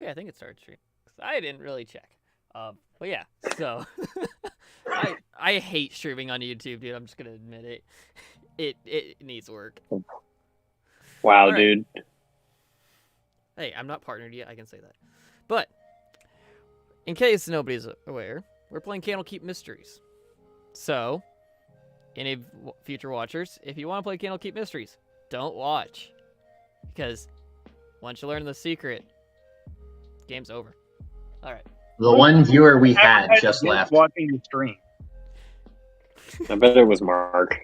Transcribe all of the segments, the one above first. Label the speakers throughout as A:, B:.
A: Yeah, I think it started streaming. I didn't really check. But yeah, so I hate streaming on YouTube, dude. I'm just gonna admit it. It needs work.
B: Wow,
A: All right.
B: dude.
A: Hey, I'm not partnered yet. I can say that. But in case nobody's aware, we're playing Candlekeep Mysteries. So, any future watchers, if you want to play Candlekeep Mysteries, don't watch, because once you learn the secret, game's over. All right.
C: The one viewer we
D: Who
C: had
D: had
C: just
D: kids
C: left.
D: watching the stream.
B: I bet it was Mark.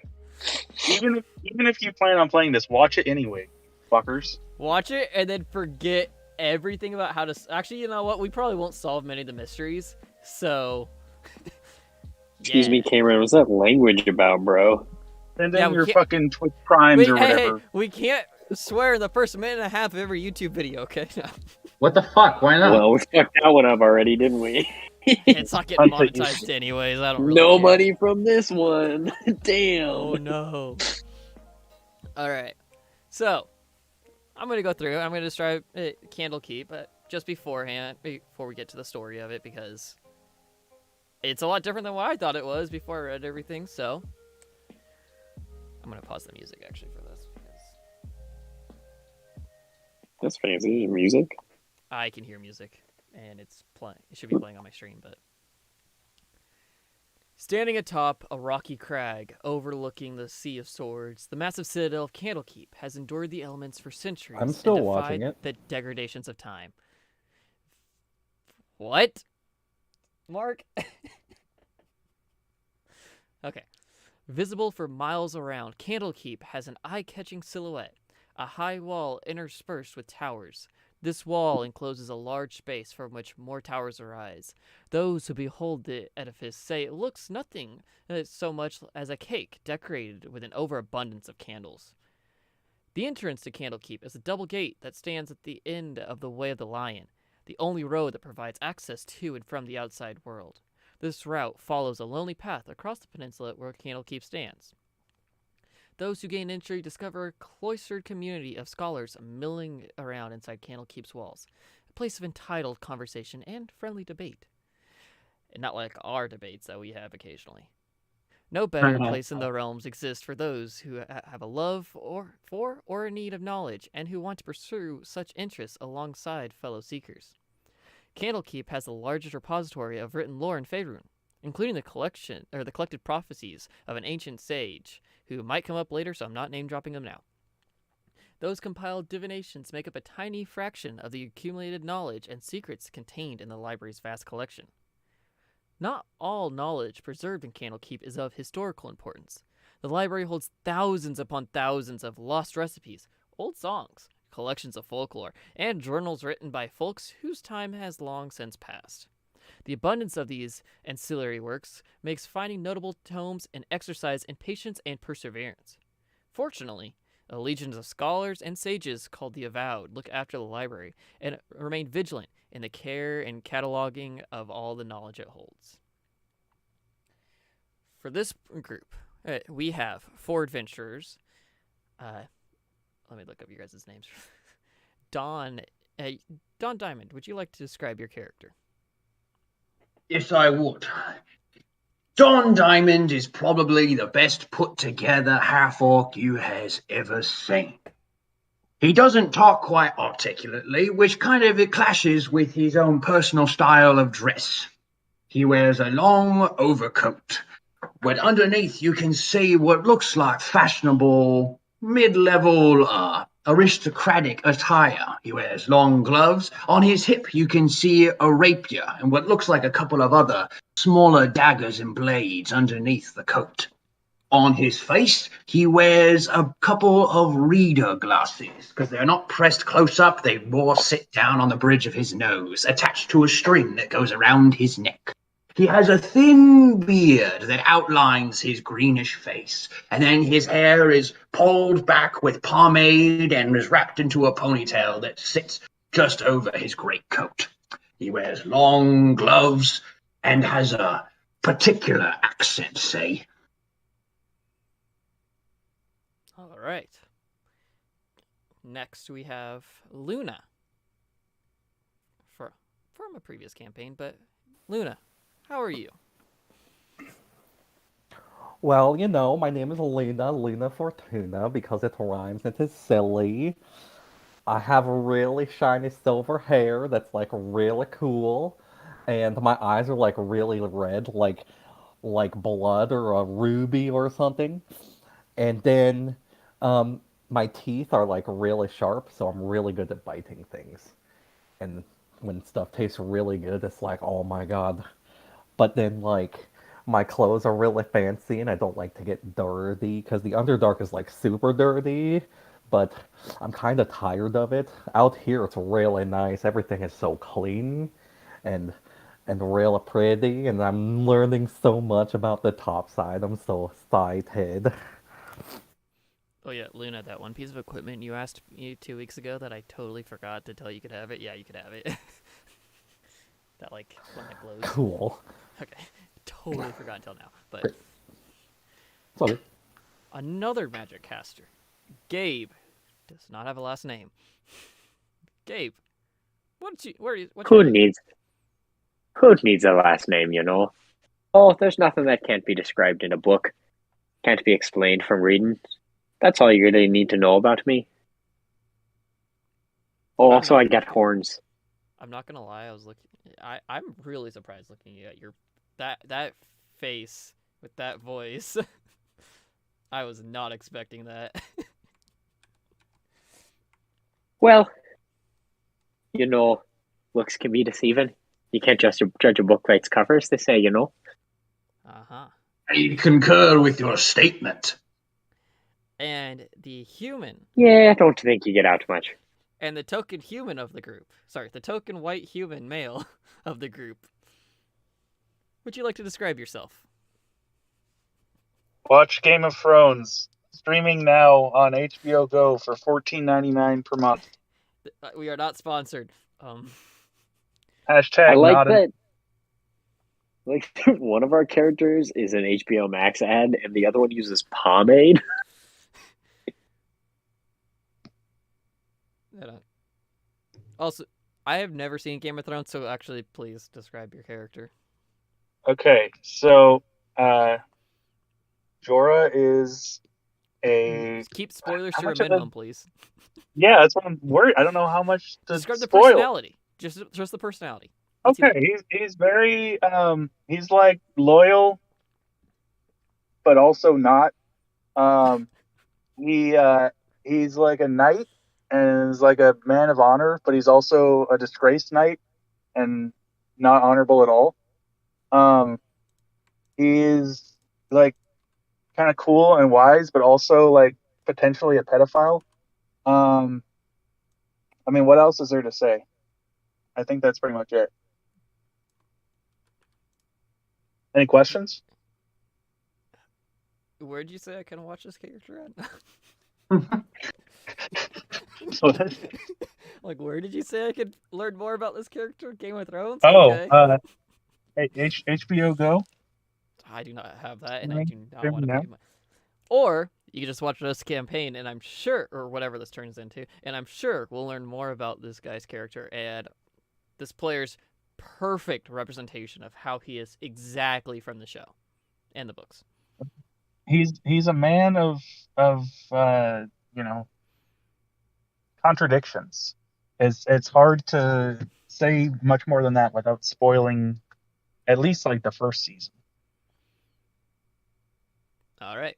D: Even if you plan on playing this, watch it anyway, fuckers.
A: Watch it and then forget everything about how to. Actually, you know what? We probably won't solve many of the mysteries. So.
B: Excuse me, Cameron. What's that language about, bro?
D: And
A: Yeah,
D: then
A: we
D: your
A: can't-
D: fucking Twitch primes or whatever.
A: Hey, we can't swear in the first minute and a half of every YouTube video, okay? No.
C: What the fuck? Why not?
B: Well, we fucked that one up already, didn't we?
A: It's not getting
D: Until you-
A: monetized anyways. I don't really
B: No
A: care.
B: money from this one. Damn.
A: Oh no. All right. So, I'm going to go through. I'm going to describe Candlekeep, but just before we get to the story of it, because it's a lot different than what I thought it was before I read everything. So, I'm going to pause the music actually for this, because
B: That's fancy. There's music.
A: I can hear music and it's playing. It should be playing on my stream, but standing atop a rocky crag overlooking the Sea of Swords, the massive citadel of Candlekeep has endured the elements for centuries
E: I'm still
A: and
E: watching
A: defied
E: it.
A: the degradations of time. What? Mark? Okay. Visible for miles around, Candlekeep has an eye-catching silhouette, a high wall interspersed with towers. This wall encloses a large space from which more towers arise. Those who behold the edifice say it looks nothing so much as a cake decorated with an overabundance of candles. The entrance to Candlekeep is a double gate that stands at the end of the Way of the Lion, the only road that provides access to and from the outside world. This route follows a lonely path across the peninsula where Candlekeep stands. Those who gain entry discover a cloistered community of scholars milling around inside Candlekeep's walls, a place of entitled conversation and friendly debate. And not like our debates that we have occasionally. No better place in the realms exists for those who have a love for or a need of knowledge and who want to pursue such interests alongside fellow seekers. Candlekeep has the largest repository of written lore in Faerun, including the collected prophecies of an ancient sage, who might come up later, so I'm not name-dropping them now. Those compiled divinations make up a tiny fraction of the accumulated knowledge and secrets contained in the library's vast collection. Not all knowledge preserved in Candlekeep is of historical importance. The library holds thousands upon thousands of lost recipes, old songs, collections of folklore, and journals written by folks whose time has long since passed. The abundance of these ancillary works makes finding notable tomes an exercise in patience and perseverance. Fortunately, a legion of scholars and sages called the Avowed look after the library and remain vigilant in the care and cataloging of all the knowledge it holds. For this group, we have 4 adventurers. Let me look up your guys' names. Don Diamond, would you like to describe your character?
C: Yes, I would. John Diamond is probably the best put together half-orc you has ever seen. He doesn't talk quite articulately, which kind of clashes with his own personal style of dress. He wears a long overcoat, but underneath you can see what looks like fashionable, mid-level, aristocratic attire. He wears long gloves. On his hip you can see a rapier and what looks like a couple of other smaller daggers and blades underneath the coat. On his face, he wears a couple of reader glasses, because they're not pressed close up, they more sit down on the bridge of his nose, attached to a string that goes around his neck. He has a thin beard that outlines his greenish face, and then his hair is pulled back with pomade and is wrapped into a ponytail that sits just over his greatcoat. He wears long gloves and has a particular accent, say.
A: All right. Next, we have Luna. from a previous campaign. But Luna, how are you?
E: Well, my name is Luna Fortuna, because it rhymes and it's silly. I have really shiny silver hair that's like really cool, and my eyes are like really red, like blood or a ruby or something. And then my teeth are like really sharp, so I'm really good at biting things. And when stuff tastes really good, it's like, oh my God. But then, like, my clothes are really fancy and I don't like to get dirty because the Underdark is like super dirty. But I'm kind of tired of it. Out here, it's really nice. Everything is so clean and real pretty, and I'm learning so much about the top side. I'm so excited.
A: Oh yeah, Luna, that one piece of equipment you asked me 2 weeks ago that I totally forgot to tell you could have it. Yeah, you could have it. That like one that glows.
E: Cool.
A: Okay, totally forgot until now. But
E: Sorry.
A: another magic caster, Gabe, does not have a last name. Gabe, what's
B: Who
A: your name?
B: needs a last name, Oh, there's nothing that can't be described in a book. Can't be explained from reading. That's all you really need to know about me. Oh, also, I got horns.
A: I'm not gonna lie. I was looking. I'm really surprised looking at your that face with that voice. I was not expecting that.
B: Well, looks can be deceiving. You can't just judge a book by its covers, they say,
A: Uh-huh.
C: I concur with your statement.
A: And the human.
B: Yeah, I don't think you get out much.
A: And the token human of the group. Sorry, the token white human male of the group. Would you like to describe yourself?
D: Watch Game of Thrones. Streaming now on HBO Go for $14.99 per month.
A: We are not sponsored.
D: Hashtag
B: I like
D: not
B: that. Like, one of our characters is an HBO Max ad, and the other one uses pomade.
A: Also, I have never seen Game of Thrones, so actually, please describe your character.
D: Okay, so Jorah is a.
A: Just keep spoilers
D: How
A: to a
D: much of
A: minimum, please.
D: Yeah, that's what I'm worried. I don't know how much to
A: Describe the
D: spoil.
A: personality. Just the personality. What's he
D: Okay,
A: like?
D: he's very he's like loyal, but also not. He's like a knight and is like a man of honor, but he's also a disgraced knight and not honorable at all. He's like kind of cool and wise, but also like potentially a pedophile. I mean, what else is there to say? I think that's pretty much it. Any questions?
A: Where'd you say I can watch this character at? Like, where did you say I could learn more about this character? Game of Thrones? Okay.
D: HBO Go.
A: I do not have that, and I do not want to
D: now.
A: pay my... Or you can just watch this campaign, and I'm sure, or whatever this turns into, and I'm sure we'll learn more about this guy's character and this player's perfect representation of how he is exactly from the show and the books.
D: He's a man of contradictions. It's hard to say much more than that without spoiling at least like the first season.
A: All right.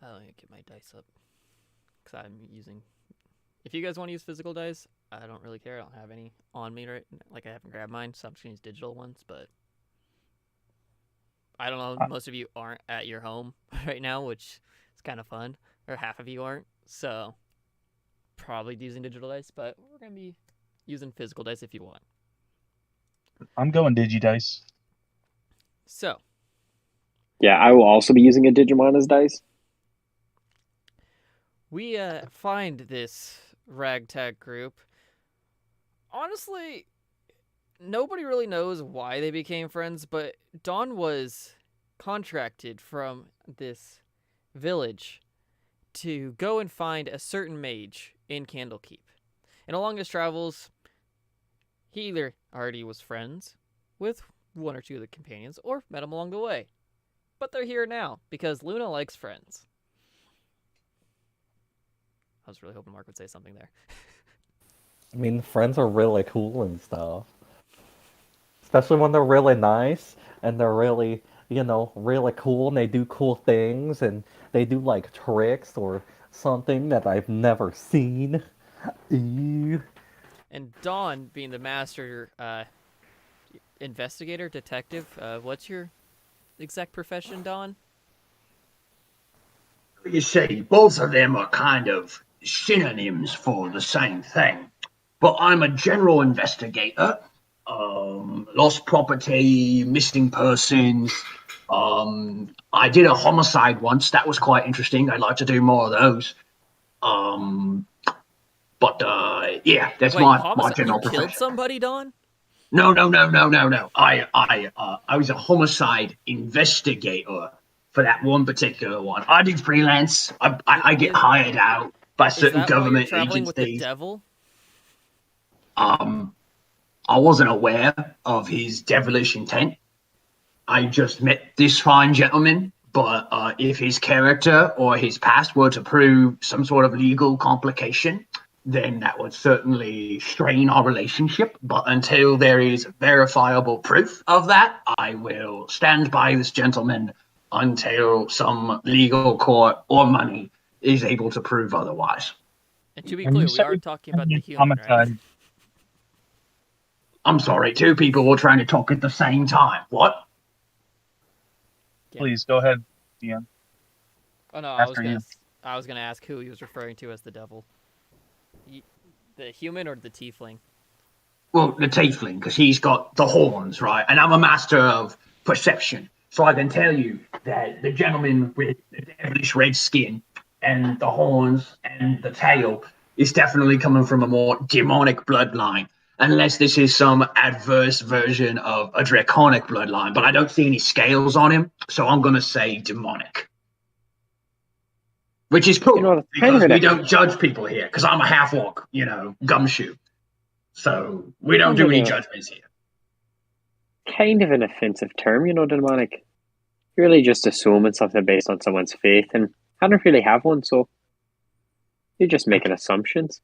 A: Let me get my dice up because I'm using. If you guys want to use physical dice, I don't really care. I don't have any on me right. Like I haven't grabbed mine, so I'm just gonna use digital ones. But I don't know. Most of you aren't at your home right now, which is kind of fun. Or half of you aren't, so probably using digital dice. But we're gonna be using physical dice if you want.
D: I'm going Digidice.
A: So.
B: Yeah, I will also be using a Digimon as dice.
A: We find this ragtag group. Honestly, nobody really knows why they became friends, but Dawn was contracted from this village to go and find a certain mage in Candlekeep. And along his travels, he either already was friends with one or two of the companions or met them along the way. But they're here now because Luna likes friends. I was really hoping Mark would say something there.
E: I mean, friends are really cool and stuff. Especially when they're really nice and they're really, really cool and they do cool things and they do like tricks or something that I've never seen. Ew.
A: And Dawn, being the master investigator, detective, what's your exact profession, Dawn?
C: You see, both of them are kind of synonyms for the same thing. But I'm a general investigator. Lost property, missing persons. I did a homicide once. That was quite interesting. I'd like to do more of those. Yeah, that's
A: Wait,
C: my
A: homicide? You
C: general
A: killed
C: profession.
A: somebody, Dawn?
C: No. I was a homicide investigator for that one particular one. I do freelance. I get hired out by
A: Is
C: certain
A: that why you're
C: government
A: traveling with the
C: agencies.
A: devil?
C: I wasn't aware of his devilish intent. I just met this fine gentleman, but if his character or his past were to prove some sort of legal complication, then that would certainly strain our relationship. But until there is verifiable proof of that, I will stand by this gentleman until some legal court or money is able to prove otherwise.
A: And to be
D: When you
A: clear, we
D: say
A: are talking about the human, right?
D: homicide,
C: I'm sorry, two people were trying to talk at the same time. What?
A: Yeah.
D: please go ahead, Ian.
A: Oh no,
D: After you.
A: I was gonna ask who he was referring to as the devil. The human or the tiefling?
C: Well, the tiefling, because he's got the horns, right? And I'm a master of perception. So I can tell you that the gentleman with the devilish red skin and the horns and the tail is definitely coming from a more demonic bloodline. Unless this is some adverse version of a draconic bloodline. But I don't see any scales on him. So I'm going to say demonic. Which is cool.
B: You know, it's kind
C: because
B: of
C: we
B: an
C: don't judge people here. Because I'm a half orc, gumshoe. So we don't do any judgments here.
B: kind of an offensive term, demonic. You're really just assuming something based on someone's faith, and I don't really have one, so you're just making assumptions.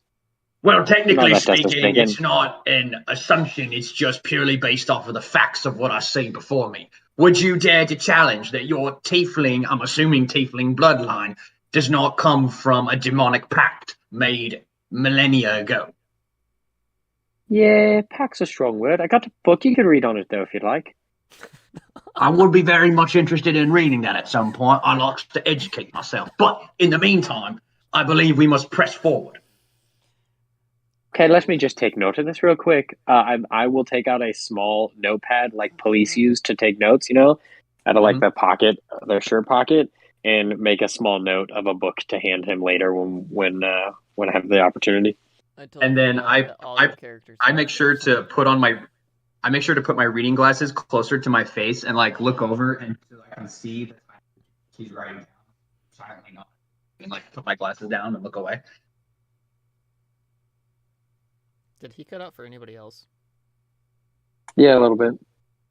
C: Well, technically
B: that doesn't
C: speaking,
B: sink in.
C: it's not an assumption. It's just purely based off of the facts of what I see before me. Would you dare to challenge that your tiefling, I'm assuming tiefling bloodline, does not come from a demonic pact made millennia ago?
B: Yeah, pack's a strong word. I got a book you could read on it, though, if you'd like.
C: I would be very much interested in reading that at some point. I like to educate myself. But in the meantime, I believe we must press forward.
B: Okay, let me just take note of this real quick. I will take out a small notepad like police use to take notes, out of like the pocket, their shirt pocket, and make a small note of a book to hand him later when I have the opportunity.
C: And then
A: all your characters
C: I make sure to put my reading glasses closer to my face and like look over and so I can see that he's writing down silently, not and like put my glasses down and look away.
A: Did he cut out for anybody else?
B: Yeah, a little bit.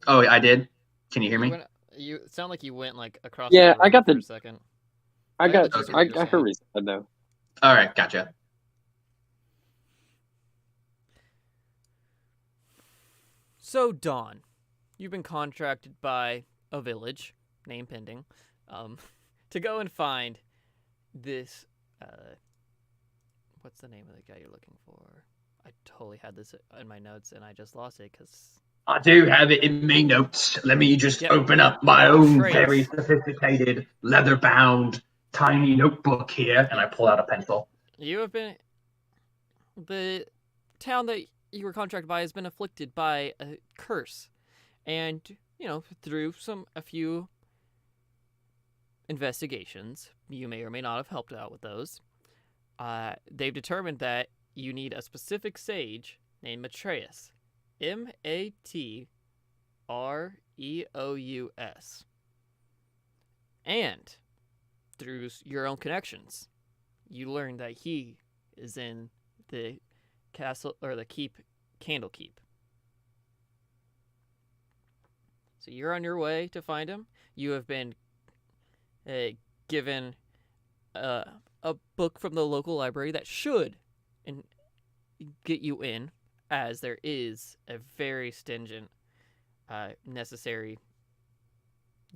C: Oh, I did. Can you hear me?
A: You sound like you went like across.
B: Yeah,
A: the room
B: I got
A: for
B: the-
A: a second.
B: I
A: got
B: got
A: the gist of what you're
B: I heard
A: saying.
B: what you said, though.
C: All right, gotcha.
A: So Dawn, you've been contracted by a village, name pending, to go and find this. What's the name of the guy you're looking for? I totally had this in my notes and I just lost it because
C: I do have it in my notes. Let me just
A: Yep.
C: open up my own
A: Traits.
C: very sophisticated, leather-bound, tiny notebook here, and I pull out a pencil.
A: You have been. The town that you were contracted by has been afflicted by a curse. And, through a few investigations, you may or may not have helped out with those, they've determined that you need a specific sage named Matreus. Matreous. And through your own connections, you learn that he is in the castle or the keep Candlekeep. So you're on your way to find him. You have been given a book from the local library that should get you in, as there is a very stringent necessary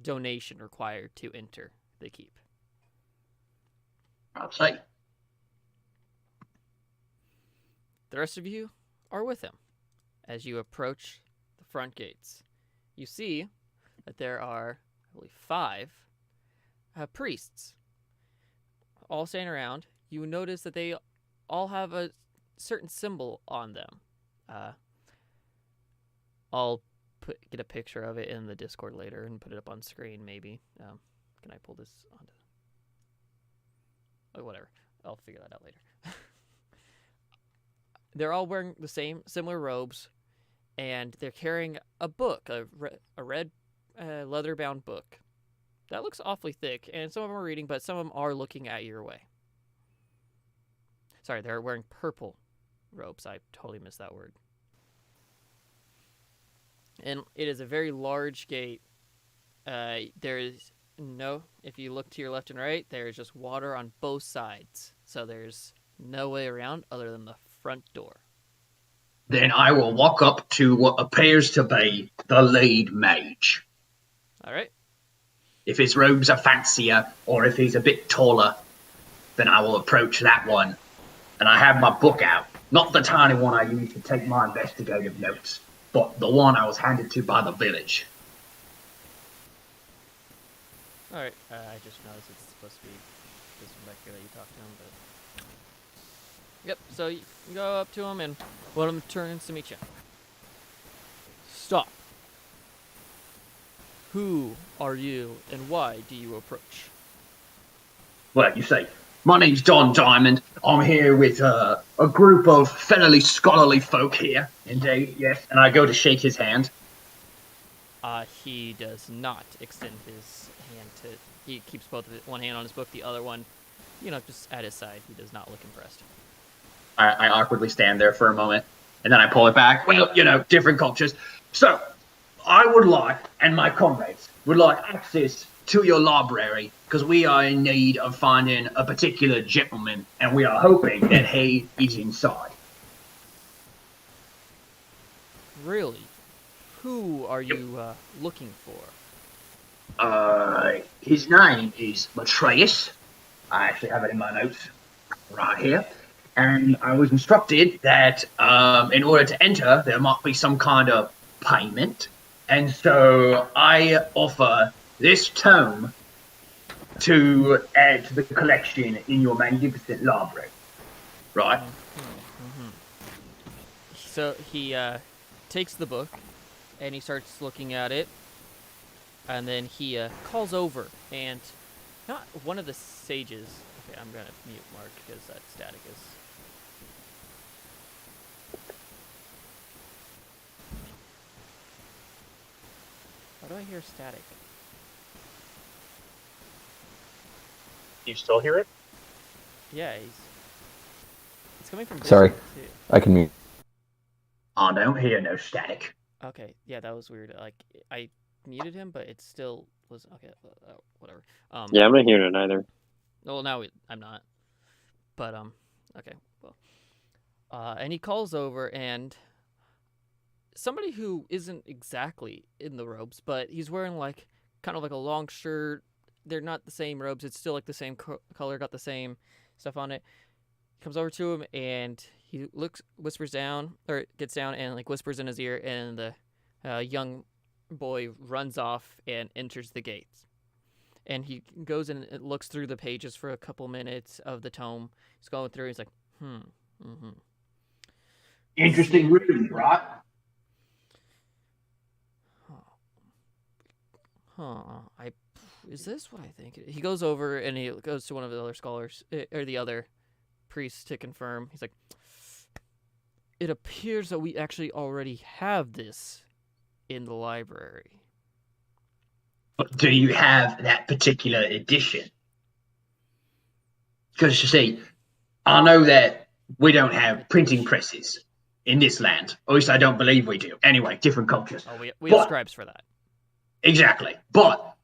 A: donation required to enter the keep.
C: I'll say.
A: The rest of you are with him. As you approach the front gates, you see that there are, I believe, 5 priests all standing around. You notice that they all have a certain symbol on them. I'll get a picture of it in the Discord later and put it up on screen, maybe. Can I pull this onto? Oh, whatever. I'll figure that out later. They're all wearing the same, similar robes, and they're carrying a book, a red leather-bound book. That looks awfully thick, and some of them are reading, but some of them are looking at your way. Sorry, they're wearing purple robes. I totally missed that word. And it is a very large gate. There is no, if you look to your left and right, there is just water on both sides. So there's no way around other than the front door.
C: Then I will walk up to what appears to be the lead mage.
A: All right.
C: If his robes are fancier, or if he's a bit taller, then I will approach that one. And I have my book out. Not the tiny one I use to take my investigative notes, but the one I was handed to by the village.
A: All right. I just noticed it's supposed to be this one back here that you talked to him, but... Yep, so you go up to him and let him turn to meet you. Stop. Who are you and why do you approach?
C: Well, you say, my name's Don Diamond. I'm here with a group of fairly scholarly folk here. Indeed, yes. And I go to shake his hand.
A: He does not extend his hand to... He keeps one hand on his book, the other one, just at his side. He does not look impressed.
C: I awkwardly stand there for a moment, and then I pull it back. Well, different cultures. So, I would like, and my comrades would like access to your library, because we are in need of finding a particular gentleman, and we are hoping that he is inside.
A: Really? Who are you looking for?
C: His name is Matreus. I actually have it in my notes right here. And I was instructed that in order to enter, there might be some kind of payment. And so I offer this tome to add to the collection in your magnificent library. Right?
A: Mm-hmm. So he takes the book, and he starts looking at it. And then he calls over, and not one of the sages... Okay, I'm going to mute Mark, because that static is... Why do I hear static?
D: You still hear it?
A: Yeah, it's coming from
E: Sorry.
A: Discord, too.
E: I can mute.
C: I don't hear no static.
A: Okay, yeah, that was weird. Like, I muted him, but it still was... Okay, whatever.
B: Yeah, I'm not hearing it either.
A: Well, now I'm not. But, okay, well. And he calls over, and somebody who isn't exactly in the robes, but he's wearing, like, kind of like a long shirt. They're not the same robes. It's still, like, the same color, got the same stuff on it. Comes over to him, and he whispers down, or gets down and, like, whispers in his ear, and the young boy runs off and enters the gates. And he goes and looks through the pages for a couple minutes of the tome. He's going through, he's like,
C: Interesting reading, right?
A: Is this what I think? He goes over and he goes to one of the other scholars, or the other priests, to confirm. He's like, it appears that we actually already have this in the library.
C: But do you have that particular edition? Because you see, I know that We don't have printing presses in this land. Or at least I don't believe we do. Anyway, different cultures.
A: Oh, we have scribes for that.
C: Exactly. But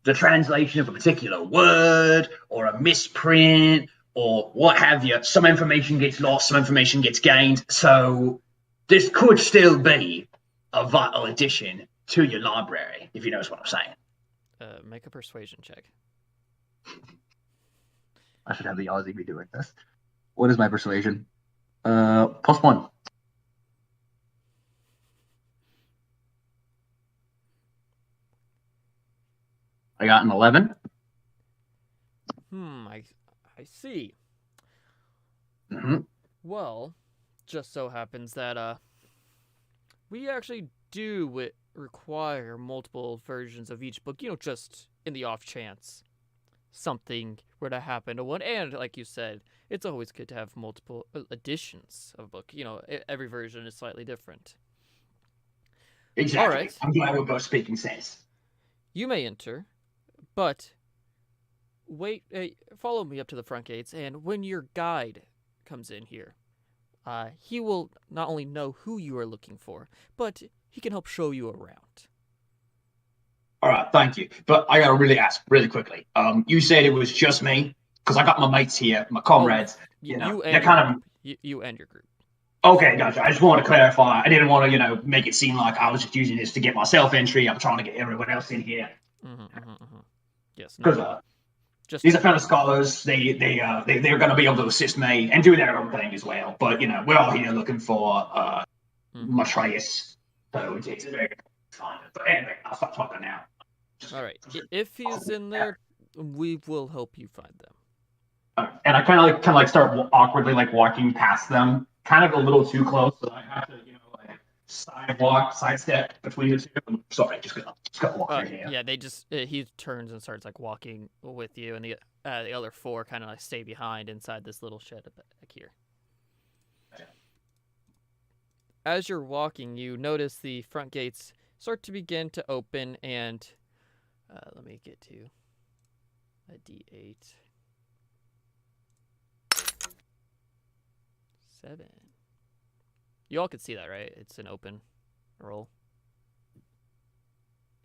C: the translation of a particular word or a misprint or what have you, some information gets lost, some information gets gained. So this could still be a vital addition to your library, if you know what I'm saying.
A: Make a persuasion check.
F: I should have the Aussie be doing this. What is my persuasion? +1. I got an 11.
A: I see.
F: Mm-hmm.
A: Well, just so happens that we actually do require multiple versions of each book, just in the off chance something were to happen to one. And like you said, it's always good to have multiple editions of a book. Every version is slightly different.
C: Exactly.
A: All right.
C: I'm glad we're both speaking sense.
A: You may enter, but wait, follow me up to the front gates, and when your guide comes in here, he will not only know who you are looking for, but he can help show you around.
C: All right, thank you. But I gotta really ask really quickly. You said it was just me because I got my mates here, my comrades.
A: You and your group.
C: Okay, gotcha. I just want to clarify. I didn't want to, make it seem like I was just using this to get myself entry. I'm trying to get everyone else in here.
A: Yes.
C: Because these are fellow scholars. They're going to be able to assist me and do their own thing as well. But we're all here looking for Matreus. So it's very fine. But anyway, I'll stop talking now.
A: All right. If he's in there, we will help you find them.
F: And I kind of start awkwardly walking past them, kind of a little too close, so I have to sidestep between the two. I'm sorry, just gonna walk right here.
A: Yeah, he turns and starts walking with you, and the other four kind of stay behind inside this little shed back here. As you're walking, you notice the front gates start to begin to open, and let me get to a D8. 7. You all could see that, right? It's an open roll.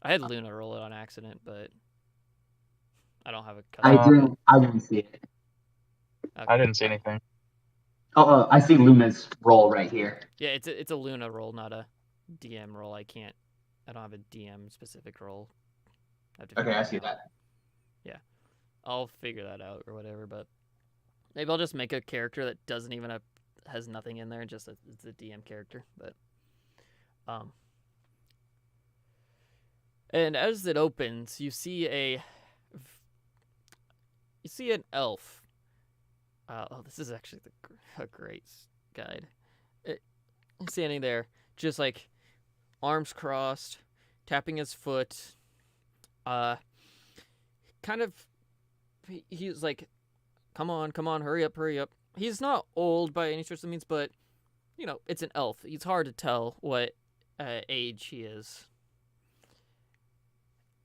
A: I had Luna roll it on accident, but I don't have a custom.
F: I didn't see it.
A: Okay.
D: I didn't see anything.
F: Oh, I see Luna's roll right here.
A: Yeah, it's a Luna roll, not a DM roll. I don't have a DM specific roll.
F: Okay, I see that.
A: Yeah, I'll figure that out or whatever. But maybe I'll just make a character that doesn't even has nothing in there, just it's a DM character. But and as it opens, you see an elf. This is actually a great guide. Standing there, just arms crossed, tapping his foot. Kind of, he's like, come on, hurry up. He's not old by any stretch of the means, but, it's an elf. It's hard to tell what age he is.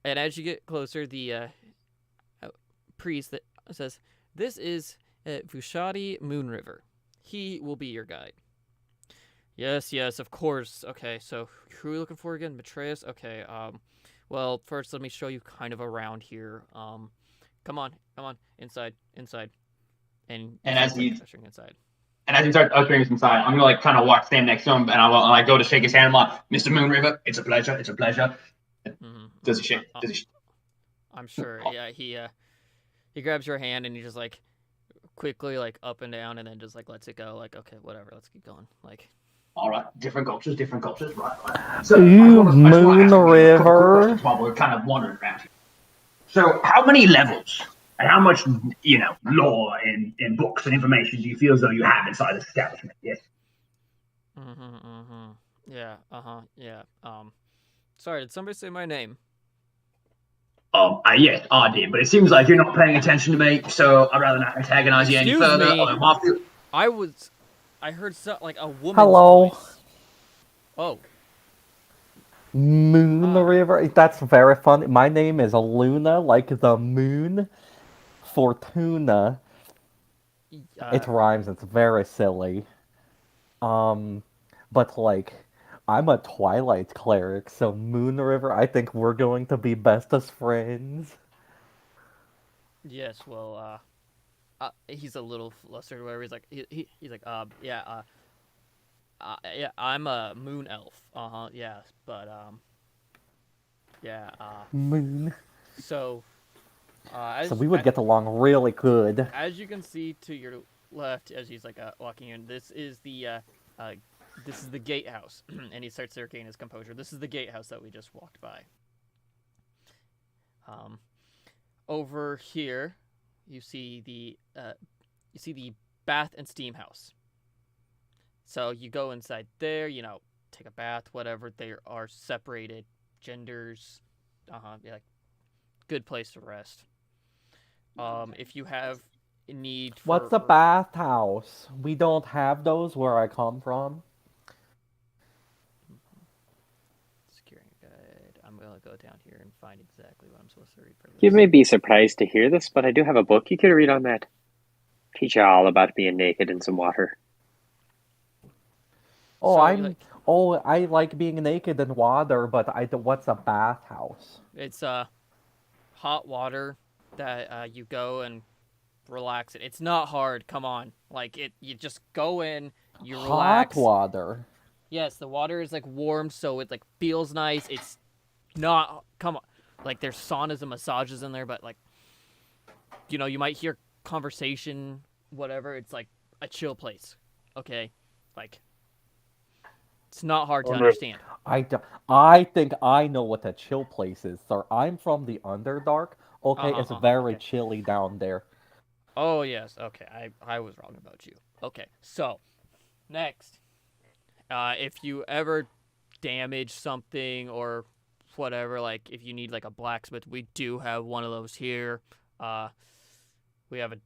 A: And as you get closer, the priest that says, "This is Vushadi Moonriver. He will be your guide." Yes, of course. Okay, so who are we looking for again? Matreus? Okay, well, first let me show you kind of around here. Come on, inside. And
F: as he
A: ushering inside.
F: And as he starts ushering us inside, I'm gonna kind of stand next to him, and I go to shake his hand. I'm like, "Mr. Moonriver, it's a pleasure.
A: Mm-hmm.
F: Does he shake?
A: I'm sure. Yeah, he grabs your hand and he just quickly up and down, and then just lets it go. Okay, whatever, let's keep going.
F: All right, different cultures, right.
E: So Moonriver.
C: While we're kind of wandering around here. So, how many levels and how much lore and books and information do you feel as though you have inside this establishment? Yes.
A: Yeah. Yeah. Sorry, did somebody say my name?
C: Yes, I did, but it seems like you're not paying attention to me, so I'd rather not antagonize you any further.
A: I heard a woman's
E: Hello.
A: voice. Oh.
E: Moonriver. That's very funny. My name is Luna, like the moon. Fortuna. It rhymes. It's very silly. But like, I'm a Twilight cleric, so Moon River, I think we're going to be bestest friends.
A: Yes, well, he's a little flustered. Whatever. He's like, he's like, yeah, I'm a moon elf. Yeah, but yeah.
E: Moon.
A: So,
E: So we would get along really good.
A: as you can see to your left, as he's like walking in, this is the gatehouse, and he starts to regain his composure. This is the gatehouse that we just walked by. Over here, you see the bath and steam house. So you go inside there, take a bath, whatever. They are separated genders. Yeah, like, good place to rest. If you have a need for
E: What's a bathhouse? We don't have those where I come from.
A: securing a guide, I'm gonna go down here and find exactly what I'm supposed to read for this.
B: You may be surprised to hear this, but I do have a book you could read on that. Teach you all about being naked in some water.
E: Oh,
A: So,
E: I like being naked in water, but what's a bathhouse?
A: it's hot water that you go and relax it. It's not hard. Come on, like you just go in, you relax.
E: Hot water.
A: Yes, the water is like warm, so it like feels nice. It's not. Come on, like there's saunas and massages in there, but like, you might hear conversation, whatever. It's like a chill place. Okay, like it's not hard to understand.
E: I think I know what a chill place is, sir. I'm from the Underdark. Okay, it's very
A: okay.
E: chilly down there.
A: Oh yes, okay. I was wrong about you. Okay, so next, if you ever damage something or whatever, like if you need like a blacksmith, we do have one of those here. We have a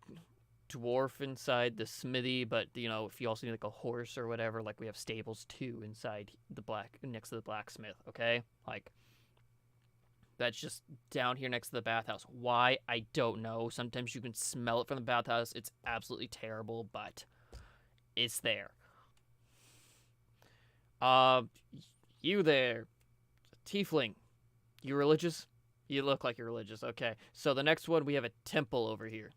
A: dwarf inside the smithy, but if you also need like a horse or whatever, like we have stables too inside next to the blacksmith. Okay, like that's just down here next to the bathhouse. Why? I don't know. Sometimes you can smell it from the bathhouse. It's absolutely terrible, but it's there. You there, tiefling. You religious? You look like you're religious. Okay. So the next one, we have a temple over here.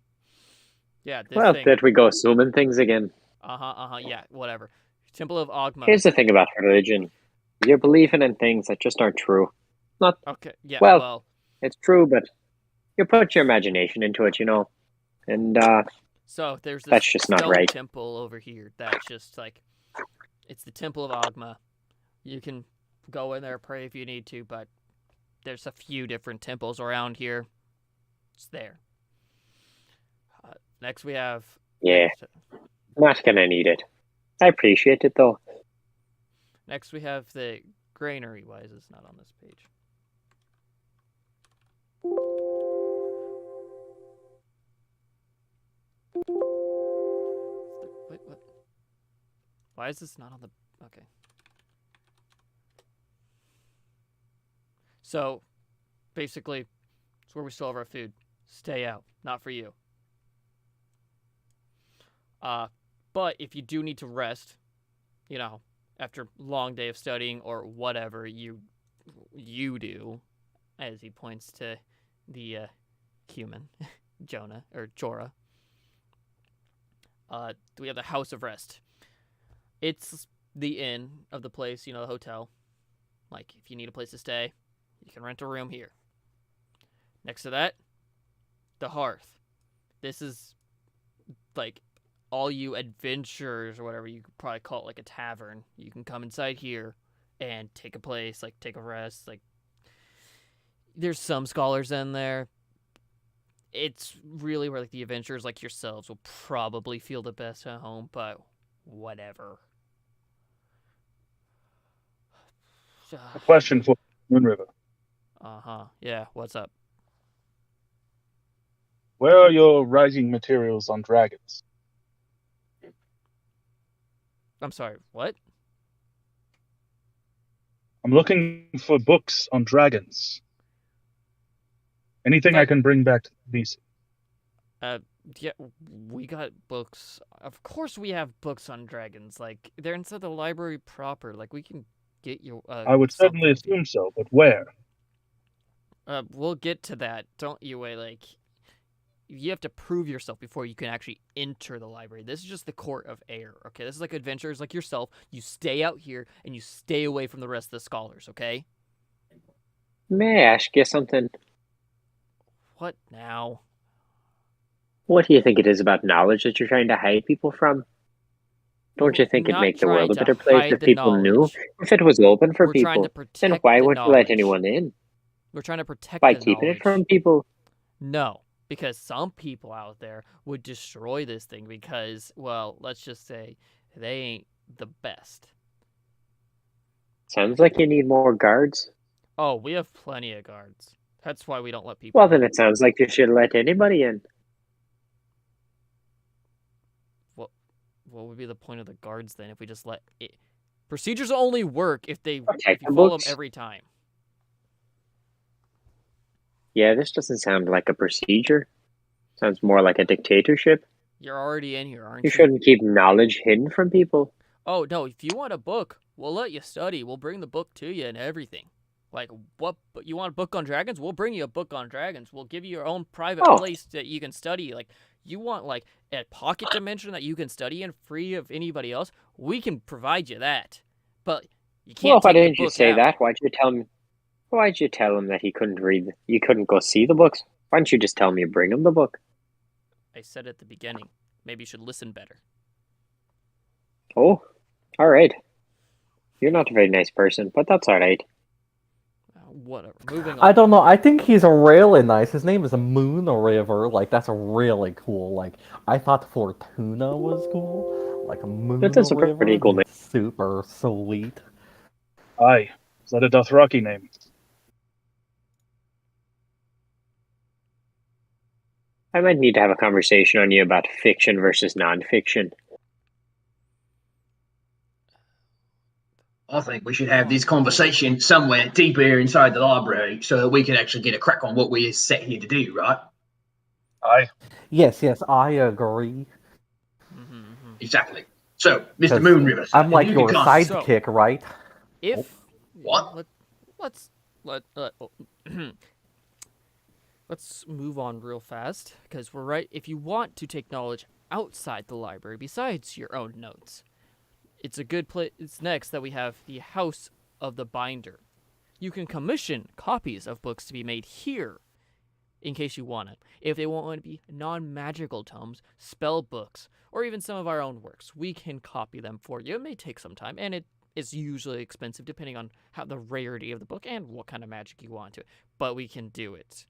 A: Yeah, this
B: Well,
A: thing.
B: that we go assuming things again.
A: Yeah, whatever. Temple of Ogma.
B: Here's the thing about religion. You're believing in things that just aren't true. Not
A: Okay, yeah,
B: well, it's true, but you put your imagination into it, and
A: so there's this
B: that's just not
A: stone
B: right.
A: temple over here that's just like, it's the Temple of Ogma. You can go in there, pray if you need to, but there's a few different temples around here. It's there. Next we have...
B: Yeah, not gonna need it. I appreciate it, though.
A: Next we have the granary. Why is this not on this page? Wait, what? Why is this not on the... Okay. So, basically, it's where we store our food. Stay out. Not for you. But if you do need to rest, after a long day of studying or whatever you do, as he points to the human, Jonah, or Jorah, we have the House of Rest. It's the inn of the place, the hotel. Like, if you need a place to stay, you can rent a room here. Next to that, the Hearth. This is, like, all you adventurers or whatever, you could probably call it like a tavern. You can come inside here and take a place, like take a rest. Like, there's some scholars in there. It's really where like the adventurers like yourselves will probably feel the best at home, but whatever.
D: A question for Moon River.
A: Yeah, what's up?
D: Where are your writing materials on dragons?
A: I'm sorry, what?
D: I'm looking for books on dragons. Anything I can bring back to BC.
A: Yeah, we got books. Of course, we have books on dragons. Like they're inside the library proper. Like we can get you.
D: I would certainly
A: something.
D: assume so, but where?
A: We'll get to that. Don't you wait? Like you have to prove yourself before you can actually enter the library. This is just the court of air. Okay, this is like adventurers like yourself. You stay out here and you stay away from the rest of the scholars. Okay.
B: May I ask you something?
A: What now?
B: What do you think it is about knowledge that you're trying to hide people from? Don't you think it'd
A: Not
B: make the world a
A: trying
B: better
A: to
B: place
A: hide
B: if
A: the
B: people knew?
A: knowledge.
B: If it was open for
A: We're trying to
B: people, then
A: protect
B: why
A: the
B: wouldn't you let
A: knowledge.
B: anyone in?
A: We're trying to protect
B: By
A: the
B: keeping
A: knowledge.
B: it from people?
A: No, because some people out there would destroy this thing because, well, let's just say they ain't the best.
B: Sounds like you need more guards.
A: Oh, we have plenty of guards. That's why we don't let people
B: Well, then
A: in.
B: it sounds like you should let anybody in.
A: What would be the point of the guards then if we just let it? Procedures only work if you
B: Protect the
A: follow them
B: books.
A: every time.
B: Yeah, this doesn't sound like a procedure. Sounds more like a dictatorship.
A: You're already in here, aren't
B: You
A: you?
B: shouldn't keep knowledge hidden from people.
A: Oh, no, if you want a book, we'll let you study. We'll bring the book to you and everything. Like, what? You want a book on dragons? We'll bring you a book on dragons. We'll give you your own private place that you can study. Like, you want, like, a pocket dimension that you can study in free of anybody else? We can provide you that. But you can't
B: Well, why
A: take the
B: didn't you
A: book
B: say
A: out.
B: that? Why'd you tell him that he couldn't read? You couldn't go see the books? Why don't you just tell him you bring him the book?
A: I said at the beginning. Maybe you should listen better.
B: Oh, all right. You're not a very nice person, but that's all right.
A: Whatever. Moving on.
E: I don't know. I think he's really nice. His name is Moon River. Like that's really cool. Like I thought Fortuna was cool. Like a Moon
B: That is a
E: River.
B: pretty cool name.
E: Super sweet.
D: Aye. Is that a Dothraki name?
B: I might need to have a conversation on you about fiction versus nonfiction.
C: I think we should have this conversation somewhere deeper inside the library so that we can actually get a crack on what we're set here to do, right?
D: Aye.
E: Yes, I agree.
C: Exactly. So, Mr. Moon River,
E: I'm like your
C: become...
E: sidekick, right?
A: If
C: what?
A: Let's move on real fast because we're right. If you want to take knowledge outside the library besides your own notes, it's a good place. It's next that we have the House of the Binder. You can commission copies of books to be made here in case you want it. If they want to be non-magical tomes, spell books, or even some of our own works, we can copy them for you. It may take some time, and it is usually expensive depending on how the rarity of the book and what kind of magic you want to it. But we can do it.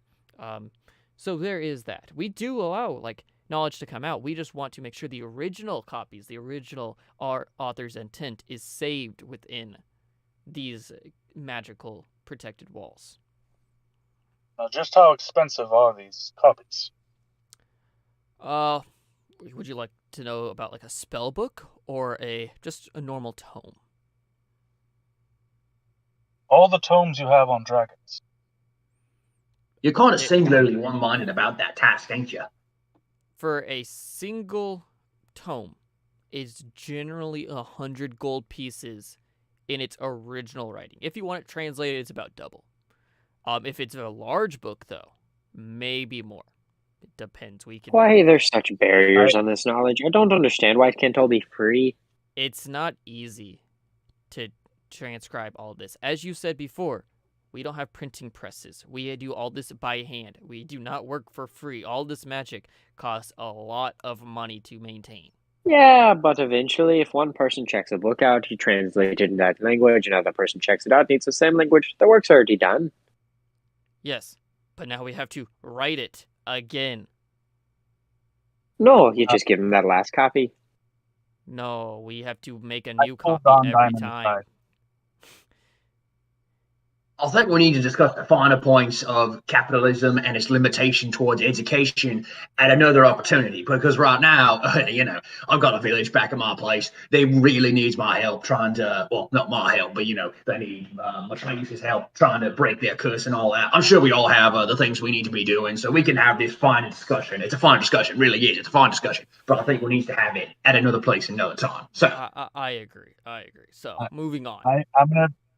A: So there is that. We do allow like knowledge to come out. We just want to make sure the original copies, the original author's intent is saved within these magical protected walls.
D: Now, just how expensive are these copies?
A: Would you like to know about like a spell book or just a normal tome?
D: All the tomes you have on dragons.
C: You're kind of singularly one-minded about that task, ain't you?
A: For a single tome, it's generally 100 gold pieces in its original writing. If you want it translated, it's about double. If it's a large book, though, maybe more. It depends.
B: Why there's such barriers on this knowledge? I don't understand why it can't all be free.
A: It's not easy to transcribe all this. As you said before, we don't have printing presses. We do all this by hand. We do not work for free. All this magic costs a lot of money to maintain.
B: Yeah, but eventually, if one person checks a book out, he translates it in that language, another person checks it out, needs the same language, the work's already done.
A: Yes, but now we have to write it again.
B: No, you just give him that last copy.
A: No, we have to make a new copy every time.
C: I think we need to discuss the finer points of capitalism and its limitation towards education at another opportunity. Because right now, I've got a village back at my place. They really needs my help trying to, well, not my help, but they need Matrice's help trying to break their curse and all that. I'm sure we all have the things we need to be doing, so we can have this fine discussion. It's a fine discussion, really is. It's a fine discussion, but I think we need to have it at another place another time. So
A: I agree. So moving on.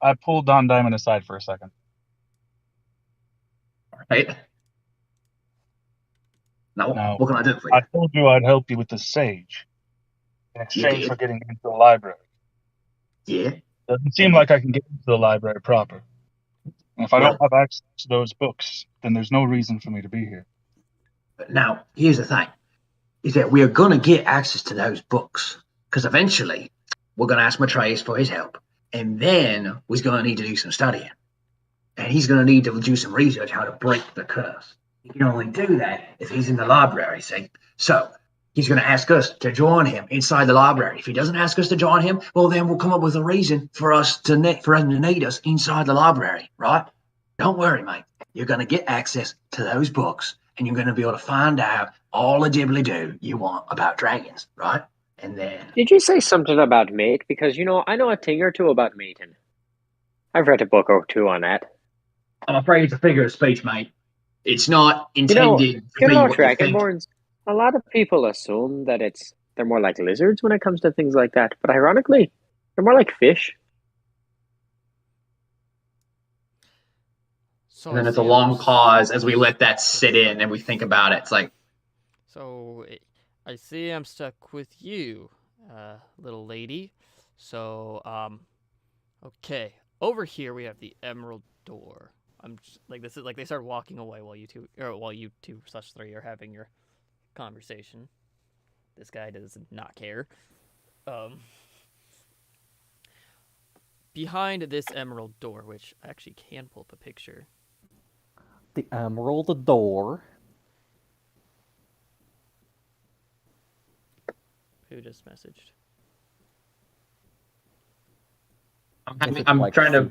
D: I pulled Don Diamond aside for a second.
C: Right. Now, what can I do for you?
D: I told you I'd help you with the sage in exchange for getting into the library.
C: Yeah.
D: Doesn't seem like I can get into the library proper. And if I don't have access to those books, then there's no reason for me to be here.
C: Now, here's the thing, is that we're going to get access to those books, because eventually we're going to ask Matrice for his help, and then we're going to need to do some studying. And he's going to need to do some research how to break the curse. He can only do that if he's in the library, see? So he's going to ask us to join him inside the library. If he doesn't ask us to join him, well, then we'll come up with a reason for him to need us inside the library, right? Don't worry, mate. You're going to get access to those books, and you're going to be able to find out all the dibbly-do you want about dragons, right? And then...
B: Did you say something about mate? Because, I know a thing or two about mating. I've read a book or two on that.
C: I'm afraid it's a figure of speech, mate. It's not intended to be what you think.
B: Dragonborns, a lot of people assume that they're more like lizards when it comes to things like that. But ironically, they're more like fish.
A: So
F: And then it's a long pause as we let that sit in and we think about it. It's like,
A: so I see I'm stuck with you, little lady. So, okay. Over here we have the Emerald Door. I'm just, this is they start walking away while you two / three are having your conversation. This guy does not care. Behind this Emerald Door, which I actually can pull up a picture.
E: The Emerald Door.
A: Who just messaged?
F: I'm trying to,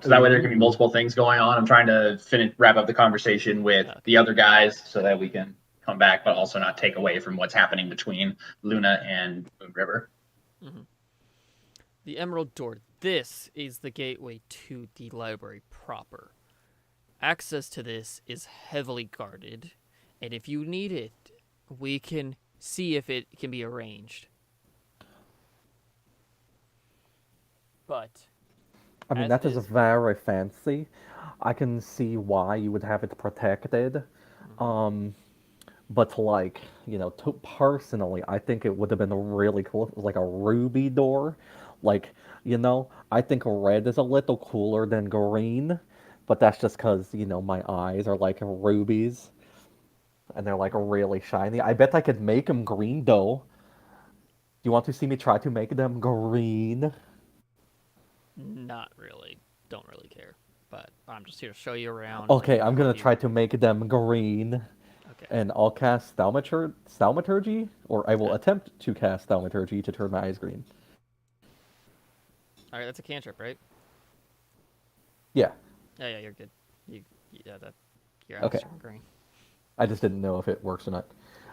F: so that way there can be multiple things going on. I'm trying to wrap up the conversation with the other guys so that we can come back, but also not take away from what's happening between Luna and Moon River.
A: Mm-hmm. The Emerald Door. This is the gateway to the library proper. Access to this is heavily guarded, and if you need it, we can see if it can be arranged. But
E: I mean, that is very fancy. I can see why you would have it protected.
A: Mm-hmm.
E: But personally, I think it would have been really cool if it was like a ruby door. I think red is a little cooler than green, but that's just because, my eyes are like rubies. And they're really shiny. I bet I could make them green though. Do you want to see me try to make them green?
A: Not really. Don't really care. But I'm just here to show you around.
E: Okay, I'm gonna try to make them green.
A: Okay.
E: And I'll cast Thaumaturgy, or I will attempt to cast Thaumaturgy to turn my eyes green.
A: Alright, that's a cantrip, right?
E: Yeah.
A: Yeah, you're good. Your eyes
E: Okay.
A: turn green.
E: I just didn't know if it works or not.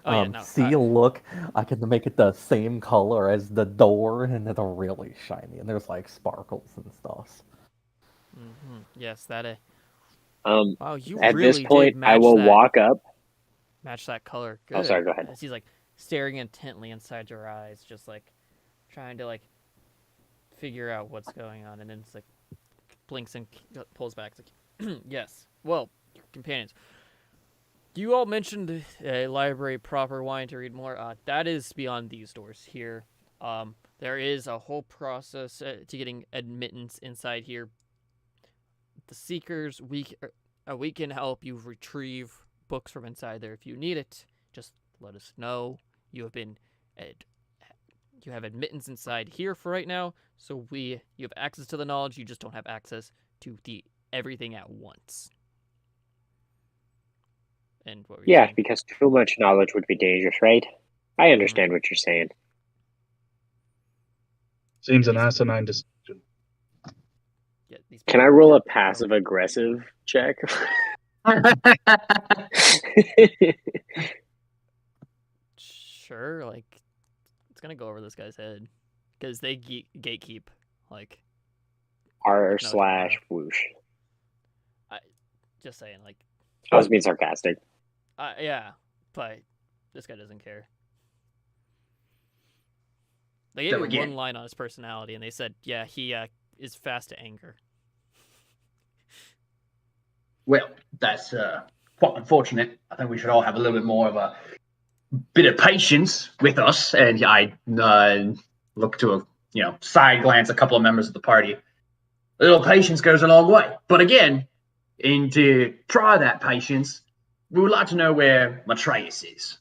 A: No.
E: Look, I can make it the same color as the door, and it's really shiny, and there's sparkles and stuff.
A: Mm-hmm. Yes, that.
B: Wow,
A: you
B: at
A: really
B: this point,
A: did match
B: I will
A: that,
B: walk up.
A: Match that color. Good.
B: Oh, sorry. Go ahead.
A: As he's staring intently inside your eyes, just trying to figure out what's going on, and then it's blinks and pulls back. It's yes. Well, companions. You all mentioned a library proper, wanting to read more. That is beyond these doors here. There is a whole process to getting admittance inside here. The Seekers, we can help you retrieve books from inside there if you need it. Just let us know. You have admittance inside here for right now, so you have access to the knowledge. You just don't have access to the everything at once. And what were you saying?
B: Because too much knowledge would be dangerous, right? I understand what you're saying.
D: Seems an asinine decision.
B: Can I roll a passive aggressive check?
A: Sure, like it's gonna go over this guy's head because they gatekeep like
B: R
A: no
B: slash
A: tomorrow.
B: whoosh.
A: Just saying, like
B: I was being sarcastic.
A: Yeah, but this guy doesn't care. They gave him one line on his personality, and they said, "Yeah, he is fast to anger."
F: Well, that's quite unfortunate. I think we should all have a little bit more of a bit of patience with us. And I look to side glance a couple of members of the party. A little patience goes a long way. But again, to try that patience, we would like to know where Matreus is,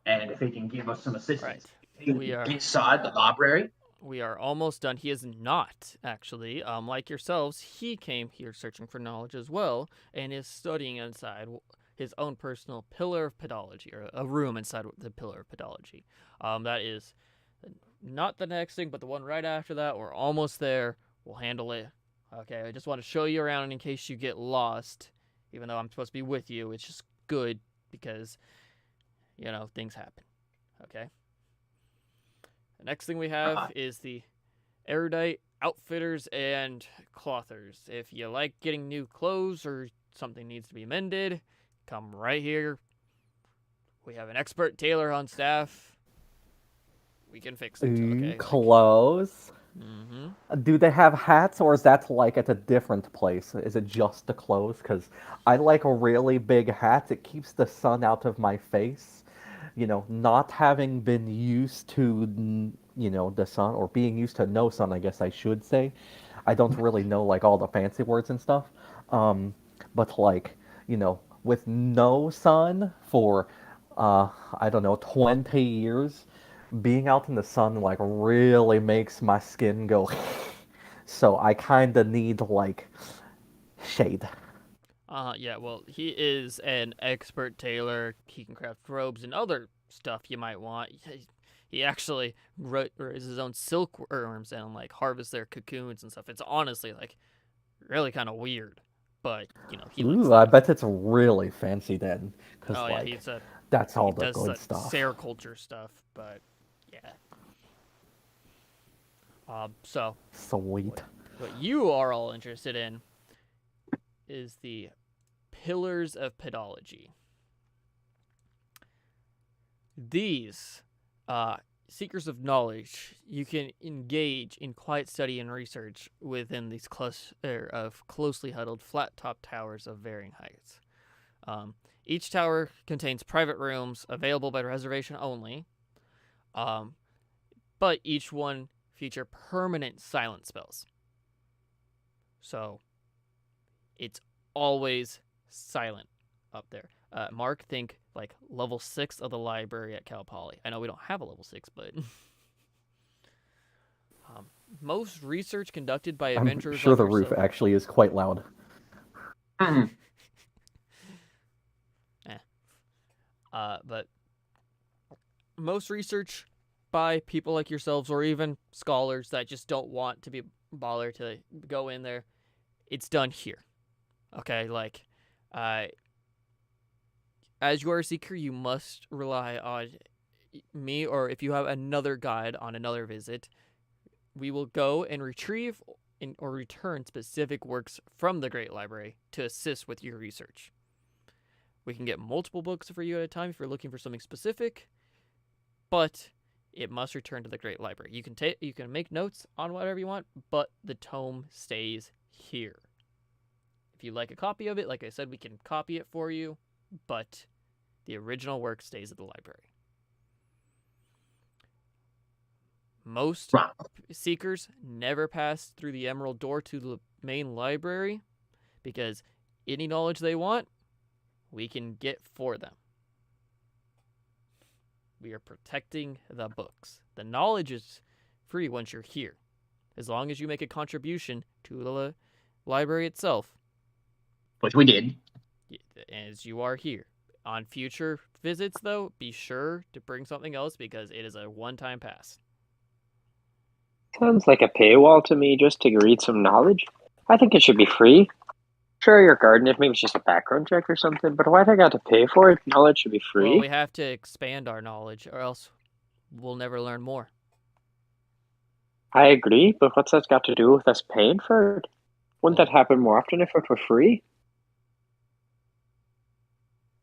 F: and if he can give us some assistance.
A: Right. We are
F: inside the library.
A: We are almost done. He is not, actually. Like yourselves, he came here searching for knowledge as well, and is studying inside his own personal pillar of pedology, or a room inside the pillar of pedology. That is not the next thing, but the one right after that. We're almost there. We'll handle it. Okay, I just want to show you around in case you get lost, even though I'm supposed to be with you. It's just good because, things happen. Okay? The next thing we have is the erudite outfitters and clothers. If you like getting new clothes or something needs to be mended, come right here. We have an expert tailor on staff. We can fix it. Okay.
E: Clothes?
A: Mm-hmm.
E: Do they have hats, or is that like at a different place? Is it just the clothes? Because I like a really big hat. It keeps the sun out of my face. Not having been used to, the sun, or being used to no sun, I guess I should say. I don't really know, like, all the fancy words and stuff. But, like, with no sun for, I don't know, 20 years, being out in the sun, like, really makes my skin go so I kind of need, like, shade.
A: Yeah, well, he is an expert tailor. He can craft robes and other stuff you might want. He actually raises his own silkworms and, like, harvests their cocoons and stuff. It's honestly, like, really kind of weird. But, he likes
E: I bet it's really fancy then. Cause,
A: yeah,
E: that's all
A: he
E: the
A: does
E: good stuff.
A: Sericulture stuff, but, yeah. So.
E: Sweet.
A: What you are all interested in is the pillars of pedology. These seekers of knowledge, you can engage in quiet study and research within these cluster of closely huddled flat-top towers of varying heights. Each tower contains private rooms available by reservation only, but each one feature permanent silent spells. So it's always silent up there. Mark, think like level 6 of the library at Cal Poly. I know we don't have a level 6, but most research conducted by adventurers.
E: I'm sure
A: like
E: the roof actually is quite loud.
A: But most research by people like yourselves, or even scholars that just don't want to be bothered to go in there, it's done here. Okay, like, as you are a seeker, you must rely on me, or if you have another guide on another visit, we will go and retrieve or return specific works from the Great Library to assist with your research. We can get multiple books for you at a time if you're looking for something specific, but it must return to the Great Library. You can make notes on whatever you want, but the tome stays here. If you like a copy of it, like I said, we can copy it for you, but the original work stays at the library. Most seekers never pass through the Emerald Door to the main library because any knowledge they want, we can get for them. We are protecting the books. The knowledge is free once you're here, as long as you make a contribution to the library itself.
F: Which we did.
A: As you are here. On future visits, though, be sure to bring something else because it is a one-time pass.
B: Sounds like a paywall to me just to read some knowledge. I think it should be free. Sure, your garden, if maybe it's just a background check or something, but why do I got to pay for it? Knowledge should be free.
A: Well, we have to expand our knowledge, or else we'll never learn more.
B: I agree, but what's that got to do with us paying for it? Wouldn't that happen more often if it were free?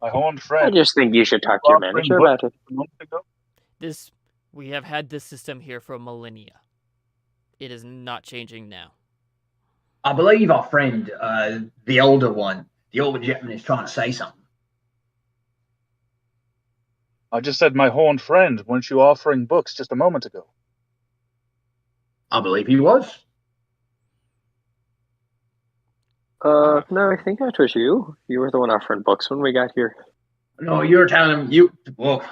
D: My honed friend.
B: I just think you should talk to your manager about it.
A: We have had this system here for millennia. It is not changing now.
C: I believe our friend, the older gentleman is trying to say something.
D: I just said my horned friend. Weren't you offering books just a moment ago?
C: I believe he was.
B: No, I think that was you. You were the one offering books when we got here.
C: No, you're telling him well,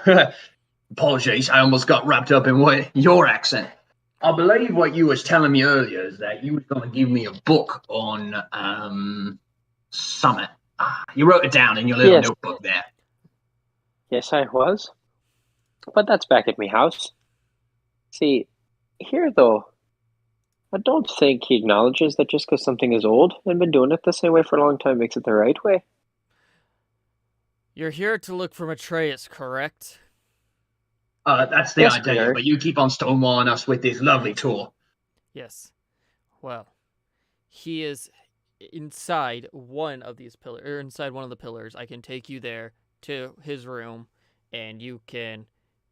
C: apologies, I almost got wrapped up in your accent. I believe what you was telling me earlier is that you was going to give me a book on Summit. You wrote it down in your little notebook there.
B: Yes, I was. But that's back at me house. See, here though, I don't think he acknowledges that just because something is old and been doing it the same way for a long time makes it the right way.
A: You're here to look for Matreus, correct?
C: That's the idea, but you keep on stonewalling us with this lovely tour.
A: Yes. Well, he is inside one of these pillars, or inside one of the pillars. I can take you there to his room, and you can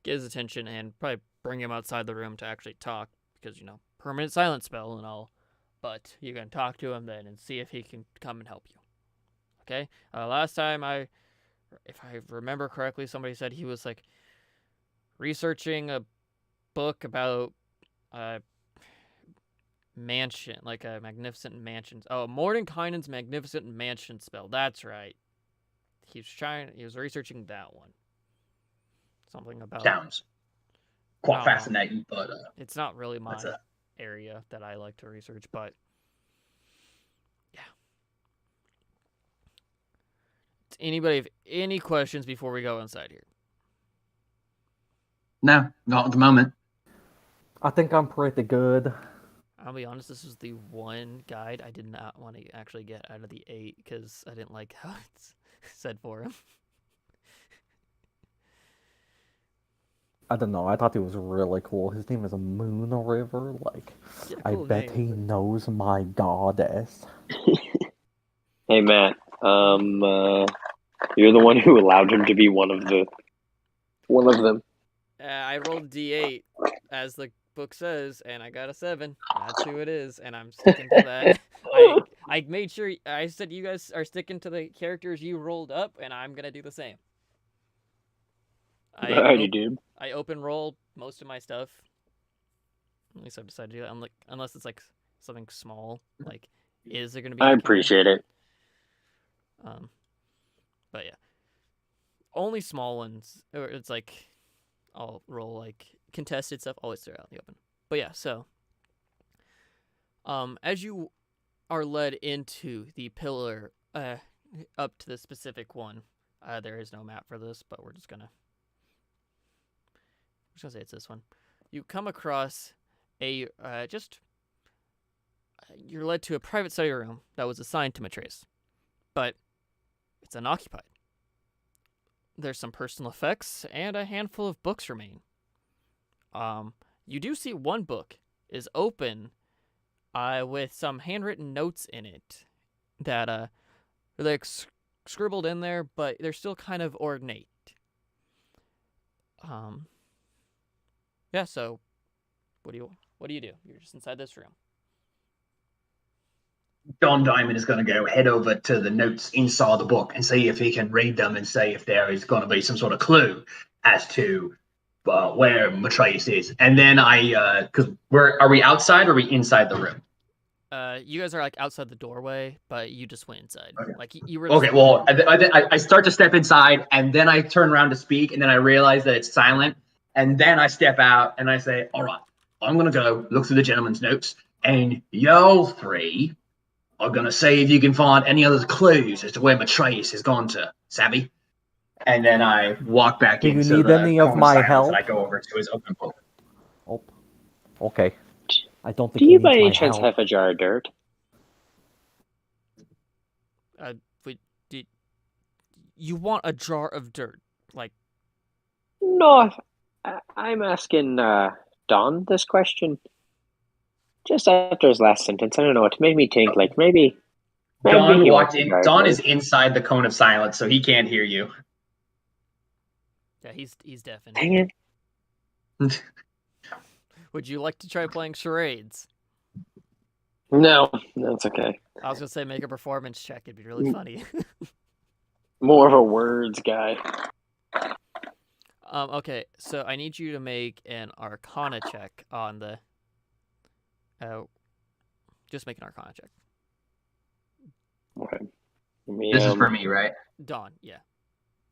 A: get his attention and probably bring him outside the room to actually talk, because, permanent silence spell and all. But you can talk to him then and see if he can come and help you. Okay? Last time if I remember correctly, somebody said he was, researching a book about mansion, like a magnificent mansion. Oh, Mordenkainen's magnificent mansion spell. That's right. He was researching that one. Something about
C: sounds quite fascinating, but
A: it's not really my area that I like to research, but yeah. Does anybody have any questions before we go inside here?
C: No, not at the moment.
E: I think I'm pretty good.
A: I'll be honest, this is the one guide I did not want to actually get out of the 8 because I didn't like how it's said for him.
E: I don't know, I thought he was really cool. His name is Moon River.
A: Cool
E: I bet he knows my goddess.
B: Hey, Matt. You're the one who allowed him to be one of them.
A: I rolled D8 as the book says, and I got a 7. That's who it is, and I'm sticking to that. I made sure I said you guys are sticking to the characters you rolled up, and I'm gonna do the same.
B: Dude.
A: I open roll most of my stuff. At least I've decided to do that. Unless it's something small. Is there gonna be?
B: I appreciate it.
A: But yeah, only small ones. Or it's I'll roll contested stuff. Always throw out in the open. But yeah, so as you are led into the pillar, up to the specific one, there is no map for this, but we're just gonna say it's this one. You come across you're led to a private study room that was assigned to Matreus, but it's unoccupied. There's some personal effects, and a handful of books remain. You do see one book is open, with some handwritten notes in it that are scribbled in there, but they're still kind of ornate. Yeah. So, what do you do? You're just inside this room.
C: Don Diamond is going to go head over to the notes inside the book and see if he can read them and say if there is going to be some sort of clue as to where Matreus is. And then because are we outside or are we inside the room?
A: You guys are outside the doorway, but you just went inside.
C: Okay.
A: You were.
C: Okay. Well, I start to step inside, and then I turn around to speak, and then I realize that it's silent, and then I step out and I say, "All right, I'm going to go look through the gentleman's notes, and y'all three are going to see if you can find any other clues as to where Matreus has gone to, savvy?" And then I walk back into the
E: need any of my help?
C: And I go over to his open book.
E: Oh, okay. I don't think
B: Do you by any chance have a jar of dirt?
A: Did you want a jar of dirt? Like,
B: No, I'm asking Don this question. Just after his last sentence, I don't know. It made me think, like, maybe
F: Don
B: he
F: walked
B: wants a
F: in.
B: jar of
F: Don
B: dirt.
F: is inside the cone of silence, so he can't hear you.
A: yeah, he's deafened.
B: Dang it.
A: Would you like to try playing charades?
B: No, it's okay.
A: I was gonna say make a performance check. It'd be really funny.
B: More of a words guy.
A: Okay, so I need you to make an Arcana check on the. Just make an Arcana check.
B: Okay.
F: This is for me, right?
A: Dawn, yeah.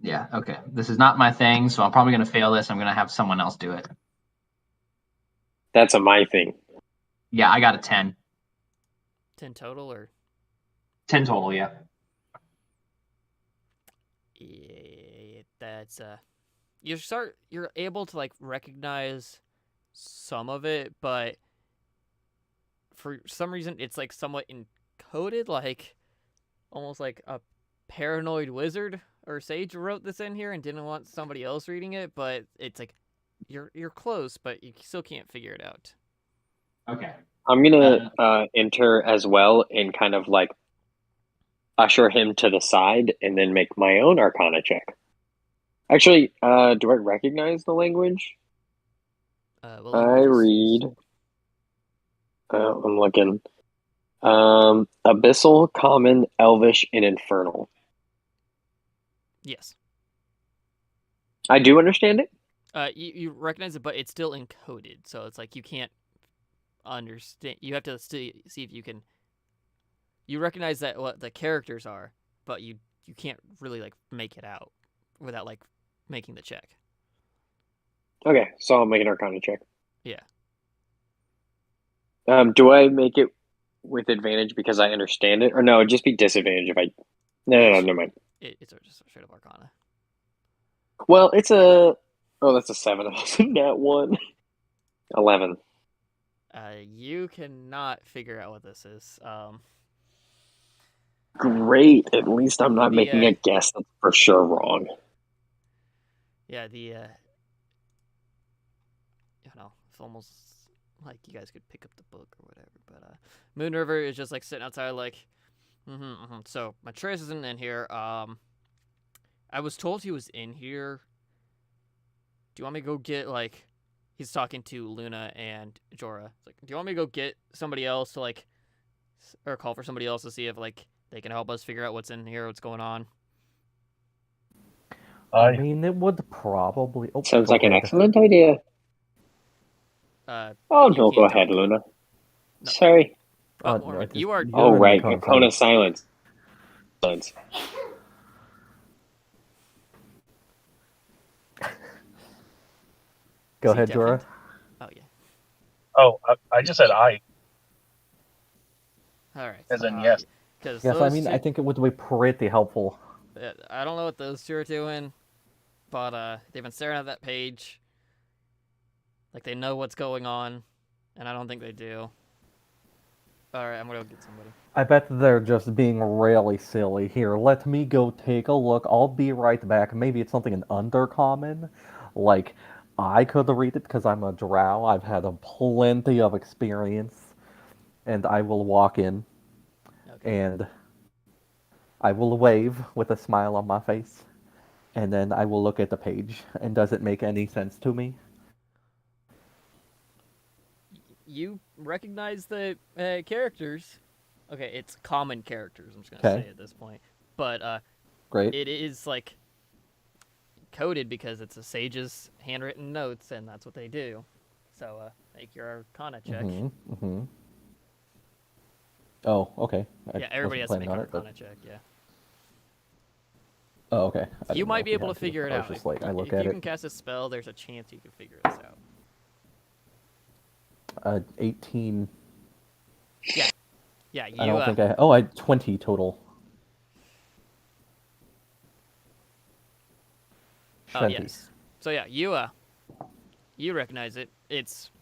F: Yeah, okay. This is not my thing, so I'm probably going to fail this. I'm going to have someone else do it.
B: That's my thing.
F: Yeah, I got a 10.
A: 10 total, or?
F: 10 total, yeah.
A: Yeah, that's you're able to like recognize some of it, but for some reason it's like somewhat encoded, like almost like a paranoid wizard or sage wrote this in here and didn't want somebody else reading it, but it's like you're close, but you still can't figure it out.
F: Okay.
B: I'm gonna enter as well and kind of like usher him to the side and then make my own Arcana check. Actually, do I recognize the language? I read. I'm looking. Abyssal, Common, Elvish, and Infernal.
A: Yes.
B: I do understand it.
A: You recognize it, but it's still encoded, so it's like you can't understand. You have to see if you can. You recognize that what the characters are, but you can't really like make it out without like making the check.
B: Okay, so I'll make an Arcana check.
A: Yeah.
B: Do I make it with advantage because I understand it, or no? It'd just be disadvantage if I. No, never mind.
A: It's just straight up Arcana.
B: Well, it's a. Oh, that's a 7. That one. 11.
A: You cannot figure out what this is.
B: Great. At least I'm not making a guess that's for sure wrong.
A: Yeah, it's almost like you guys could pick up the book or whatever. But Moon River is just like sitting outside, like, So Matreus isn't in here. I was told he was in here. Do you want me to go get like? He's talking to Luna and Jorah. It's like, do you want me to go get somebody else to like, or call for somebody else to see if like they can help us figure out what's in here, what's going on?
E: I mean, it would probably. Oh,
B: sounds like an excellent idea. No, go ahead, Luna. No. Sorry.
A: Mormon, you are.
B: Oh, right, cone of silence.
E: Go ahead, Jorah.
A: Oh, yeah.
G: Oh, I just said I.
A: All right.
G: As in yes.
E: Yes, I mean, I think it would be pretty helpful.
A: I don't know what those two are doing, but they've been staring at that page. Like they know what's going on, and I don't think they do. All right, I'm gonna go get somebody.
E: I bet they're just being really silly. Here, let me go take a look. I'll be right back. Maybe it's something in Undercommon. Like, I could read it because I'm a drow. I've had plenty of experience. And I will walk in. Okay. And I will wave with a smile on my face. And then I will look at the page. And does it make any sense to me?
A: You recognize the characters. Okay, it's common characters, I'm just going to say at this point. But
E: great.
A: It is, like, coded because it's a sage's handwritten notes, and that's what they do. So, make your Arcana check.
E: Oh, okay.
A: Yeah, everybody has to make an Arcana check, yeah.
E: Oh, okay.
A: You might be able to figure it out.
E: Just like,
A: if you can cast a spell, there's a chance you can figure this out.
E: 18.
A: Yeah. Yeah, you,
E: I don't think I... Oh, I had 20 total.
A: Oh, yes. So, yeah, you recognize it. It's...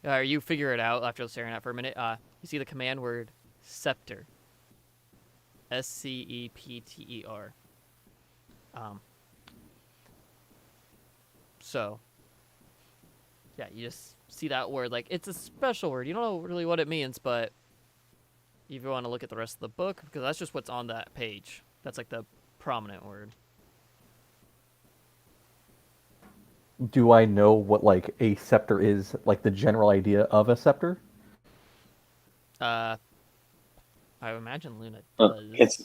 A: you figure it out after staring at it for a minute. You see the command word, scepter. Scepter. So, yeah, you just see that word. Like, it's a special word. You don't know really what it means, but if you want to look at the rest of the book, because that's just what's on that page. That's like the prominent word.
E: Do I know what like a scepter is? Like the general idea of a scepter?
A: I imagine Luna does.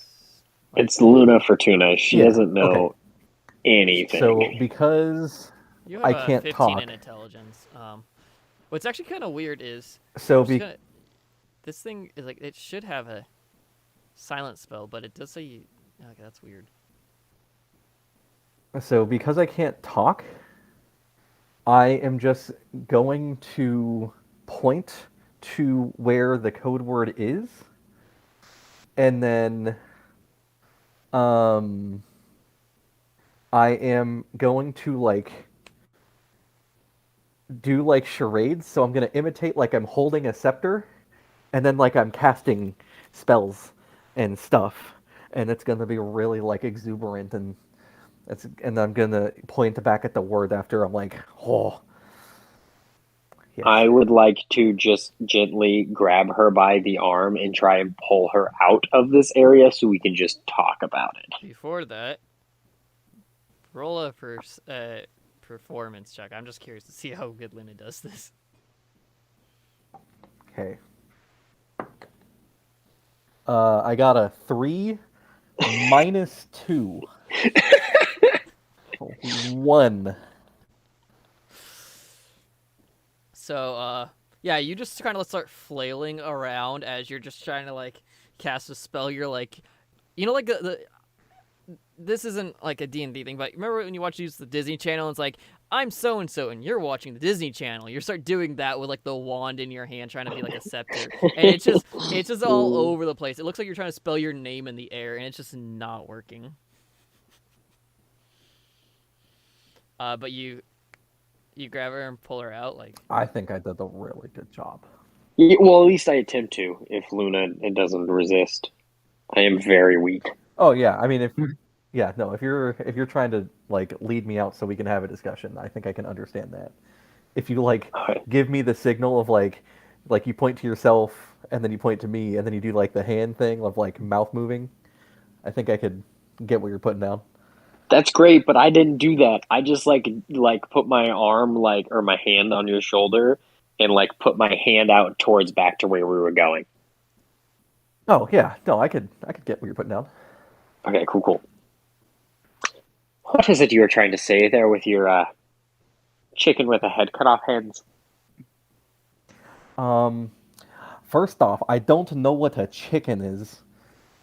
B: It's Luna Fortuna. She doesn't know anything.
E: So because
A: you have
E: I can't
A: 15
E: talk
A: in intelligence. What's actually kind of weird is this thing is like it should have a silent spell, but it does say okay, that's weird.
E: So because I can't talk, I am just going to point to where the code word is, and then I am going to like do like charades. So I'm gonna imitate like I'm holding a scepter, and then like I'm casting spells and stuff, and it's gonna be really like exuberant and I'm gonna point back at the word after I'm like, oh. Yes.
B: I would like to just gently grab her by the arm and try and pull her out of this area so we can just talk about it.
A: Before that, roll a performance check. I'm just curious to see how good Luna does this.
E: Okay. I got a 3 minus 2. 1.
A: So, yeah, you just kind of start flailing around as you're just trying to, like, cast a spell. You're like, you know, like, this isn't, like, a D&D thing, but remember when you use the Disney Channel, it's like, I'm so-and-so, and you're watching the Disney Channel. You start doing that with, like, the wand in your hand, trying to be, like, a scepter. And it's just all over the place. It looks like you're trying to spell your name in the air, and it's just not working. But you grab her and pull her out, like...
E: I think I did a really good job.
B: Well, at least I attempt to, if Luna doesn't resist. I am very weak.
E: Oh, yeah, I mean, if you're trying to, like, lead me out so we can have a discussion, I think I can understand that. If you, like, give me the signal of, like, you point to yourself, and then you point to me, and then you do, like, the hand thing of, like, mouth moving, I think I could get what you're putting down.
B: That's great, but I didn't do that. I just like put my arm or my hand on your shoulder and like put my hand out towards back to where we were going.
E: Oh yeah, no, I could get what you're putting down.
B: Okay, cool. What is it you were trying to say there with your chicken with a head cut off hands?
E: First off, I don't know what a chicken is,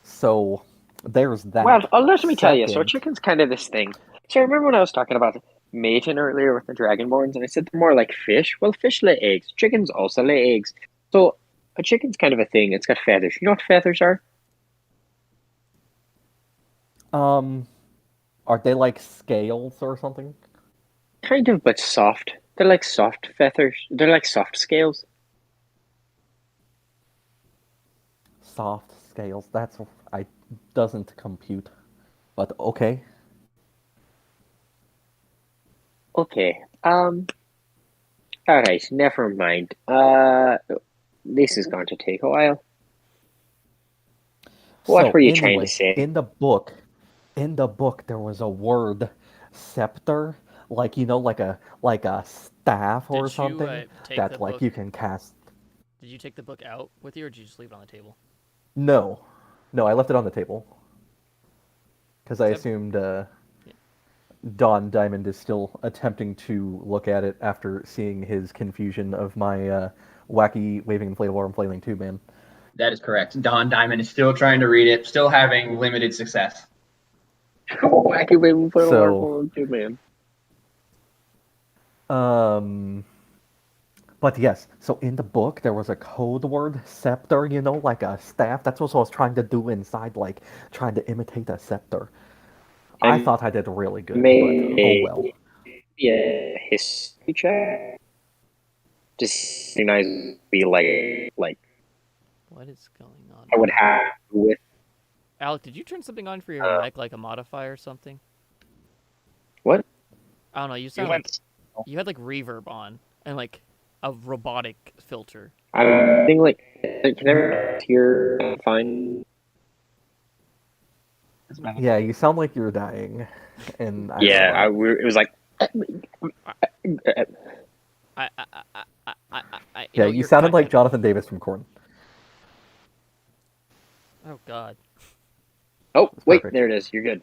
E: so there's that.
B: Well, let me tell you. So a chicken's kind of this thing. So remember when I was talking about mating earlier with the dragonborns, and I said they're more like fish? Well, fish lay eggs. Chickens also lay eggs. So a chicken's kind of a thing. It's got feathers. You know what feathers are?
E: Are they like scales or something?
B: Kind of, but soft. They're like soft feathers. They're like soft scales.
E: Soft scales. Doesn't compute. But okay.
B: Okay. Alright, never mind. This is going to take a while. What were you trying to say?
E: In the book, there was a word, scepter, like like a staff or something that like you can cast.
A: Did you take the book out with you, or did you just leave it on the table?
E: No, I left it on the table because I assumed Don Diamond is still attempting to look at it after seeing his confusion of my wacky waving inflatable arm flailing tube man.
F: That is correct. Don Diamond is still trying to read it, still having limited success.
B: Wacky waving inflatable arm tube man.
E: But yes, so in the book there was a code word, scepter, like a staff. That's what I was trying to do inside, like trying to imitate a scepter. I thought I did really good, but oh well.
B: Yeah, history check. Just be like.
A: What is going on?
B: I would have with
A: Alec, did you turn something on for your mic, like a modifier or something?
B: What?
A: I don't know. You sound like you had like reverb on and like a robotic filter.
B: I think like can everyone hear fine?
E: Yeah, you sound like you're dying, and
B: Yeah, it was like.
E: Yeah, you sounded like Jonathan Davis from Korn.
A: Oh God.
B: Oh wait,
E: perfect.
B: there it is. You're good.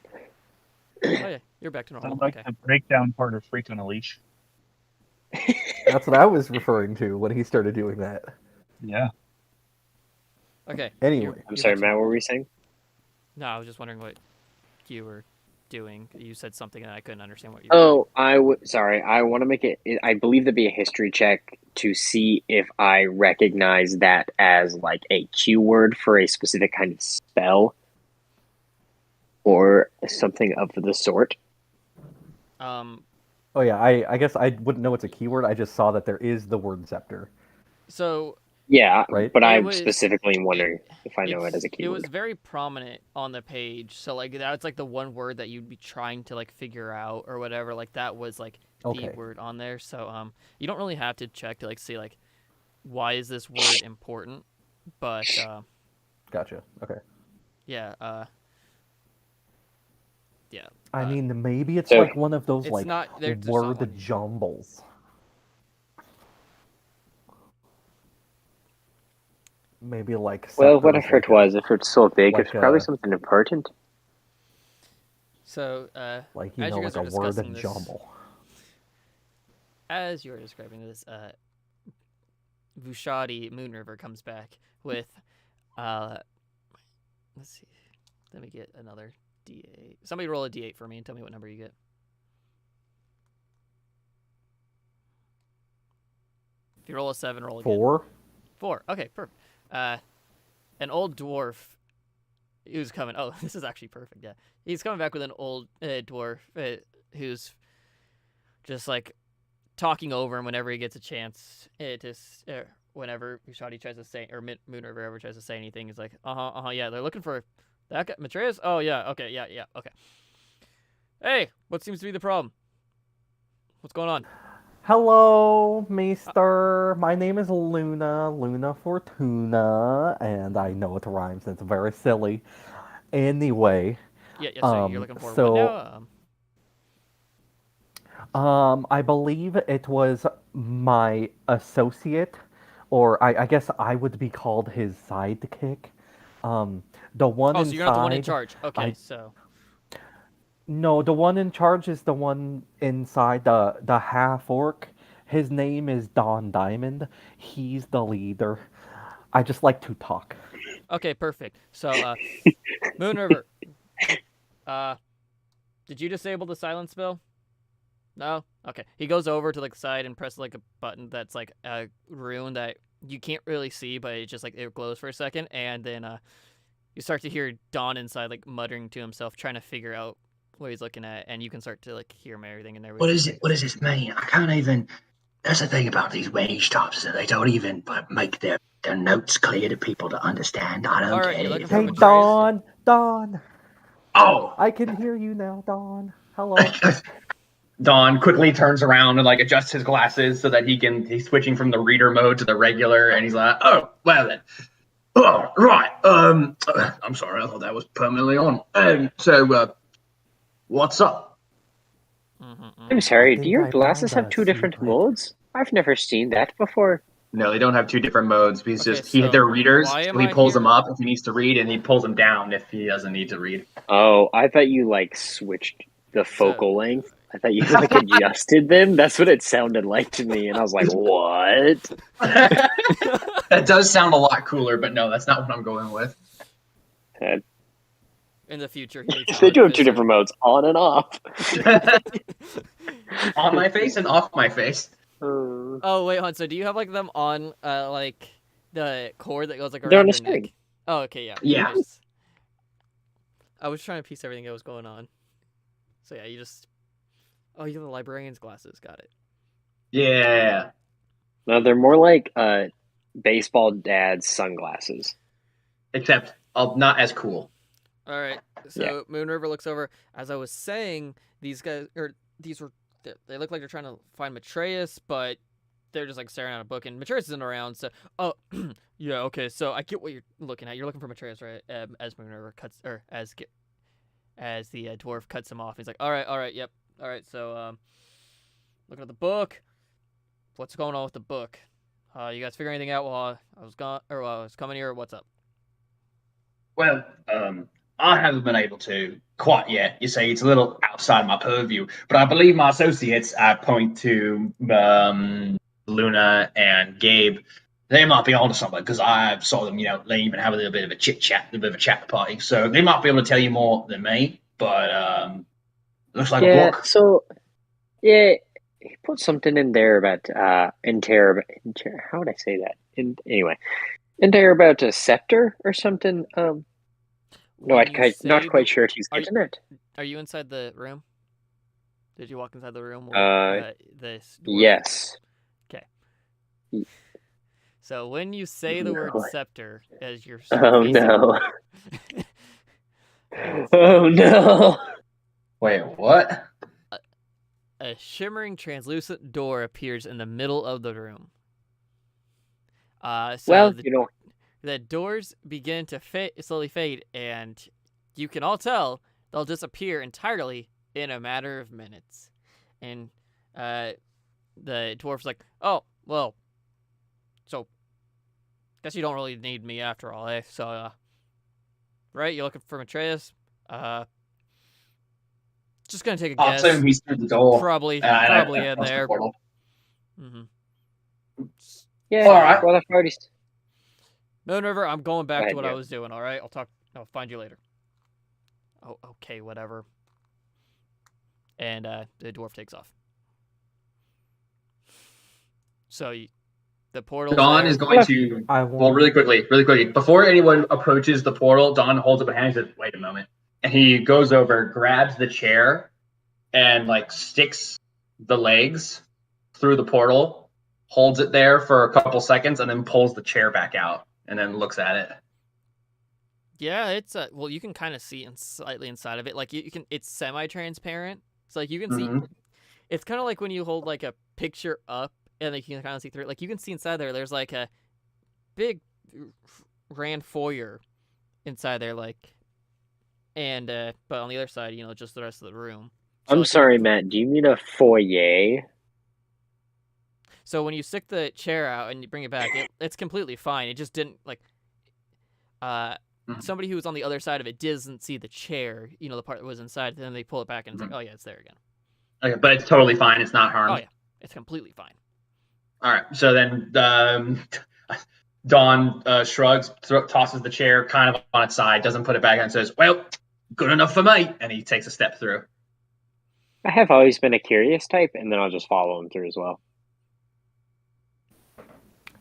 A: Oh yeah, you're back to normal.
G: Sounds like the breakdown part of Freak on a Leash.
E: That's what I was referring to when he started doing that.
G: Yeah.
A: Okay.
E: Anyway,
B: I'm sorry, Matt. What were you saying?
A: No, I was just wondering what you were doing. You said something and I couldn't understand what you were saying.
B: Sorry. I want to make it. I believe there'd be a history check to see if I recognize that as like a keyword for a specific kind of spell, or something of the sort.
E: Oh yeah, I guess I wouldn't know it's a keyword. I just saw that there is the word scepter.
A: So.
B: Yeah,
E: right.
B: But I'm specifically wondering if I know it as a keyword.
A: It was very prominent on the page, so like that's like the one word that you'd be trying to like figure out or whatever. Like that was like the word on there. So you don't really have to check to like see like why is this word important, but
E: Gotcha. Okay.
A: Yeah. Yeah.
E: I mean, maybe it's like one of those like word jumbles. Maybe like.
B: Well, whatever it was, if it's so big, it's probably something important.
A: So,
E: like you know, like a word jumble.
A: As you were describing this, Vushadi Moon River comes back with, let's see, let me get another D8. Somebody roll a D8 for me and tell me what number you get. If you roll a 7, roll again.
E: 4.
A: 4. Okay, perfect. An old dwarf who's coming. Oh, this is actually perfect. Yeah, he's coming back with an old dwarf who's just like talking over him whenever he gets a chance. Whenever Vushadi tries to say, or Moon River ever tries to say anything, he's like, yeah, they're looking for that guy, Matreus. Oh yeah, okay, yeah, okay. Hey, what seems to be the problem? What's going on?
E: Hello, Maester. My name is Luna Fortuna, and I know it rhymes. It's very silly. Anyway.
A: Yeah, so you're looking for what
E: now? I believe it was my associate, or I guess I would be called his sidekick. The one inside.
A: So you're not the one in charge. Okay, so.
E: No, the one in charge is the one inside, the half-orc. His name is Don Diamond. He's the leader. I just like to talk.
A: Okay, perfect. So, Moon River, did you disable the silence spell? No? Okay. He goes over to like the side and presses like a button that's like a rune that you can't really see, but it just like it glows for a second, and then you start to hear Don inside like muttering to himself, trying to figure out what he's looking at, and you can start to like hear him and everything and everything.
C: What is it? What does this mean? I can't even. That's the thing about these wage jobs, that they don't even make their notes clear to people to understand. I don't get it.
E: Hey, Don!
C: Oh!
E: I can hear you now, Don. Hello.
F: Don quickly turns around and like adjusts his glasses so that he's switching from the reader mode to the regular, and he's like, oh, well then. Oh, right. I'm sorry, I thought that was permanently on. So, what's up?
B: I'm sorry, do your glasses have two different modes? I've never seen that before.
F: No, they don't have two different modes. They're readers, so he pulls them up if he needs to read, and he pulls them down if he doesn't need to read.
B: Oh, I thought you like switched the focal length. I thought you like adjusted them. That's what it sounded like to me, and I was like, what?
F: That does sound a lot cooler, but no, that's not what I'm going with.
A: In the future,
B: they do have two different modes, on and off.
F: On my face and off my face.
A: Oh wait, hon. So do you have like them on like the cord that goes like
B: They're
A: around
B: on
A: your
B: the
A: neck?
B: string.
A: Oh, okay, yeah.
F: Yeah.
A: I was trying to piece everything that was going on. So yeah, you just. Oh, you have the librarian's glasses. Got it.
F: Yeah.
B: No, they're more like baseball dad's sunglasses.
F: Except not as cool.
A: All right. So Moon River looks over. As I was saying, these guys, they look like they're trying to find Matreus, but they're just like staring at a book, and Matreus isn't around. So, yeah, okay. So I get what you're looking at. You're looking for Matreus, right? As Moon River cuts, or as the dwarf cuts him off, he's like, all right, yep, all right. So, looking at the book. What's going on with the book? You guys figure anything out while I was gone, or while I was coming here, or what's up?
F: Well, I haven't been able to quite yet. You say it's a little outside my purview, but I believe my associates, I point to Luna and Gabe, they might be onto something because I saw them, they even have a little bit of a chit-chat, a little bit of a chat party. So they might be able to tell you more than me, but looks like a book.
B: So, he put something in there about, how would I say that? Anyway, in there about a scepter or something. No, I'm not quite sure if he's getting it.
A: Are you inside the room? Did you walk inside the room?
B: This dwarf? Yes.
A: Okay. So when you say the word scepter as you're
B: oh no. Oh no.
F: Wait, what?
A: A shimmering translucent door appears in the middle of the room. The doors begin to slowly fade, and you can all tell they'll disappear entirely in a matter of minutes. And the dwarf's like, oh, well, so guess you don't really need me after all, eh? So, right? You're looking for Matreus? Just gonna take a guess.
F: I'll assume he's through the door.
A: Probably in there.
F: Mm-hmm.
B: Yeah. All right. Well, I've already.
A: Moon River, I'm going back to what I was doing. All right, I'll find you later. Oh, okay, whatever. And the dwarf takes off. So the portal.
F: Dawn is going to. Well, really quickly. Before anyone approaches the portal, Dawn holds up a hand and says, "Wait a moment." And he goes over, grabs the chair, and sticks the legs through the portal, holds it there for a couple seconds, and then pulls the chair back out, and then looks at it.
A: Yeah, it's well, you can kind of see slightly inside of it. You can, it's semi-transparent. So you can see. It's kind of like when you hold a picture up, and you can kind of see through it. You can see inside there. There's a big grand foyer inside there, and but on the other side, just the rest of the room.
B: So I'm sorry, Matt. Do you mean a foyer?
A: So when you stick the chair out and you bring it back, it's completely fine. It just didn't somebody who was on the other side of it doesn't see the chair, the part that was inside. Then they pull it back and it's oh yeah, it's there again.
F: Okay, but it's totally fine. It's not harmed.
A: Oh yeah, it's completely fine.
F: All right. So then Dawn shrugs, tosses the chair kind of on its side, doesn't put it back, and says, "Well, good enough for me." And he takes a step through.
B: I have always been a curious type, and then I'll just follow him through as well.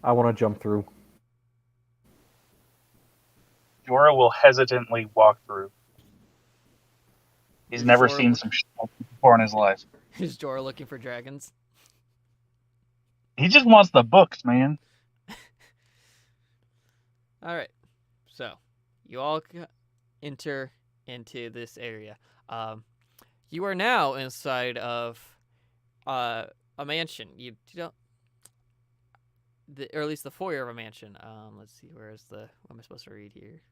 E: I want to jump through.
G: Jorah will hesitantly walk through. He's never seen some shit before in his life.
A: Is Jorah looking for dragons?
G: He just wants the books, man.
A: All right. So, you all enter into this area. You are now inside of a mansion. You don't... or at least the foyer of a mansion. Let's see, what am I supposed to read here?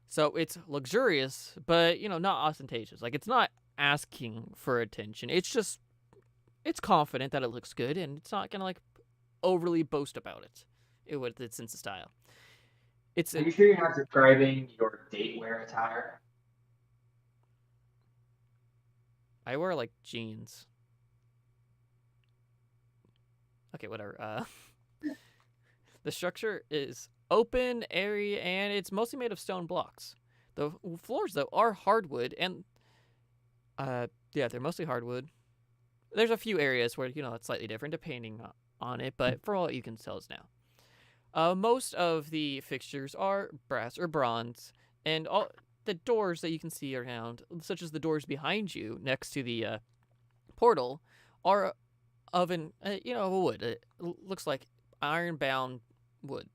A: So it's luxurious, but not ostentatious. It's not asking for attention. It's confident that it looks good, and it's not gonna overly boast about it with its sense of style.
F: Are you sure you're not describing your date wear attire?
A: I wear jeans. Okay, whatever. The structure is open, airy, and it's mostly made of stone blocks. The floors, though, are hardwood, and they're mostly hardwood. There's a few areas where it's slightly different depending on it, but for all you can tell is now. Most of the fixtures are brass or bronze, and all the doors that you can see around, such as the doors behind you next to the portal, are of wood. It looks like iron-bound wood.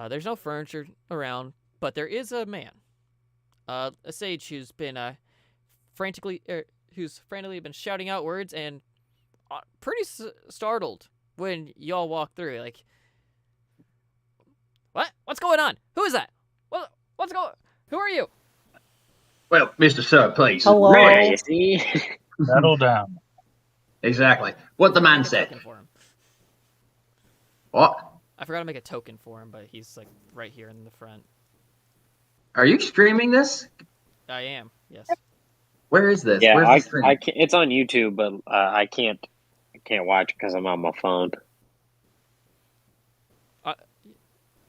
A: There's no furniture around, but there is a man, a sage who's been frantically been shouting out words and pretty startled when y'all walk through. Like, what's going on? Who is that? What's going? Who are you?
C: Well, Mr. Sir, please.
E: Hello.
B: Yeah, you see?
G: Settle down.
C: Exactly. What the man
A: Make a
C: said.
A: token for him.
C: What?
A: I forgot to make a token for him, but he's like right here in the front.
C: Are you streaming this?
A: I am. Yes.
C: Where is this?
B: Yeah,
C: Where's the stream?
B: I can't, it's on YouTube, but I can't watch because I'm on my phone.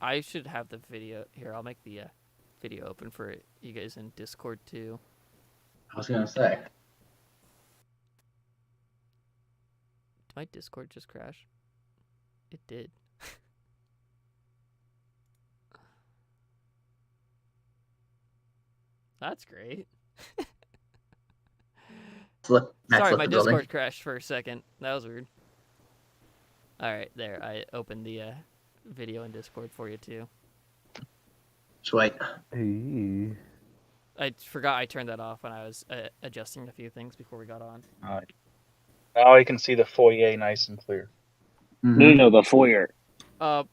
A: I should have the video here. I'll make the video open for you guys in Discord too.
F: I was gonna say.
A: Did my Discord just crash? It did. That's great. Sorry, my Discord crashed for a second. That was weird. Alright, there. I opened the video in Discord for you too.
C: Sweet.
E: Hey.
A: I forgot I turned that off when I was adjusting a few things before we got on.
G: All right. Now I can see the foyer nice and clear.
C: Mm-hmm.
B: No, the foyer.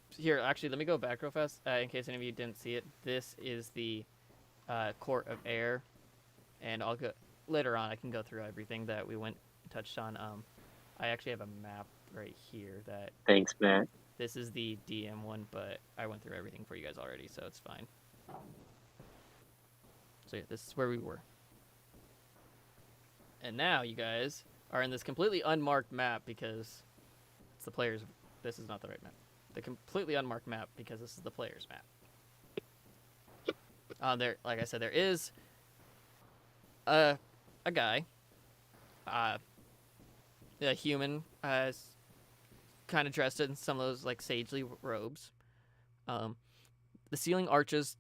A: Here, actually, let me go back real fast in case any of you didn't see it. This is the Court of Air, and I'll go later on. I can go through everything that we touched on. I actually have a map right here that.
B: Thanks, Matt.
A: This is the DM one, but I went through everything for you guys already, so it's fine. So yeah, this is where we were. And now you guys are in this completely unmarked map because it's the player's. This is not the right map. The completely unmarked map because this is the player's map. There, like I said, there is a guy, a human, kind of dressed in some of those like sagely robes. The ceiling arches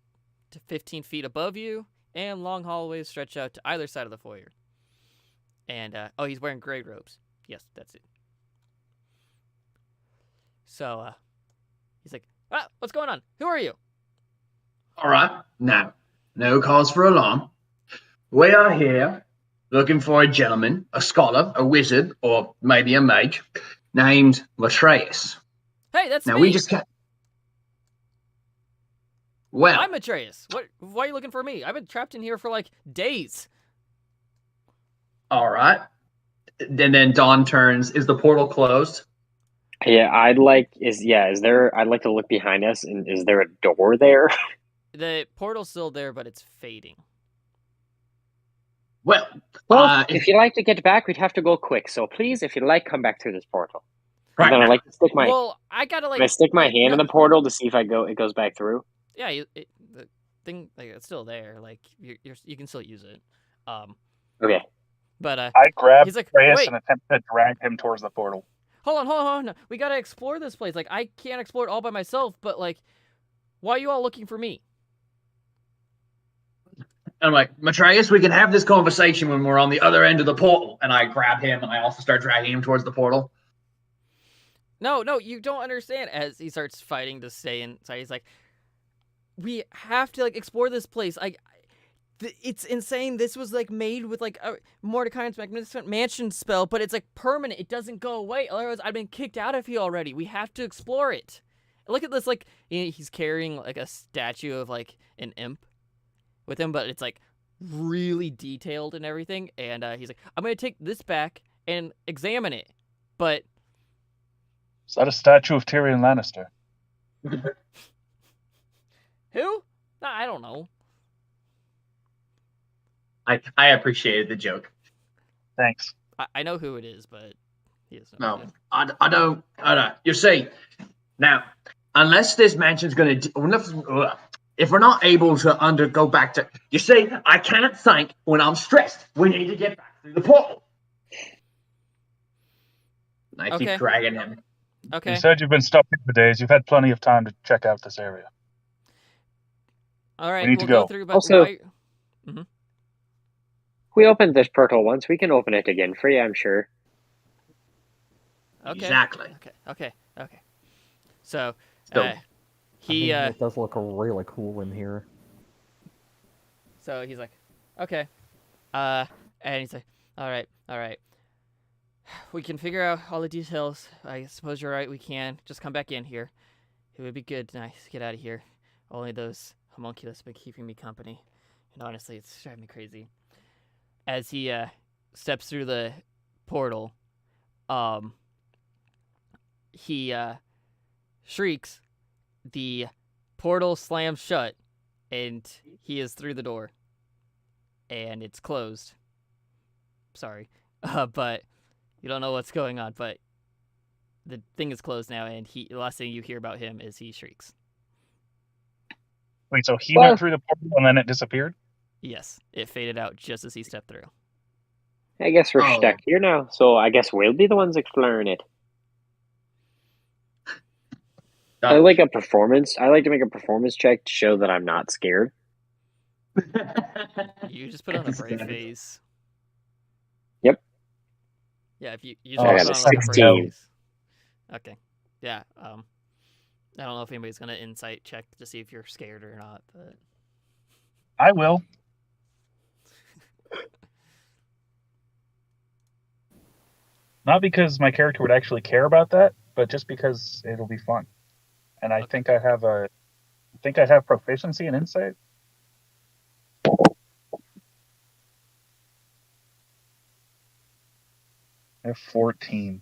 A: to 15 feet above you, and long hallways stretch out to either side of the foyer. And he's wearing gray robes. Yes, that's it. So he's like, what's going on? Who are you?
C: All right. Now, no cause for alarm. We are here looking for a gentleman, a scholar, a wizard, or maybe a mage, named Matreus.
A: Hey, that's
C: now
A: me.
C: We just got. Well,
A: I'm Atreus. Why are you looking for me? I've been trapped in here for like days.
C: All right. And then Dawn turns. Is the portal closed?
B: Yeah, I'd like to look behind us, and is there a door there?
A: The portal's still there, but it's fading.
C: Well,
B: if you'd like to get back, we'd have to go quick. So please, if you'd like, come back through this portal.
C: Right.
B: And then I'd like to stick my.
A: Well, I gotta like.
B: Can I stick my hand in the portal to see if it goes back through?
A: Yeah, the thing like it's still there. Like you can still use it.
B: Okay.
A: But
G: I grabbed
A: he's like,
G: Reyes
A: wait.
G: and attempt to drag him towards the portal.
A: Hold on. We gotta explore this place. Like I can't explore it all by myself. But like, why are you all looking for me?
C: I'm like, Matreus, we can have this conversation when we're on the other end of the portal. And I grab him, and I also start dragging him towards the portal.
A: No, you don't understand. As he starts fighting to stay inside, he's like, we have to like explore this place. It's insane. This was like made with like a Mordecai's Magnificent Mansion spell, but it's like permanent. It doesn't go away. Otherwise, I've been kicked out of here already. We have to explore it. Look at this. Like he's carrying like a statue of like an imp with him, but it's like really detailed and everything. And he's like, I'm gonna take this back and examine it. But
G: Is that a statue of Tyrion Lannister?
A: who? I don't know.
F: I appreciated the joke.
G: Thanks.
A: I know who it is, but he doesn't.
C: No, I don't. You see, now, unless this mansion's going to... If we're not able to go back to... You see, I can't think when I'm stressed. We need to get back through the portal. And I keep dragging him.
A: Okay.
G: You said you've been stuck here for days. You've had plenty of time to check out this area.
A: All right,
G: we need to go.
A: through. But
B: Also,
A: Mhm.
B: We opened this portal once. We can open it again for you, I'm sure.
A: Okay.
C: Exactly.
A: Okay. So,
E: it does look really cool in here.
A: So he's like, okay. And he's like, all right. We can figure out all the details. I suppose you're right. We can. Just come back in here. It would be good to get out of here. Only those homunculus have been keeping me company. And honestly, it's driving me crazy. As he steps through the portal, he shrieks. The portal slams shut, and he is through the door. And it's closed. Sorry. But you don't know what's going on, but the thing is closed now, and the last thing you hear about him is he shrieks.
G: Wait, so he went through the portal and then it disappeared?
A: Yes, it faded out just as he stepped through.
B: I guess we're stuck here now, so I guess we'll be the ones exploring it. I like to make a performance check to show that I'm not scared.
A: You just put on a brave face.
B: Yep.
A: Yeah, if you
B: I got a 16.
A: Okay. Yeah. I don't know if anybody's gonna insight check to see if you're scared or not, but
G: I will. Not because my character would actually care about that, but just because it'll be fun. And I think I have proficiency in insight. I have 14.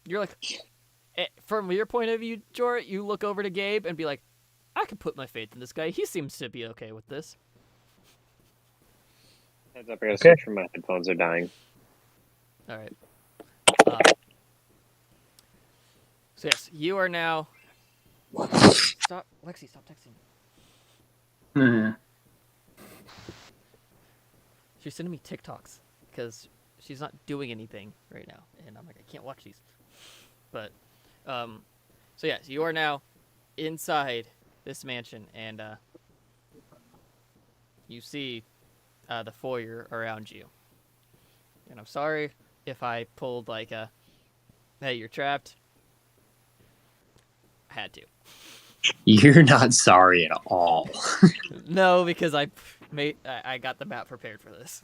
A: you're like, from your point of view, Jorah, you look over to Gabe and be like, I could put my faith in this guy. He seems to be okay with this.
B: Heads up, I gotta switch from my headphones are dying.
A: All right. So yes, you are now. Stop, Lexi! Stop texting. She's sending me TikToks because she's not doing anything right now, and I'm like, I can't watch these. But, so yes, you are now inside this mansion, and you see the foyer around you. And I'm sorry if I pulled like a, hey, you're trapped. I had to.
H: You're not sorry at all.
A: No, because I got the map prepared for this.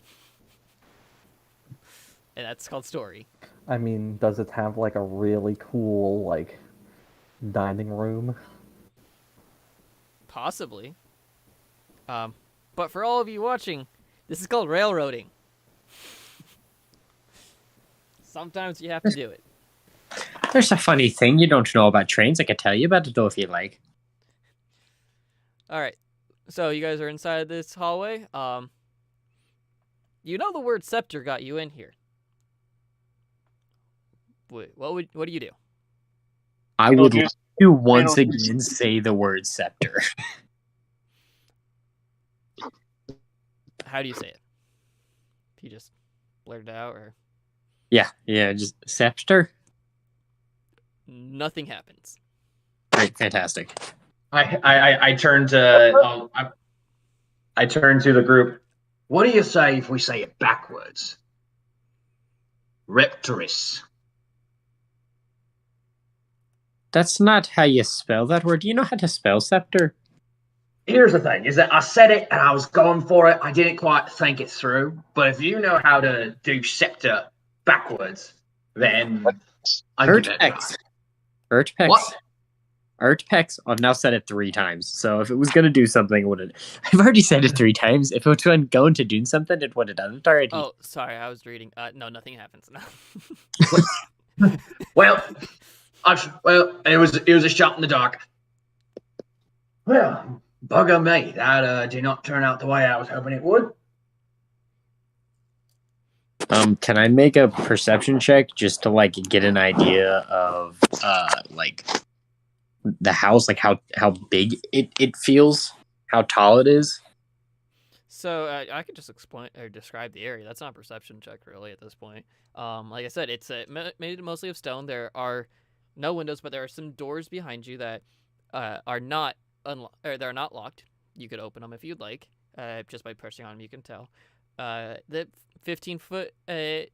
A: And that's called story.
E: I mean, does it have like a really cool like dining room?
A: Possibly. But for all of you watching, this is called railroading. Sometimes you have to do it.
H: There's a funny thing you don't know about trains. I can tell you about it though if you like.
A: All right. So you guys are inside this hallway. You know the word scepter got you in here. What do you do?
H: I would like to once again say the word scepter.
A: How do you say it? You just blurted it out, or?
H: Yeah, just scepter.
A: Nothing happens.
H: Great, fantastic.
F: I turn to I turn to the group.
C: What do you say if we say it backwards? Reptoris.
H: That's not how you spell that word. Do you know how to spell scepter?
C: Here's the thing, is that I said it and I was going for it. I didn't quite think it through. But if you know how to do scepter backwards, then I give it a try.
H: Urtpex.
C: What?
H: Urtpex. I've now said it 3 times. So if it was going to do something, it would have... I've already said it 3 times. If it was going to do something, it would have done it already.
A: Oh, sorry. I was reading. No, nothing happens. No.
C: Well, it was a shot in the dark. Well, bugger me. That did not turn out the way I was hoping it would.
H: Can I make a perception check just to like get an idea of like the house, like how big it feels, how tall it is?
A: So I could just explain or describe the area. That's not a perception check really at this point. Like I said, it's made mostly of stone. There are no windows, but there are some doors behind you that are not they're not locked. You could open them if you'd like, just by pushing on them. You can tell. The 15-foot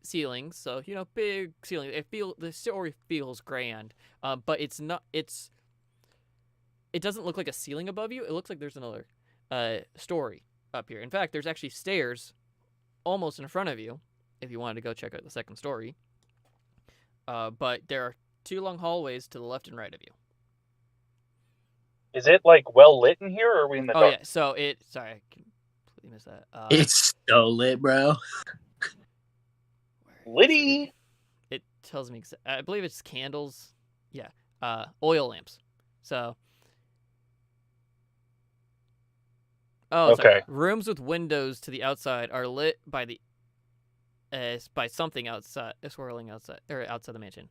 A: ceilings, so big ceiling. The story feels grand, but it's not. It doesn't look like a ceiling above you. It looks like there's another story up here. In fact, there's actually stairs almost in front of you if you wanted to go check out the second story. But there are 2 long hallways to the left and right of you.
G: Is it like well lit in here, or are we in the dark?
A: Yeah. So sorry, I completely missed that.
H: It's so lit, bro.
G: Liddy.
A: It tells me. I believe it's candles. Yeah. Oil lamps. So. Oh,
G: Okay.
A: sorry. Rooms with windows to the outside are lit by by something outside, swirling outside or outside the mansion.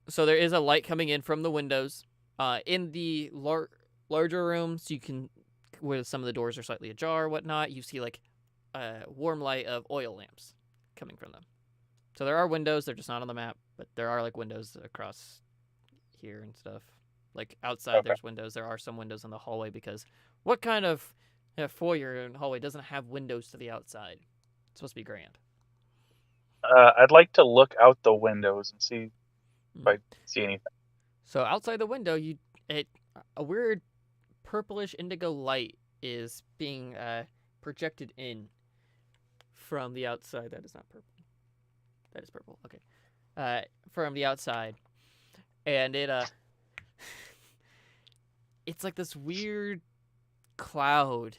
A: So there is a light coming in from the windows. In the larger rooms, you can, where some of the doors are slightly ajar, whatnot, you see like warm light of oil lamps coming from them. So there are windows. They're just not on the map, but there are like windows across here and stuff. Like outside, There's windows. There are some windows in the hallway because what kind of foyer and hallway doesn't have windows to the outside? It's supposed to be grand.
G: I'd like to look out the windows and see if I see anything.
A: So outside the window, a weird purplish indigo light is being projected in from the outside. That is not purple. That is purple. Okay. From the outside, and it's like this weird cloud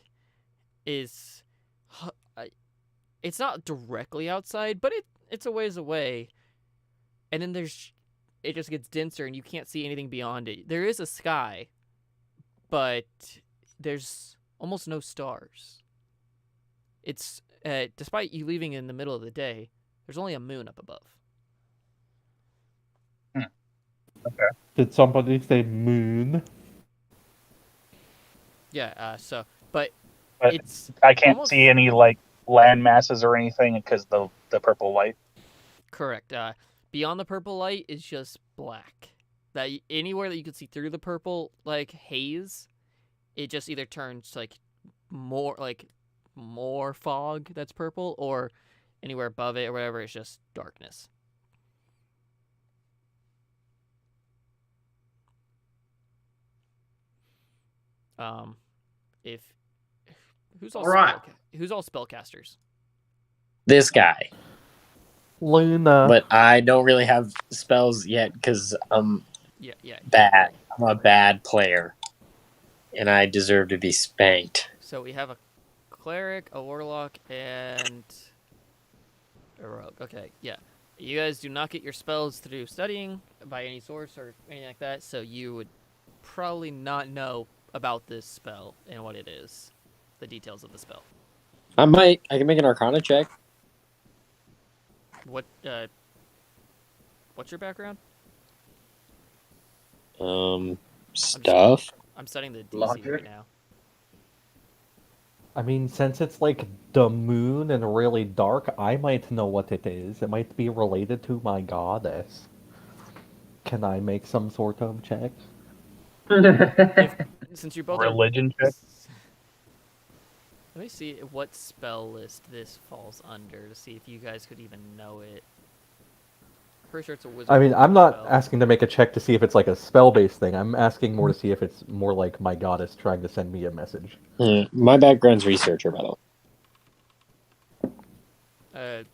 A: is. It's not directly outside, but it's a ways away. And then it just gets denser and you can't see anything beyond it. There is a sky, but there's almost no stars. It's despite you leaving in the middle of the day, there's only a moon up above.
G: Okay.
E: Did somebody say moon?
A: Yeah, but it's
G: I can't
A: almost...
G: see any like land masses or anything because the purple light.
A: Correct. Beyond the purple light is just black. That anywhere that you can see through the purple like haze, it just either turns like more fog that's purple, or anywhere above it or whatever, it's just darkness. Who's all spellcasters?
H: This guy.
E: Luna.
H: But I don't really have spells yet because I'm bad. I'm a bad player, and I deserve to be spanked.
A: So we have a cleric, a warlock, and a rogue. Okay, yeah. You guys do not get your spells through studying by any source or anything like that, so you would probably not know about this spell and what it is, the details of the spell.
H: I can make an Arcana check.
A: What's your background?
H: Stuff.
A: I'm studying the DC right now.
E: I mean, since it's like the moon and really dark, I might know what it is. It might be related to my goddess. Can I make some sort of check?
A: Since you're both
G: religion check.
A: Let me see what spell list this falls under to see if you guys could even know it. Pretty sure it's a wizard.
E: I mean, I'm not asking to make a check to see if it's like a spell-based thing. I'm asking more to see if it's more like my goddess trying to send me a message.
H: My background's researcher, by the
A: way.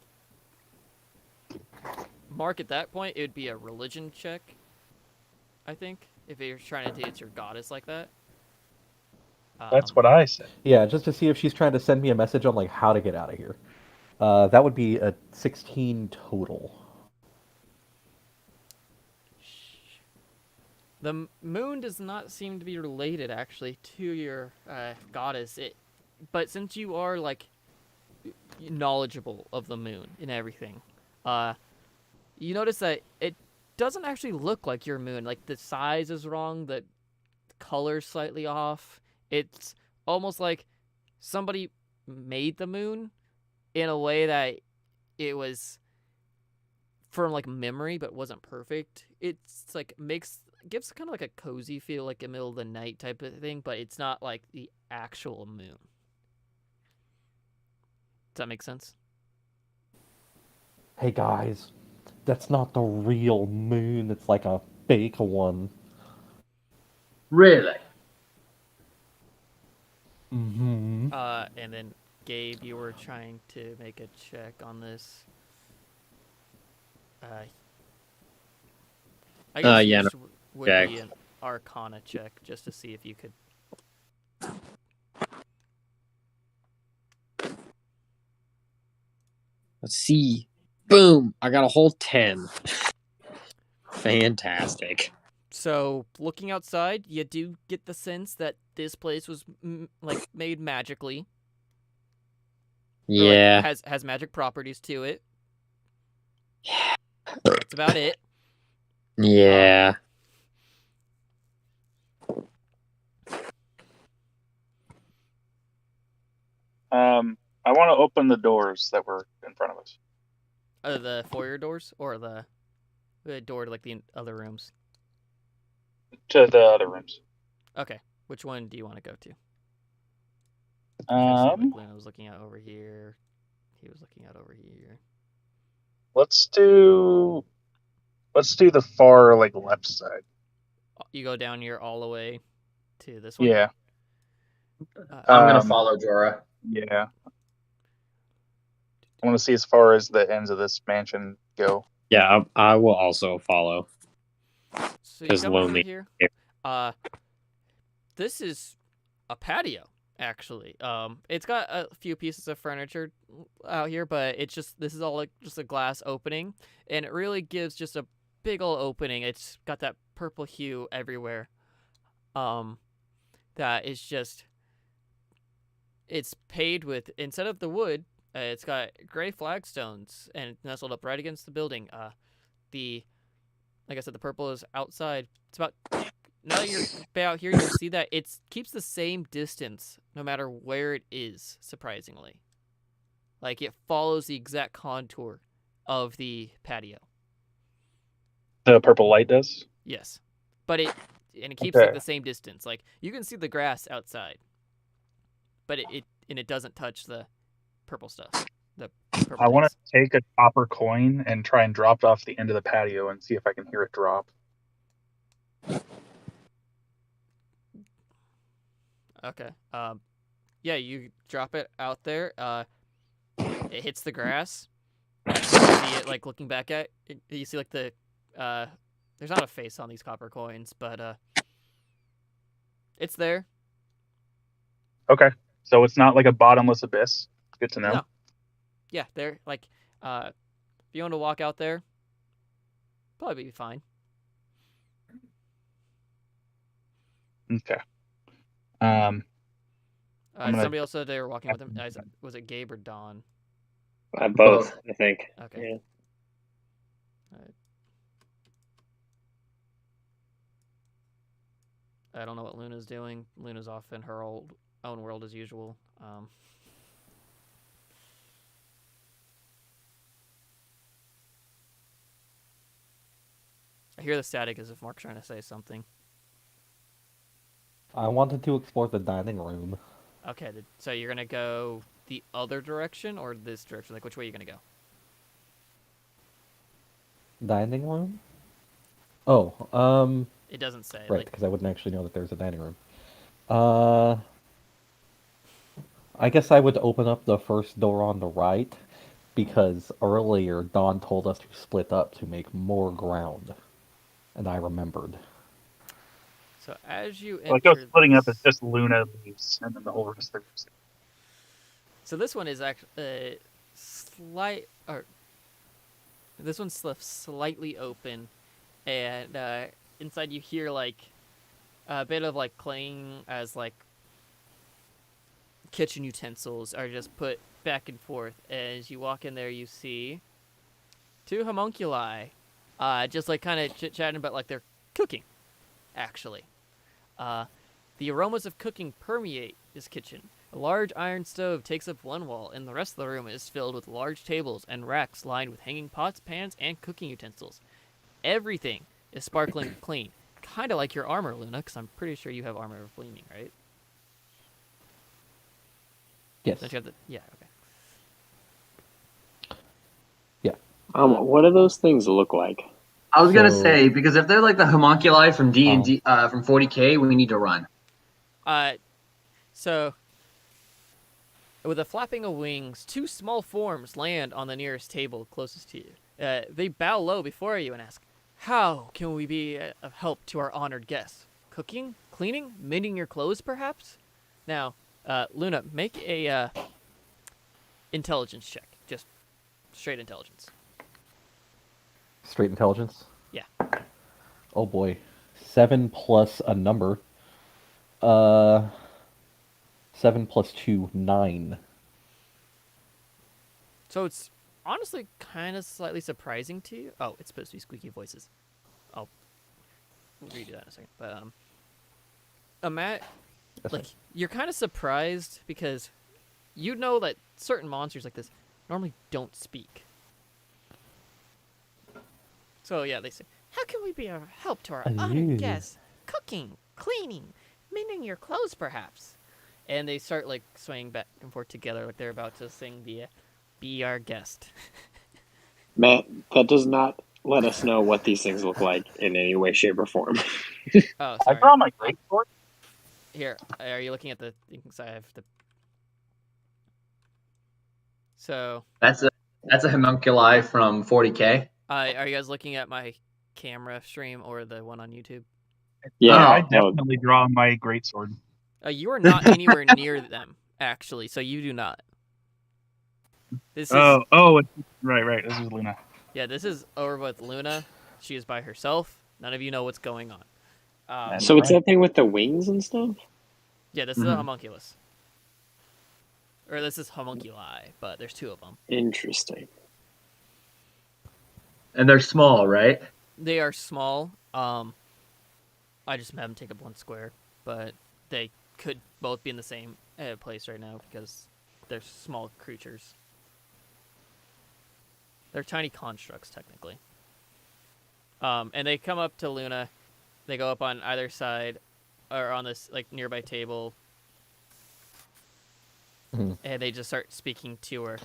A: Mark, at that point, it would be a religion check, I think, if you're trying to date your goddess like that.
G: That's what I said.
E: Yeah, just to see if she's trying to send me a message on like how to get out of here. That would be a 16 total.
A: The moon does not seem to be related, actually, to your goddess. But since you are like knowledgeable of the moon and everything, you notice that it doesn't actually look like your moon. Like the size is wrong, the color's slightly off. It's almost like somebody made the moon in a way that it was from like memory, but wasn't perfect. It's like gives kind of like a cozy feel, like a middle of the night type of thing, but it's not like the actual moon. Does that make sense?
E: Hey guys, that's not the real moon. It's like a fake one.
C: Really?
E: Mm-hmm.
A: And then Gabe, you were trying to make a check on this. I guess
H: yeah,
A: yours
H: no,
A: would
H: check.
A: be an Arcana check just to see if you could.
H: Let's see. Boom! I got a whole 10. Fantastic.
A: So, looking outside, you do get the sense that this place was made magically.
H: Yeah.
A: Or, has magic properties to it. That's about it.
H: Yeah.
D: I want to open the doors that were in front of us.
A: The foyer doors or the door to the other rooms?
D: To the other rooms.
A: Okay. Which one do you want to go to? Luna was looking out over here. He was looking out over here.
D: Let's do the far left side.
A: You go down here all the way to this one?
D: Yeah.
F: I'm gonna follow Jorah.
D: Yeah. I want to see as far as the ends of this mansion go.
H: Yeah, I will also follow.
A: So you come over here. This is a patio, actually. It's got a few pieces of furniture out here, but this is all just a glass opening, and it really gives just a big old opening. It's got that purple hue everywhere. That is just. It's paved with, instead of the wood, it's got gray flagstones and nestled up right against the building. Like I said, the purple is outside. It's about, now that you're out here, you'll see that it keeps the same distance no matter where it is, surprisingly. Like, it follows the exact contour of the patio.
D: The purple light does?
A: Yes. But it keeps the same distance. Like, you can see the grass outside. But it doesn't touch the purple stuff.
G: I want to take a copper coin and try and drop it off the end of the patio and see if I can hear it drop.
A: Okay. Yeah, you drop it out there. It hits the grass. You see it looking back at it. You see the there's not a face on these copper coins, but it's there.
G: Okay. So it's not like a bottomless abyss. Good to know.
A: No. Yeah, they're if you want to walk out there, probably be fine.
D: Okay.
A: Somebody else said they were walking with him. Was it Gabe or Don?
B: Both, I think.
A: Okay.
B: Yeah.
A: All right. I don't know what Luna's doing. Luna's off in her own world as usual. I hear the static as if Mark's trying to say something.
E: I wanted to explore the dining room.
A: Okay, so you're gonna go the other direction or this direction? Which way are you gonna go?
E: Dining room? Oh,
A: It doesn't say.
E: Right, because I wouldn't actually know that there's a dining room. I guess I would open up the first door on the right, because earlier Dawn told us to split up to make more ground. And I remembered.
A: So as you enter...
G: Like, splitting up is just Luna leaves, and then the whole rest of the...
A: So this one is actually this one's slightly open, and inside you hear a bit of clang as kitchen utensils are just put back and forth. As you walk in there, you see two homunculi, just kind of chit-chatting about they're cooking, actually. The aromas of cooking permeate this kitchen. A large iron stove takes up one wall, and the rest of the room is filled with large tables and racks lined with hanging pots, pans, and cooking utensils. Everything is sparkling clean. Kind of like your armor, Luna, because I'm pretty sure you have armor of gleaming, right?
E: Yes.
A: Don't you have yeah, okay.
E: Yeah.
B: What do those things look like?
F: I was gonna say, because if they're like the homunculi from D&D, from 40K, we need to run.
A: So With a flapping of wings, 2 small forms land on the nearest table closest to you. They bow low before you and ask, "How can we be of help to our honored guests? Cooking? Cleaning? Mending your clothes, perhaps?" Now, Luna, make a intelligence check. Just straight intelligence.
E: Straight intelligence?
A: Yeah.
E: Oh boy. 7 plus a number. 7 plus 2, 9.
A: So it's honestly kind of slightly surprising to you. Oh, it's supposed to be squeaky voices. I'll redo that in a second. But Matt, like you're kind of surprised because you know that certain monsters like this normally don't speak. So yeah, they say, "How can we be of help to our honored guests? Cooking, cleaning, mending your clothes, perhaps?" And they start like swaying back and forth together, like they're about to sing the "Be Our Guest."
B: Matt, that does not let us know what these things look like in any way, shape, or form.
A: Oh,
G: I
A: sorry.
G: draw my great sword.
A: Here, are you looking at the things I have to? So
F: That's a homunculi from 40K.
A: are you guys looking at my camera stream or the one on YouTube?
B: Yeah,
G: I definitely draw my great sword.
A: You are not anywhere near them, actually, so you do not. This is
G: right. This is Luna.
A: Yeah, this is over with Luna. She is by herself. None of you know what's going on.
B: so it's that thing with the wings and stuff?
A: Yeah, this is a homunculus. Or this is homunculi, but there's 2 of them.
B: Interesting.
F: And they're small, right?
A: They are small. I just have them take up 1 square, but they could both be in the same place right now because they're small creatures. They're tiny constructs, technically. And they come up to Luna. They go up on either side, or on this like nearby table, and they just start speaking to her.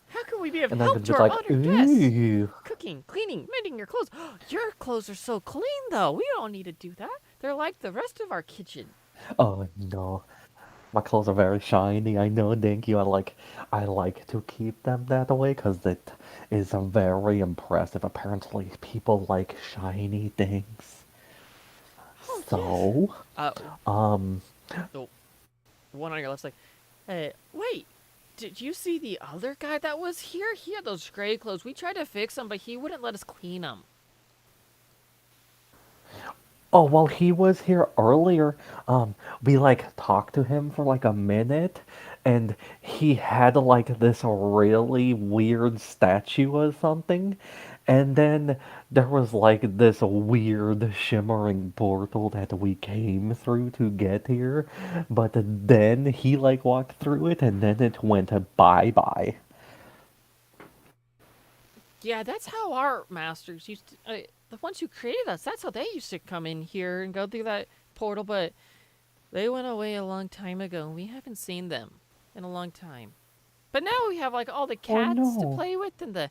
A: "How can we be of help to our honored guests? Cooking, cleaning, mending your clothes. Your clothes are so clean, though. We don't need to do that. They're like the rest of our kitchen."
E: Oh no. My clothes are very shiny. I know, thank you. I like to keep them that way because it is very impressive. Apparently, people like shiny things.
A: Oh,
E: So,
A: the one on your left's like, "Hey, wait. Did you see the other guy that was here? He had those gray clothes. We tried to fix them, but he wouldn't let us clean them."
E: oh, well, he was here earlier. We talked to him for a minute, and he had this really weird statue or something. And then there was this weird shimmering portal that we came through to get here. But then he walked through it, and then it went bye-bye.
A: Yeah, that's how our masters used to... the ones who created us, that's how they used to come in here and go through that portal, but they went away a long time ago, and we haven't seen them in a long time. But now we have, all the cats to play with and the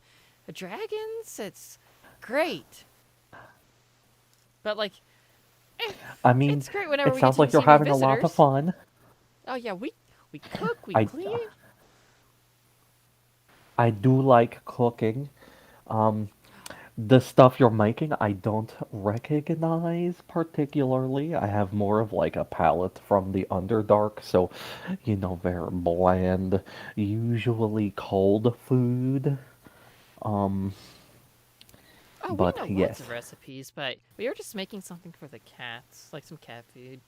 A: dragons. It's great. But,
E: I mean,
A: it's great whenever
E: it
A: we
E: sounds
A: get to
E: like you're
A: see new
E: having a lot of
A: visitors.
E: fun.
A: Oh, yeah, we cook, we
E: I-
A: clean.
E: I do like cooking. The stuff you're making, I don't recognize particularly. I have more of a palette from the Underdark, so, very bland, usually cold food.
A: Oh,
E: But
A: we know
E: yes.
A: lots of recipes, but we were just making something for the cats, like some cat food.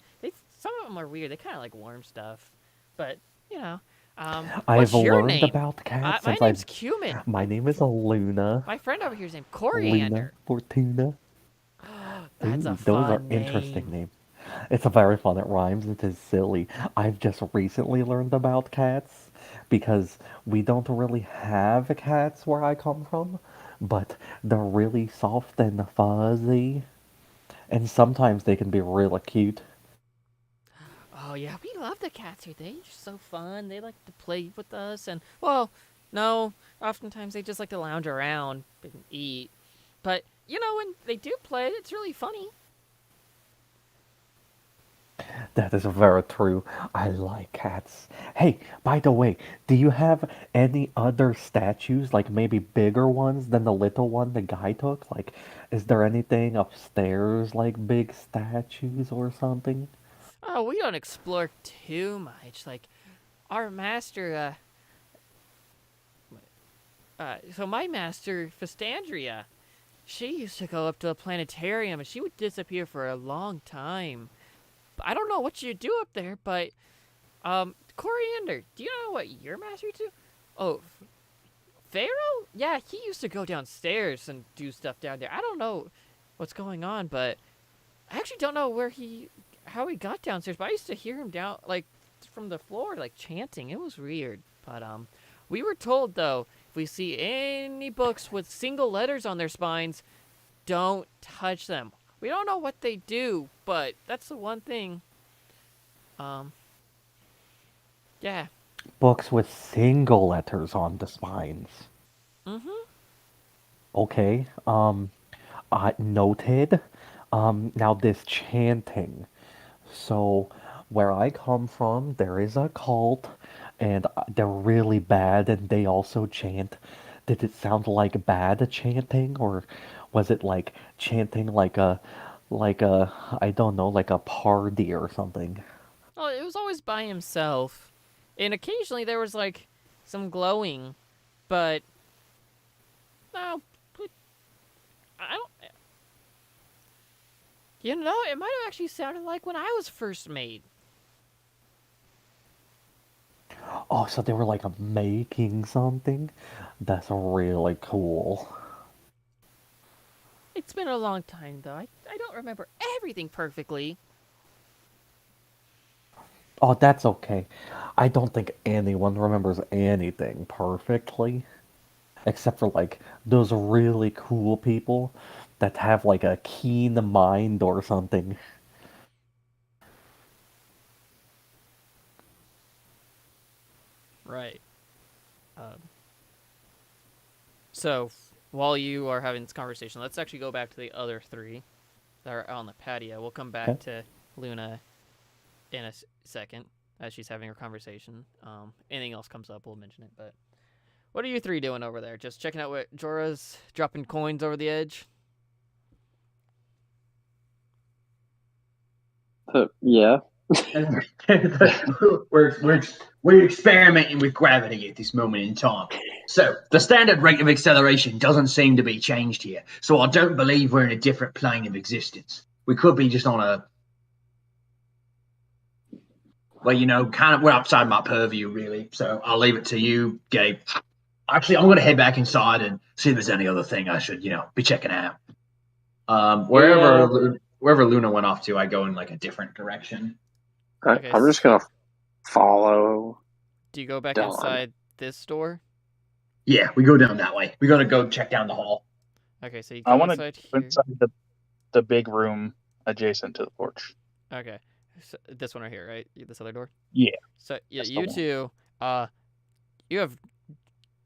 A: Some of them are weird. They kind of like warm stuff, but
E: I've
A: what's your
E: learned
A: name?
E: about cats
A: My
E: since
A: name's Cumin.
E: My name is Luna.
A: My friend over here's named
E: Luna
A: Coriander.
E: Fortuna.
A: That's a
E: Those are
A: fun
E: interesting
A: name.
E: names. It's a very fun. It rhymes. It is silly. I've just recently learned about cats because we don't really have cats where I come from, but they're really soft and fuzzy, and sometimes they can be really cute.
A: Oh yeah, we love the cats here. They're so fun. They like to play with us, and well, no, oftentimes they just like to lounge around and eat. But when they do play, it's really funny.
E: That is very true. I like cats. Hey, by the way, do you have any other statues, like maybe bigger ones than the little one the guy took? Like, is there anything upstairs, like big statues or something?
A: Oh, we don't explore too much. Like, our master, so my master, Festandria, she used to go up to the planetarium and she would disappear for a long time. I don't know what you do up there, but, Coriander, do you know what your master do? Oh, Pharaoh? Yeah, he used to go downstairs and do stuff down there. I don't know what's going on, but I actually don't know how he got downstairs, but I used to hear him down, like, from the floor, like, chanting. It was weird. But, we were told, though, if we see any books with single letters on their spines, don't touch them. We don't know what they do, but that's the one thing. Yeah.
E: Books with single letters on the spines.
A: Mm-hmm.
E: Okay, noted. Now this chanting. So, where I come from, there is a cult, and they're really bad, and they also chant. Did it sound like bad chanting, or was it like chanting I don't know, like a party or something?
A: Well, it was always by himself. And occasionally there was, like, some glowing, but no, I don't. You know, it might have actually sounded like when I was first made.
E: Oh, so they were like making something? That's really cool.
A: It's been a long time, though. I don't remember everything perfectly.
E: Oh, that's okay. I don't think anyone remembers anything perfectly, except for like those really cool people that have like a keen mind or something.
A: Right. So, while you are having this conversation, let's actually go back to the other three that are on the patio. We'll come back
E: Okay.
A: to Luna in a second as she's having her conversation. Anything else comes up, we'll mention it. But what are you three doing over there? Just checking out what Jorah's dropping coins over the edge?
B: Yeah.
C: we're experimenting with gravity at this moment in time. So the standard rate of acceleration doesn't seem to be changed here. So I don't believe we're in a different plane of existence. We could be just on a, well, kind of, we're outside my purview, really. So I'll leave it to you, Gabe. Actually, I'm going to head back inside and see if there's any other thing I should, be checking out. Wherever Luna went off to, I go in like a different direction.
A: Okay,
B: I'm just gonna follow.
A: Do you go back
B: Dawn.
A: inside this door?
C: Yeah, we go down that way. We're gonna go check down the hall.
A: Okay, so you
D: I
A: go
D: want
A: inside
D: to
A: here.
D: inside the big room adjacent to the porch.
A: Okay, so this one right here, right? This other door.
D: Yeah.
A: So yeah,
D: That's the
A: you
D: one.
A: two,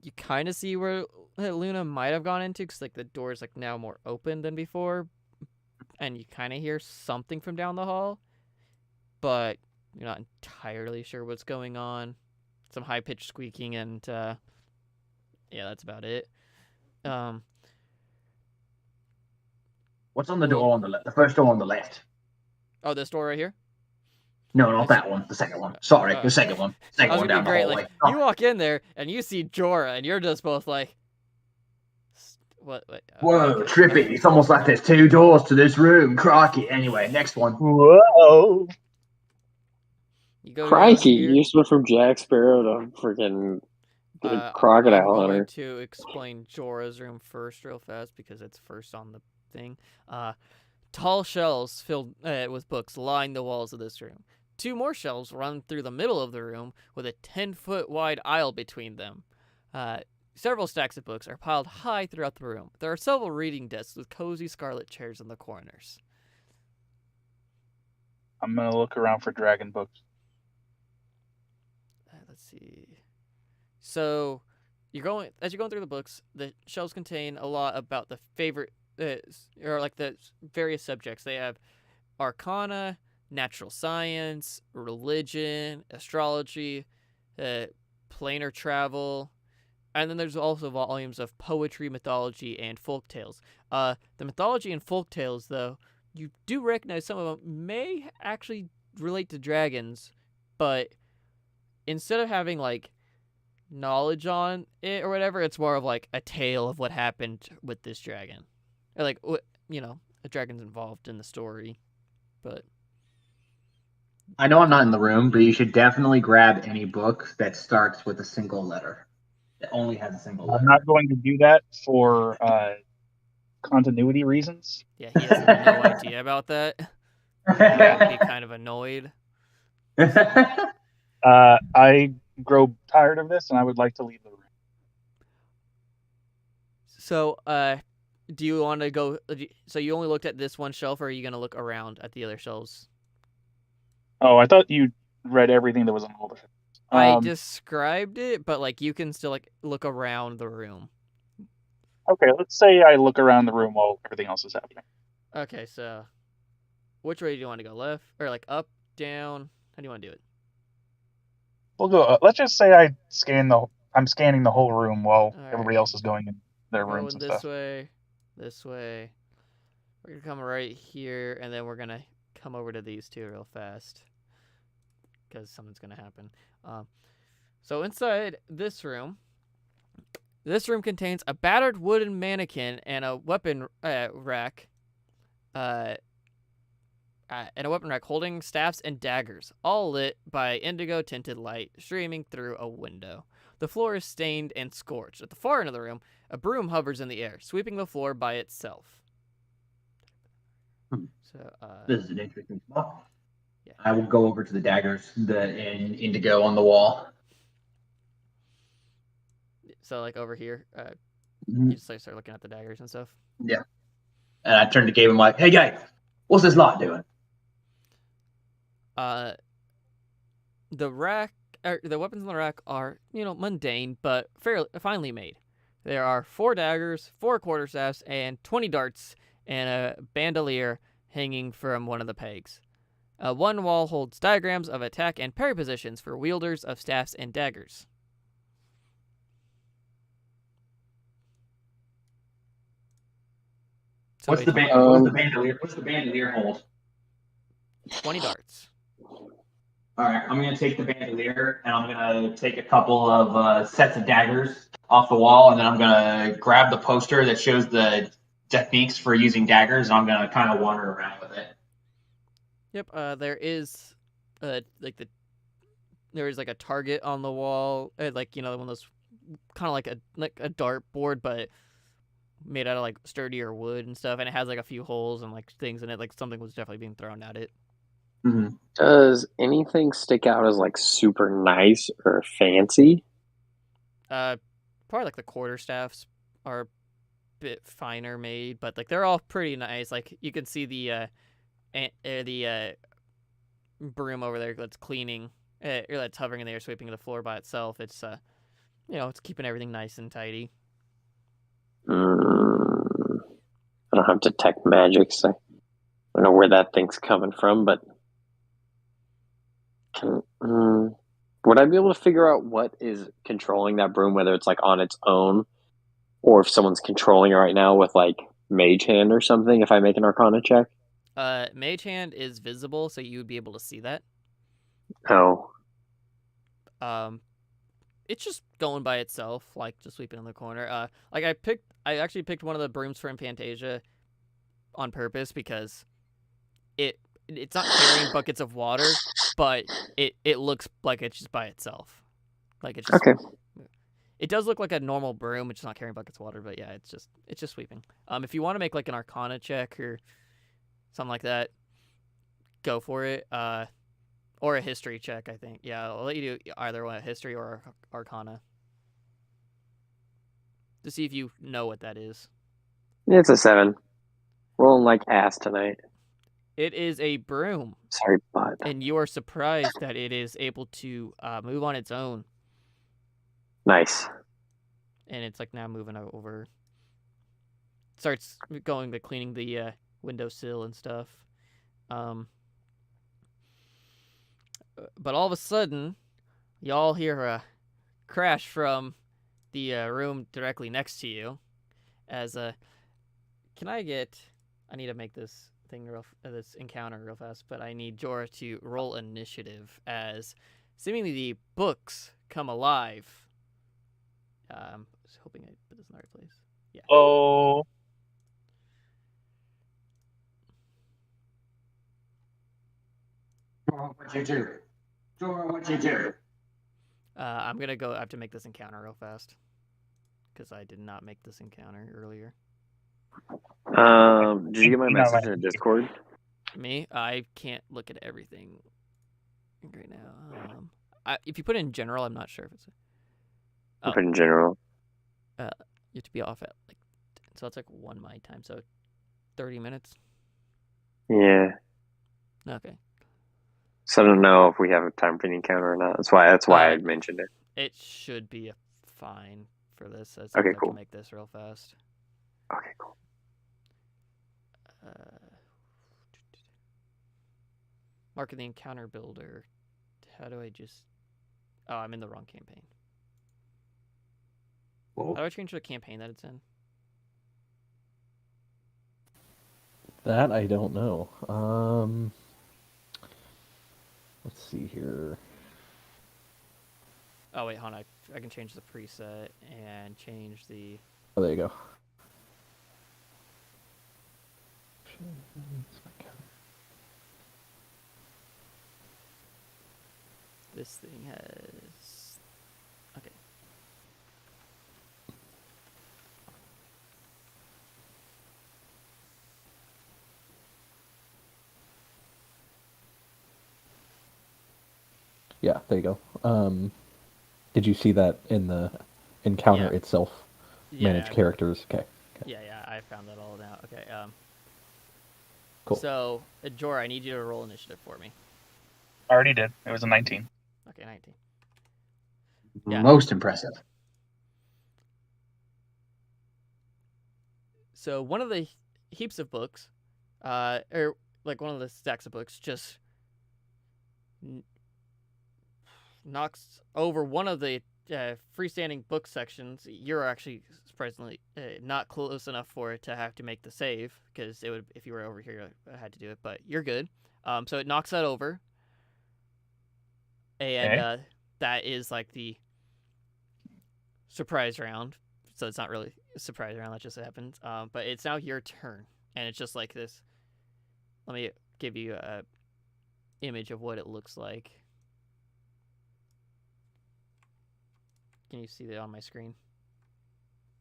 A: you kind of see where Luna might have gone into, because like the door is like now more open than before, and you kind of hear something from down the hall, but you're not entirely sure what's going on. Some high pitched squeaking, and yeah, that's about it.
C: What's on the door on the left? The first door on the left.
A: Oh, this door right here.
C: No, not that one. The second one. Sorry, the second one. Second one down the hallway.
A: Like, you walk in there and you see Jorah, and you're just both like, what?
C: Whoa, trippy. It's almost like there's two doors to this room. Crikey. Anyway, next one.
D: Whoa.
A: You go
B: Crikey,
A: down here.
B: you just went from Jack Sparrow to freaking crocodile
A: I'm going
B: hunter.
A: to explain Jorah's room first real fast because it's first on the thing. Tall shelves filled with books line the walls of this room. Two more shelves run through the middle of the room with a 10-foot wide aisle between them. Several stacks of books are piled high throughout the room. There are several reading desks with cozy scarlet chairs in the corners.
D: I'm gonna look around for dragon books.
A: Let's see. So, you're going through the books. The shelves contain a lot about the favorite, or like the various subjects. They have Arcana, natural science, religion, astrology, planar travel, and then there's also volumes of poetry, mythology, and folk tales. The mythology and folk tales, though, you do recognize some of them may actually relate to dragons, but instead of having like knowledge on it or whatever, it's more of like a tale of what happened with this dragon, or like a dragon's involved in the story. But
F: I know I'm not in the room, but you should definitely grab any book that starts with a single letter. It only has a single letter.
G: I'm not going to do that for continuity reasons.
A: yeah, he has no idea about that. He would be kind of annoyed.
G: I grow tired of this, and I would like to leave the room.
A: So, do you want to go? So you only looked at this one shelf, or are you going to look around at the other shelves?
G: Oh, I thought you read everything that was on all the shelves.
A: I described it, but like you can still like look around the room.
G: Okay, let's say I look around the room while everything else is happening.
A: Okay, so which way do you want to go? Left or like up, down? How do you want to do it?
G: We'll go. Let's just say I'm scanning the whole room while everybody else is going in their rooms and stuff.
A: This way. We're gonna come right here, and then we're gonna come over to these two real fast, because something's gonna happen. So inside this room contains a battered wooden mannequin and a weapon rack. And a weapon rack holding staffs and daggers, all lit by indigo-tinted light streaming through a window. The floor is stained and scorched. At the far end of the room, a broom hovers in the air, sweeping the floor by itself. So,
F: this is an interesting spot.
A: Yeah.
F: I will go over to the daggers and indigo on the wall.
A: So, like over here, you just like start looking at the daggers and stuff.
F: Yeah. And I turn to Gabe and I'm like, "Hey, Gabe, what's this lot doing?"
A: The weapons in the rack are, mundane, but fairly finely made. There are 4 daggers, 4 quarterstaffs, and 20 darts, and a bandolier hanging from one of the pegs. One wall holds diagrams of attack and parry positions for wielders of staffs and daggers. So
F: What's the bandolier hold?
A: 20 darts.
F: All right, I'm going to take the bandolier and I'm going to take a couple of sets of daggers off the wall, and then I'm going to grab the poster that shows the techniques for using daggers, and I'm going to kind of wander around with it.
A: Yep. There is, there is like a target on the wall, like one of those, kind of like a dart board, but made out of like sturdier wood and stuff, and it has like a few holes and like things in it, like something was definitely being thrown at it.
B: Mm-hmm. Does anything stick out as like super nice or fancy?
A: Probably like the quarterstaffs are a bit finer made, but like they're all pretty nice. Like you can see the broom over there that's cleaning, or that's hovering in the air, sweeping the floor by itself. It's it's keeping everything nice and tidy.
B: I don't have detect magic, so I don't know where that thing's coming from, but would I be able to figure out what is controlling that broom, whether it's like on its own or if someone's controlling it right now with like mage hand or something, if I make an arcana check?
A: Mage hand is visible, so you would be able to see that.
B: Oh.
A: It's just going by itself, like just sweeping in the corner. Like I actually picked one of the brooms from Fantasia on purpose because it's not carrying buckets of water, but it looks like it's just by itself. Like it's just,
B: okay.
A: It does look like a normal broom, it's just not carrying buckets of water, but yeah, it's just sweeping. If you want to make like an Arcana check or something like that, go for it. Or a history check, I think. Yeah, I'll let you do either one, a history or Arcana, to see if you know what that is.
B: It's a 7. Rolling like ass tonight.
A: It is a broom.
B: Sorry, bud.
A: And you are surprised that it is able to move on its own.
B: Nice.
A: And it's like now moving over. Starts going to cleaning the windowsill and stuff. but all of a sudden, y'all hear a crash from the room directly next to you. As can I need to make this thing this encounter real fast, but I need Jorah to roll initiative as seemingly the books come alive. I was hoping I put this in the right place. Yeah.
G: Oh.
C: What'd you do? Jorah, what'd you do?
A: I have to make this encounter real fast because I did not make this encounter earlier.
B: Did you get my message in Discord?
A: Me? I can't look at everything right now. If you put it in general, I'm not sure if it's.
B: Put in general.
A: You have to be off at so it's 1 my time, so 30 minutes.
B: Yeah.
A: Okay.
B: So I don't know if we have time for the encounter or not. That's why I mentioned it.
A: It should be fine for this. As
B: Okay,
A: I
B: cool.
A: can make this real fast.
B: Okay, cool.
A: Mark the encounter builder. How do I just? Oh, I'm in the wrong campaign.
C: Whoa.
A: How do I change the campaign that it's in?
E: That I don't know. Let's see here.
A: Oh wait, hold on. I can change the preset and change the.
E: Oh, there you go.
A: This thing has. Okay.
E: Yeah, there you go. Did you see that in the encounter itself? Manage characters. Okay.
A: Yeah, I found that all now. Okay.
E: Cool.
A: So, Jorah, I need you to roll initiative for me.
G: I already did. It was a 19.
A: Okay, 19.
C: Yeah. Most impressive.
A: So one of the heaps of books, or one of the stacks of books, just knocks over one of the freestanding book sections. You're actually surprisingly not close enough for it to have to make the save, because it would, if you were over here, I had to do it. But you're good. So it knocks that over, and that is the surprise round. So it's not really a surprise round. That just happens. But it's now your turn, and it's just like this. Let me give you a image of what it looks like. Can you see that on my screen?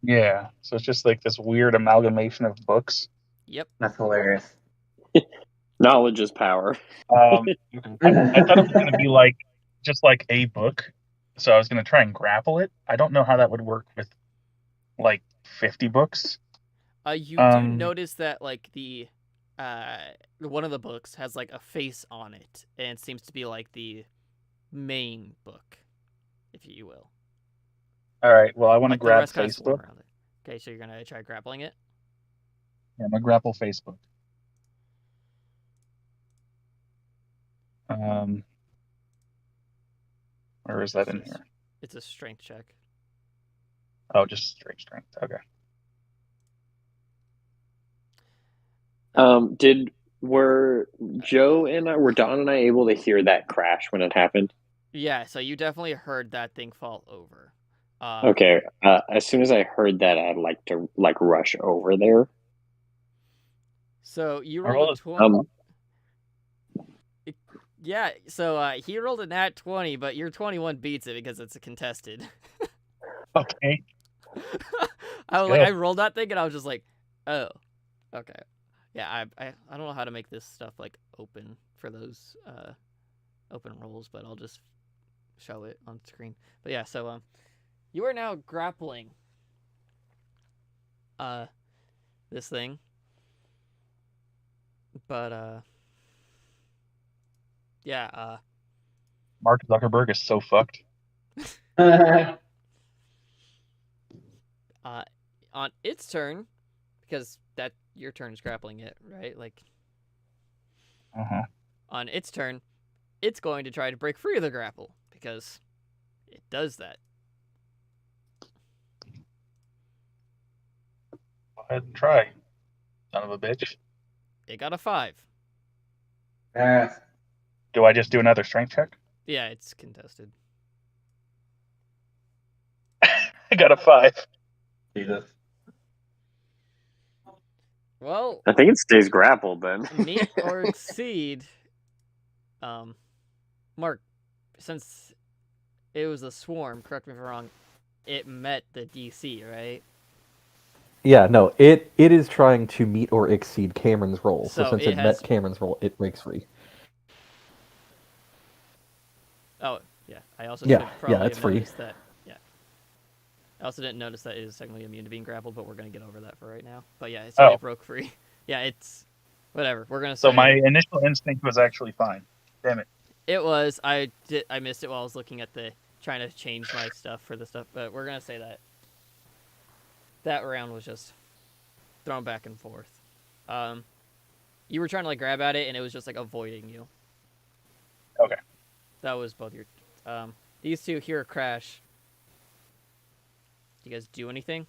G: Yeah. So it's just this weird amalgamation of books.
A: Yep.
C: That's hilarious.
B: Knowledge is power.
G: I thought it was going to be just a book. So I was going to try and grapple it. I don't know how that would work with 50 books.
A: You do notice that the one of the books has a face on it, and it seems to be the main book, if you will.
G: All right. Well, I want to grab Facebook.
A: Okay, so you're gonna try grappling it.
G: Yeah, I'm gonna grapple Facebook. Where is that in here?
A: It's a strength check.
G: Oh, just straight strength. Okay.
B: Were Don and I able to hear that crash when it happened?
A: Yeah, so you definitely heard that thing fall over.
B: Okay. As soon as I heard that, I'd like to rush over there.
A: So you rolled a 20. Yeah, so he rolled a nat 20, but your 21 beats it because it's a contested.
G: Okay.
A: I rolled that thing and I was just like, oh, okay. Yeah, I don't know how to make this stuff open for those open rolls, but I'll just show it on screen. But yeah, so you are now grappling this thing. But yeah,
G: Mark Zuckerberg is so fucked.
A: On its turn, because that your turn is grappling it, right?
G: Uh-huh.
A: On its turn, it's going to try to break free of the grapple because it does that.
G: Go ahead and try. Son of a bitch.
A: It got a 5.
G: Do I just do another strength check?
A: Yeah, it's contested.
G: I got a 5.
F: Jesus.
A: Well,
B: I think it stays grappled then.
A: meet or exceed. Mark, since it was a swarm, correct me if I'm wrong, it met the DC, right?
E: Yeah, no, it is trying to meet or exceed Cameron's roll. So
A: So
E: since
A: it
E: it
A: has-
E: met Cameron's roll, it breaks free.
A: Oh, yeah. I also
E: Yeah,
A: should probably
E: it's
A: have
E: free.
A: noticed that. Yeah. I also didn't notice that it is technically immune to being grappled, but we're going to get over that for right now. But yeah, so it broke free. Yeah, it's... Whatever. We're going to say...
G: So my initial instinct was actually fine. Damn it.
A: It was. I missed it while I was looking at the... Trying to change my stuff for the stuff, but we're going to say that. That round was just thrown back and forth. You were trying to, like, grab at it, and it was just, like, avoiding you.
G: Okay.
A: That was both your... these two hear a crash. Do you guys do anything?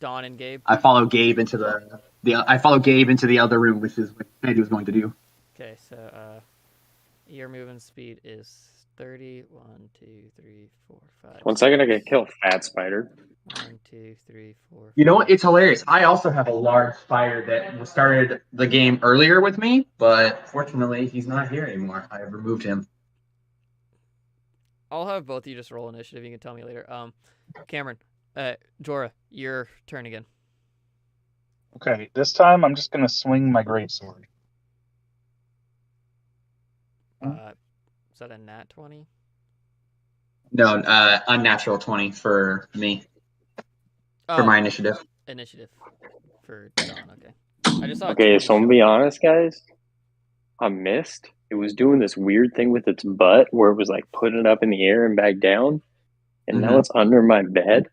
A: Don and Gabe?
F: I follow Gabe into the other room, which is what Eddie was going to do.
A: Okay, so, your movement speed is 30. 1, 2, 3, 4, 5.
B: 1 second, I get killed, fat spider.
A: 1, 2, 3, 4.
F: You know what? It's hilarious. I also have a large spider that started the game earlier with me, but fortunately, he's not here anymore. I have removed him.
A: I'll have both of you just roll initiative. You can tell me later. Cameron, Jorah, your turn again.
G: Okay, this time I'm just gonna swing my greatsword.
A: Is that a nat 20?
F: No, unnatural 20 for me. For my initiative.
A: Initiative for Don, okay. I just saw
B: Okay, so I'm gonna be honest, guys. I missed. It was doing this weird thing with its butt where it was like putting it up in the air and back down. And now it's under my bed.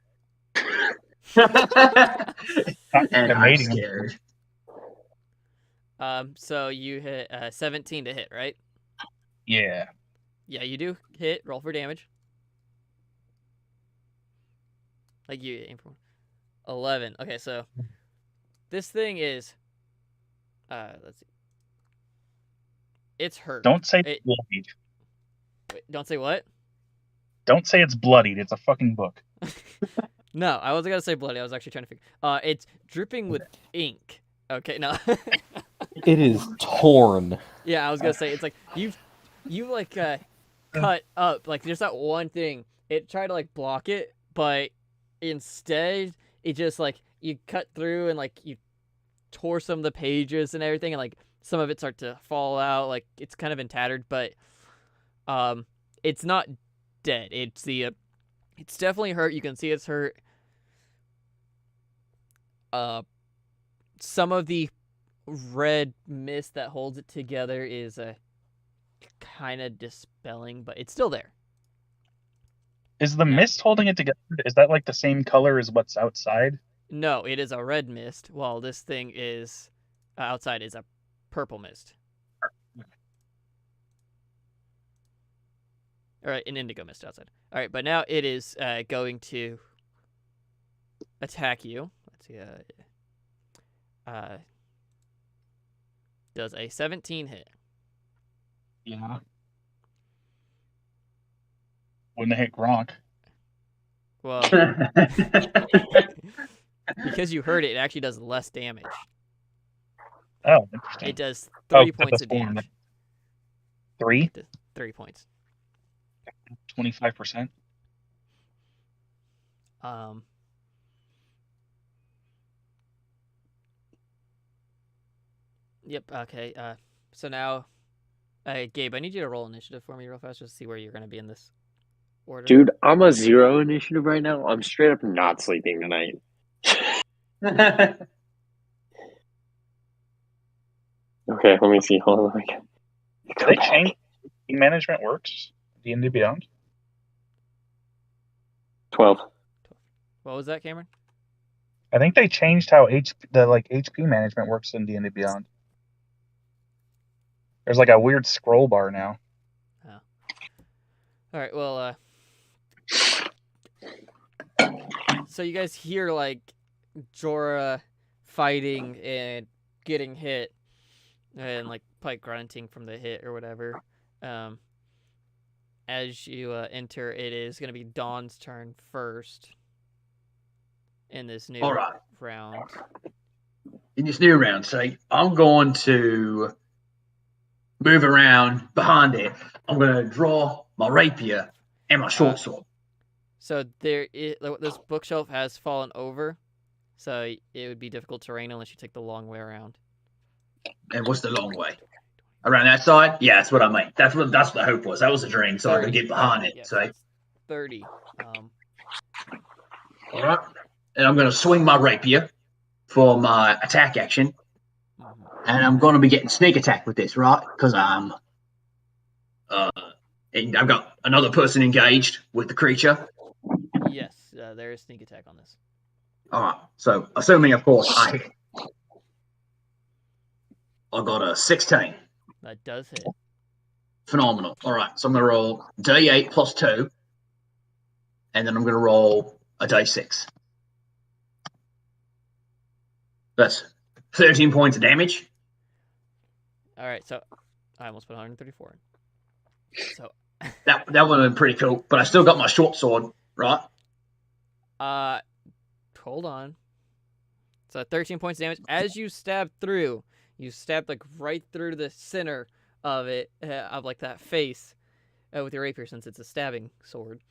F: And I'm scared.
A: So you hit 17 to hit, right?
G: Yeah.
A: Yeah, you do hit. Roll for damage. Like you aim for 11. Okay, so this thing is let's see. It's hurt.
G: Don't say it's bloodied.
A: Wait, don't say what?
G: Don't say it's bloodied. It's a fucking book.
A: No, I wasn't gonna say bloody. I was actually trying to figure. It's dripping with ink. Okay, no.
E: It is torn.
A: Yeah, I was gonna say it's like you like cut up, like there's that one thing. It tried to like block it, but instead it just like you cut through and like you tore some of the pages and everything, and like some of it start to fall out. Like it's kind of in tattered, but it's not dead. It's definitely hurt. You can see it's hurt. Some of the red mist that holds it together is kind of dispelling, but it's still there.
G: Is the mist holding it together? Is that like the same color as what's outside?
A: No, it is a red mist, while this thing is outside is a purple mist. All right, an indigo mist outside. All right, but now it is going to attack you. Let's see. Does a 17 hit?
G: Yeah. Wouldn't hit Gronk.
A: Well, because you heard it, it actually does less damage.
G: Oh, interesting.
A: It does 3 points of damage.
G: 3?
A: 3 points.
G: 25%.
A: Yep. Okay. So now, Gabe, I need you to roll initiative for me real fast, just to see where you're gonna be in this order.
B: Dude, I'm a 0 initiative right now. I'm straight up not sleeping tonight. Okay, let me see. Hold on.
G: Did they change management works? D&D Beyond?
B: 12.
A: What was that, Cameron?
G: I think they changed how HP management works in D&D Beyond. There's like a weird scroll bar now.
A: Oh. All right. Well, so you guys hear like Jorah fighting and getting hit, and like probably grunting from the hit or whatever. As you enter, it is going to be Dawn's turn first in this new round.
C: In this new round, see, I'm going to move around behind it. I'm going to draw my rapier and my short sword.
A: So this bookshelf has fallen over, so it would be difficult terrain unless you take the long way around.
C: And what's the long way? Around that side? Yeah, that's what I mean. That's what the hope was. That was the dream. So I could get behind it.
A: Yeah,
C: so
A: 30.
C: All right. And I'm going to swing my rapier for my attack action. And I'm going to be getting sneak attack with this, right? Because I've got another person engaged with the creature.
A: Yes, there is sneak attack on this.
C: All right. So assuming, of course, I got a 16.
A: That does hit.
C: Phenomenal. All right. So I'm going to roll D8 plus 2. And then I'm going to roll a D6. That's 13 points of damage.
A: All right. So I almost put 134. So
C: that would have been pretty cool. But I still got my short sword, right?
A: Hold on. So 13 points of damage. As you stab through, you stab like right through the center of it, of like that face, with your rapier since it's a stabbing sword,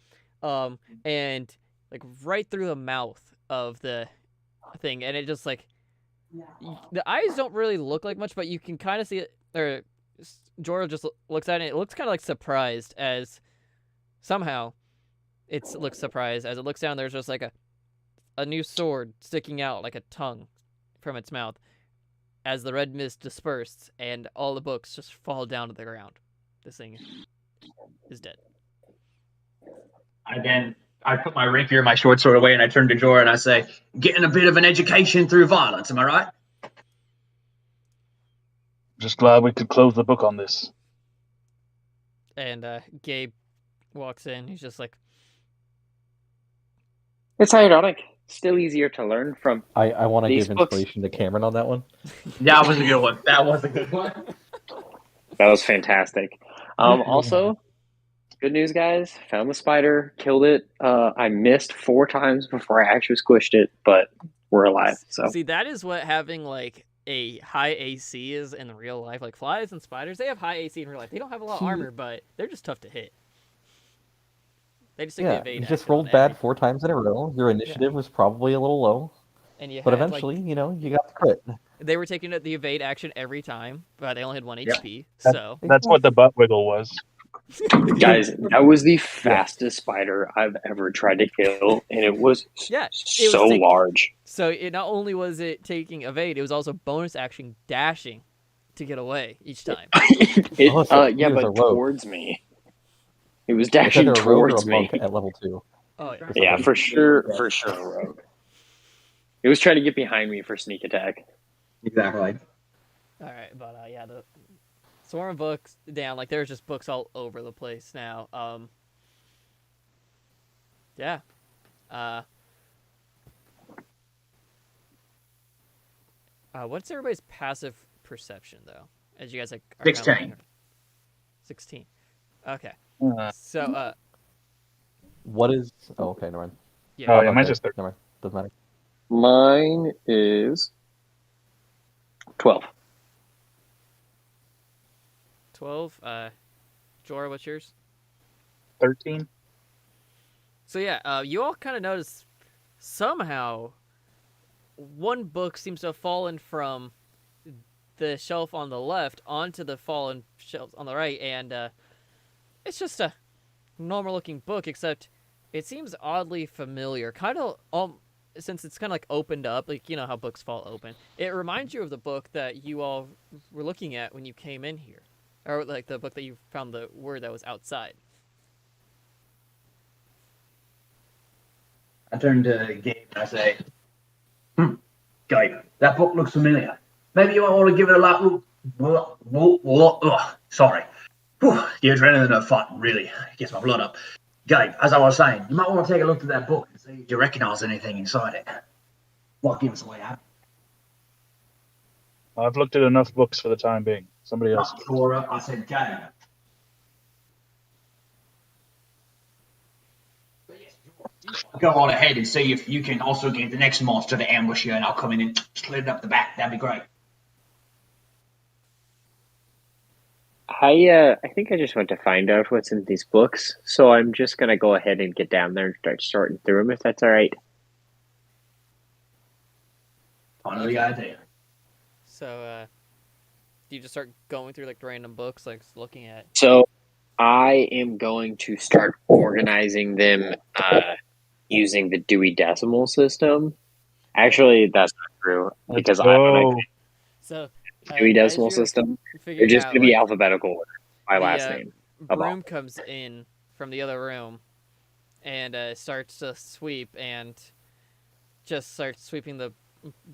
A: and like right through the mouth of the thing, and it just like the eyes don't really look like much, but you can kind of see it. Or Jorah just looks at it. It looks kind of like surprised as somehow it looks surprised as it looks down. There's just like a new sword sticking out like a tongue from its mouth. As the red mist disperses and all the books just fall down to the ground. This thing is dead.
F: I put my rapier and my short sword away, and I turn to Jorah and I say, "Getting a bit of an education through violence, am I right?"
G: Just glad we could close the book on this.
A: And Gabe walks in. He's just like,
B: it's ironic. Still easier to learn from.
E: I want to give
B: books.
E: inspiration to Cameron on that one.
F: That was a good one. That was a good one.
B: That was fantastic. Also, good news, guys. Found the spider, killed it. I missed 4 times before I actually squished it, but we're alive. So
A: see, that is what having like a high AC is in real life. Like flies and spiders, they have high AC in real life. They don't have a lot of armor, but they're just tough to hit. They just
E: you just rolled bad 4 times in a row. Your initiative was probably a little low.
A: And
E: but eventually, you got the crit.
A: They were taking the evade action every time, but they only had 1 HP.
G: That's what the butt wiggle was.
B: Guys, that was the fastest spider I've ever tried to kill, and it was so large.
A: So it not only was it taking evade, it was also bonus action dashing to get away each time.
B: But towards me. It was dashing towards me
E: at level 2.
A: Oh
B: yeah, for sure, a rogue. It was trying to get behind me for sneak attack.
C: Exactly.
A: All right, but the swarm of books down. Like there's just books all over the place now. What's everybody's passive perception though? As you guys like
C: 16.
A: 16. Okay. So
E: what is? Oh, okay, never mind.
G: Yeah, mine's just 13.
E: Never mind. Doesn't matter.
B: Mine is 12.
A: 12. Jorah, what's yours?
G: 13.
A: So you all kind of notice somehow one book seems to have fallen from the shelf on the left onto the fallen shelf on the right, and it's just a normal-looking book, except it seems oddly familiar. Kind of, since it's kind of like opened up, like you know how books fall open. It reminds you of the book that you all were looking at when you came in here, or like the book that you found the word that was outside.
C: I turn to Gabe and I say, Gabe, that book looks familiar. Maybe you might want to give it a Sorry. Whew, the adrenaline of fighting really gets my blood up. Gabe, as I was saying, you might want to take a look at that book and see if you recognise anything inside it. Might give us a way out.
G: I've looked at enough books for the time being. Somebody else.
C: Not Jorah, I said Gabe. Go on ahead and see if you can also get the next monster to ambush you, and I'll come in and split it up the back. That'd be great.
B: I think I just want to find out what's in these books, so I'm just gonna go ahead and get down there and start sorting through them, if that's all right.
C: Under the idea.
A: So, do you just start going through like random books, like looking at?
B: So, I am going to start organizing them using the Dewey Decimal System. Actually, that's not true because I'm gonna
A: So,
B: Dewey Decimal System. They're just going to be alphabetical order, my last name.
A: Broom comes in from the other room and starts to sweep and just starts sweeping the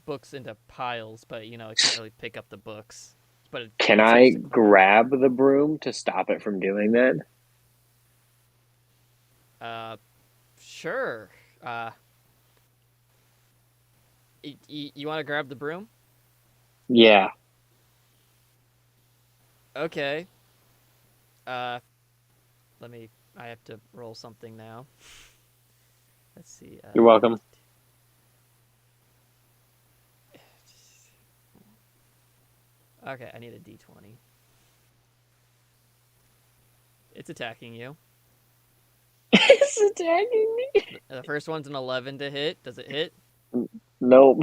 A: books into piles, but it can't really pick up the books. But
B: can I grab the broom to stop it from doing that?
A: Sure. You want to grab the broom?
B: Yeah.
A: Okay. I have to roll something now. Let's see.
B: You're welcome.
A: Okay, I need a d20. It's attacking you.
B: It's attacking me.
A: The first one's an 11 to hit. Does it hit?
B: Nope.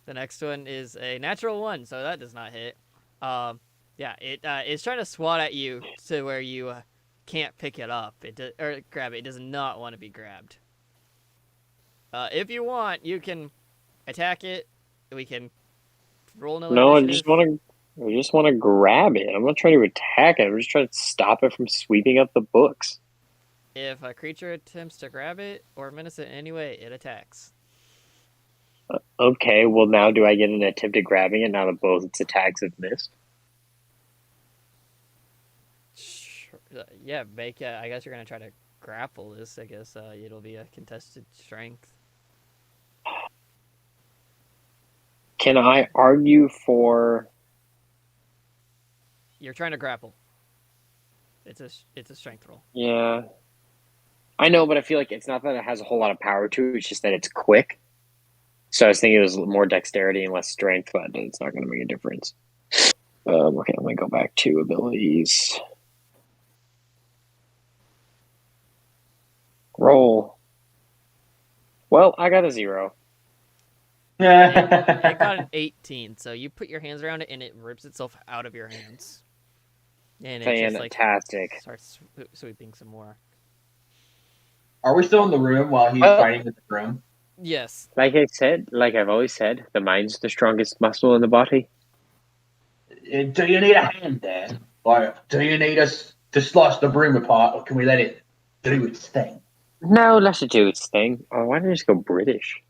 A: The next one is a natural 1, so that does not hit. Yeah, it's trying to swat at you to where you can't pick it up. Or grab it. It does not want to be grabbed. If you want, you can attack it. We can roll another initiative.
B: I just want to grab it. I'm not trying to attack it. I'm just trying to stop it from sweeping up the books.
A: If a creature attempts to grab it or menace it in any way, it attacks.
B: Okay, well now do I get an attempt at grabbing it now that both its attacks have missed?
A: Sure. Yeah, I guess you're going to try to grapple this. I guess it'll be a contested strength.
B: Can I argue for...
A: You're trying to grapple. It's a strength roll.
B: Yeah. I know, but I feel like it's not that it has a whole lot of power to it, it's just that it's quick. So I was thinking it was more dexterity and less strength, but it's not going to make a difference. Okay, I'm going to go back to abilities. Roll. Well, I got a 0.
A: It got an 18, so you put your hands around it and it rips itself out of your hands. And it
B: fantastic.
A: Just starts sweeping some more.
F: Are we still in the room while he's fighting with the broom?
A: Yes.
B: Like I've always said, the mind's the strongest muscle in the body.
C: Do you need a hand there? Or do you need us to slice the broom apart, or can we let it do its thing?
B: No, let it do its thing. Oh, why don't you just go British?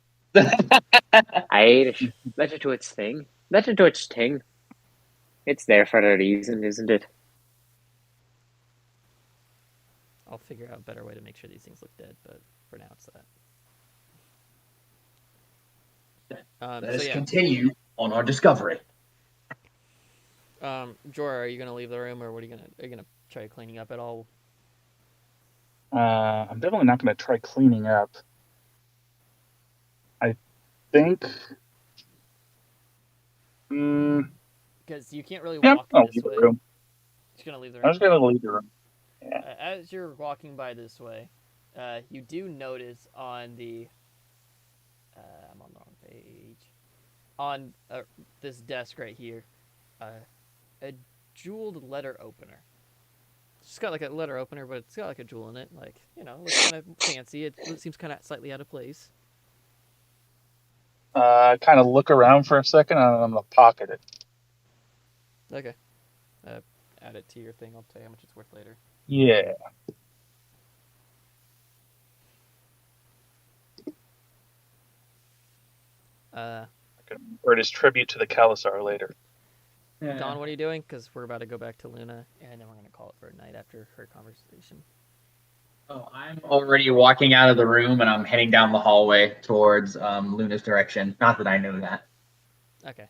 B: Irish. Let it do its thing. Let it do its thing. It's there for a reason, isn't it?
A: I'll figure out a better way to make sure these things look dead, but for now it's that.
C: Let us continue on our discovery.
A: Jorah, are you gonna leave the room, or are you gonna try cleaning up at all?
G: I'm definitely not gonna try cleaning up. I think.
A: Because you can't really walk this way. Just gonna leave the room.
G: I'm just gonna leave the room.
A: Yeah. As you're walking by this way, you do notice on the. I'm on the wrong page. On this desk right here, a jeweled letter opener. It's got like a letter opener, but it's got like a jewel in it. Like, looks kind of fancy. It seems kind of slightly out of place.
G: Kind of look around for a second, and I'm gonna pocket it.
A: Okay. Add it to your thing. I'll tell you how much it's worth later.
G: Yeah. I can earn his tribute to the Khalasar later.
A: Dawn, what are you doing? Because we're about to go back to Luna, and then we're going to call it for a night after her conversation.
F: Oh, I'm already walking out of the room, and I'm heading down the hallway towards Luna's direction. Not that I know that.
A: Okay.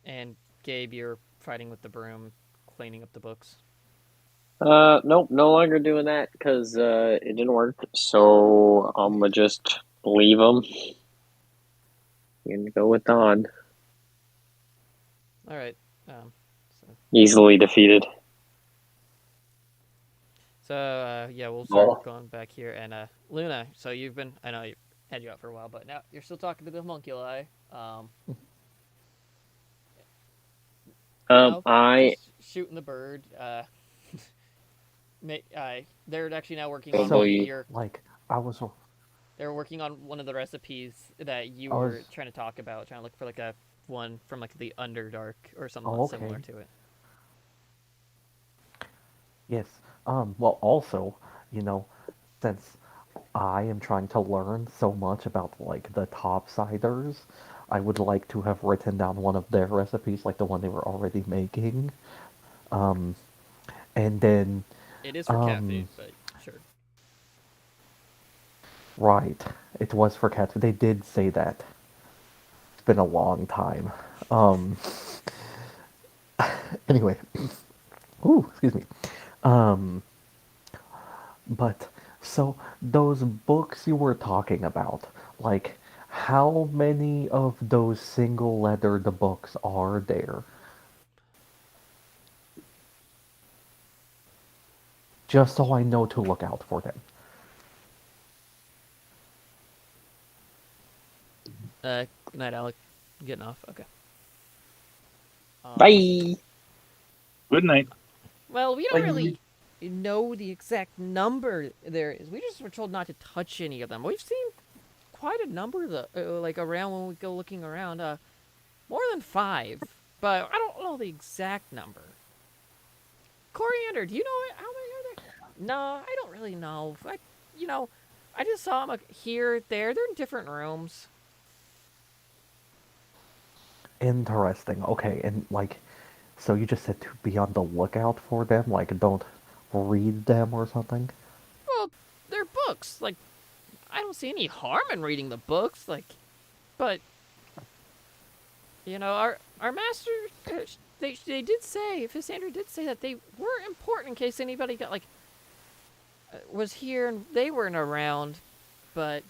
A: And Gabe, you're fighting with the broom, cleaning up the books.
B: Nope, no longer doing that because it didn't work. So I'm gonna just leave them and go with Dawn.
A: All right.
B: Easily defeated.
A: So yeah, we'll start going back here. And Luna, so you've been, I know you had you out for a while, but now you're still talking to the homunculi.
B: I
A: just shooting the bird. They're actually now working
B: So,
A: on They're working on one of the recipes that you were trying to talk about, trying to look for like a one from like the Underdark or something similar to it.
E: Yes. Well, also, since I am trying to learn so much about like the topsiders, I would like to have written down one of their recipes, like the one they were already making. And then
A: it is for cat food, but sure.
E: Right. It was for cat food. They did say that. It's been a long time. Anyway. Ooh, excuse me. But so those books you were talking about, like how many of those single lettered books are there? Just so I know to look out for them.
A: Good night, Alec. Getting off. Okay.
B: Bye.
G: Good night.
A: Well, we don't really know the exact number there is. We just were told not to touch any of them. We've seen quite a number of the like around when we go looking around. More than 5, but I don't know the exact number. Coriander, do you know how many are there? No, I don't really know. I just saw them here, there. They're in different rooms.
E: Interesting. Okay, and so you just said to be on the lookout for them, like don't read them or something?
A: Well, they're books. Like, I don't see any harm in reading the books. But our master, they did say, Fissandra did say that they were important in case anybody got was here and they weren't around, but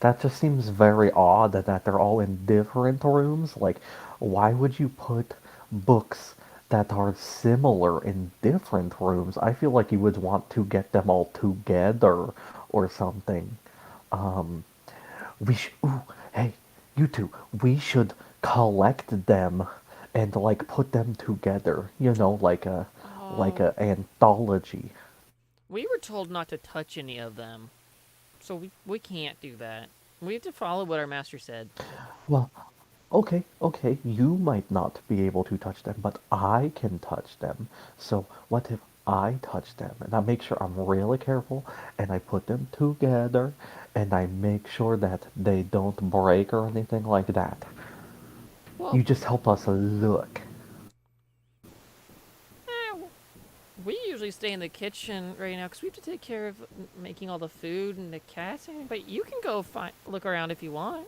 E: that just seems very odd that they're all in different rooms. Like, why would you put books that are similar in different rooms? I feel like you would want to get them all together or something. Ooh, hey, you two, we should collect them and put them together. Like a anthology.
A: We were told not to touch any of them. So we can't do that. We have to follow what our master said.
E: Well, okay, you might not be able to touch them, but I can touch them. So what if I touch them? And I make sure I'm really careful, and I put them together, and I make sure that they don't break or anything like that. Well, you just help us look.
A: We usually stay in the kitchen right now because we have to take care of making all the food and the cats. But you can go look around if you want.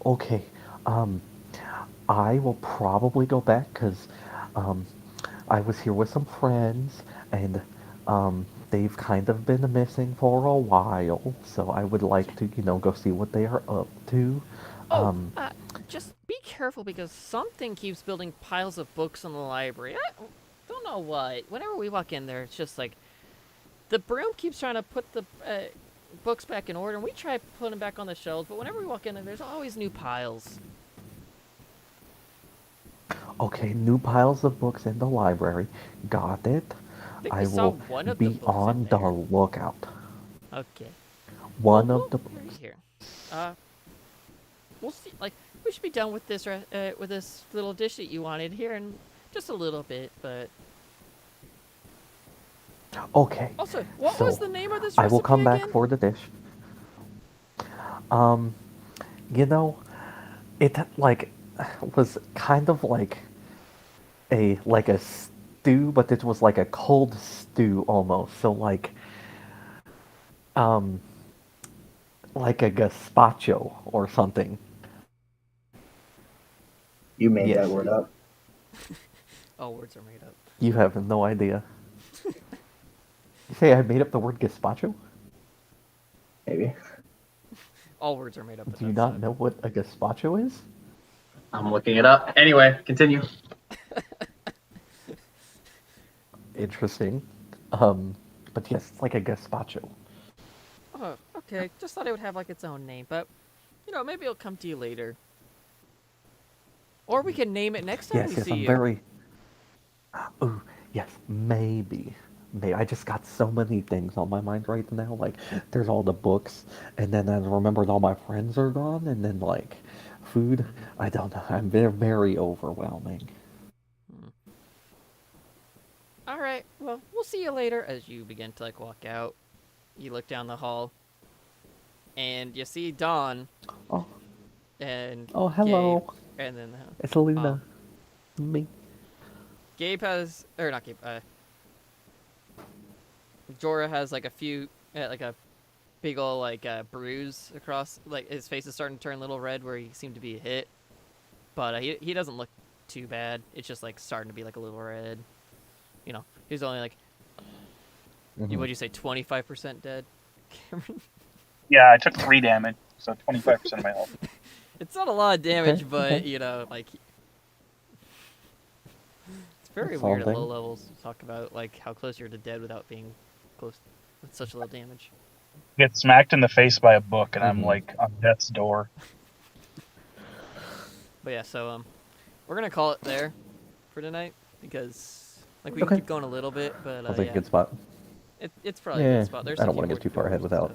E: Okay, I will probably go back because I was here with some friends and they've kind of been missing for a while, so I would like to, go see what they are up to.
A: Just be careful because something keeps building piles of books in the library. I don't know what. Whenever we walk in there, it's just like the broom keeps trying to put the books back in order, and we try putting them back on the shelves, but whenever we walk in there, there's always new piles.
E: Okay, new piles of books in the library. Got it. I will be on the lookout.
A: Okay.
E: One of the books.
A: Here. We'll see. We should be done with this little dish that you wanted here in just a little bit, but.
E: Okay.
A: Also, what was the name of this recipe
E: I will come back
A: again?
E: for the dish. It was kind of like a stew, but it was like a cold stew almost. So um like a gazpacho or something.
C: You made
E: Yes.
C: that word up.
A: All words are made up.
E: You have no idea. You say I made up the word gazpacho?
C: Maybe.
A: All words are made up.
E: Do you not know what a gazpacho is?
F: I'm looking it up. Anyway, continue.
E: Interesting. But yes, it's like a gazpacho.
A: Oh, okay. Just thought it would have like its own name, but maybe it'll come to you later. Or we can name it next time we see
E: I'm
A: you.
E: very. Ooh, yes, maybe. I just got so many things on my mind right now. Like, there's all the books, and then I remembered all my friends are gone, and then like, food. I don't know. I'm very overwhelming.
A: All right. Well, we'll see you later. As you begin to like walk out, you look down the hall, and you see Dawn.
E: Oh.
A: And
E: Hello.
A: Gabe, and then
E: It's Luna. Me.
A: Gabe has, or not Gabe. Jorah has like a few, like a big ol' like bruise across, like his face is starting to turn a little red where he seemed to be hit, but he doesn't look too bad. It's just like starting to be like a little red. He's only like, what'd you say, 25% dead, Cameron?
G: Yeah, I took 3 damage, so 25% of my health.
A: It's not a lot of damage, but
E: okay.
A: like, it's very
E: That's
A: weird at
E: something.
A: low levels to talk about like how close you're to dead without being close with such little damage.
G: Get smacked in the face by a book, and I'm like on death's door.
A: But yeah, so we're gonna call it there for tonight because like we can keep going a little bit, but
E: Sounds like
A: yeah,
E: a good spot.
A: It's probably a good spot. There's
E: I don't
A: want to
E: get too far ahead without.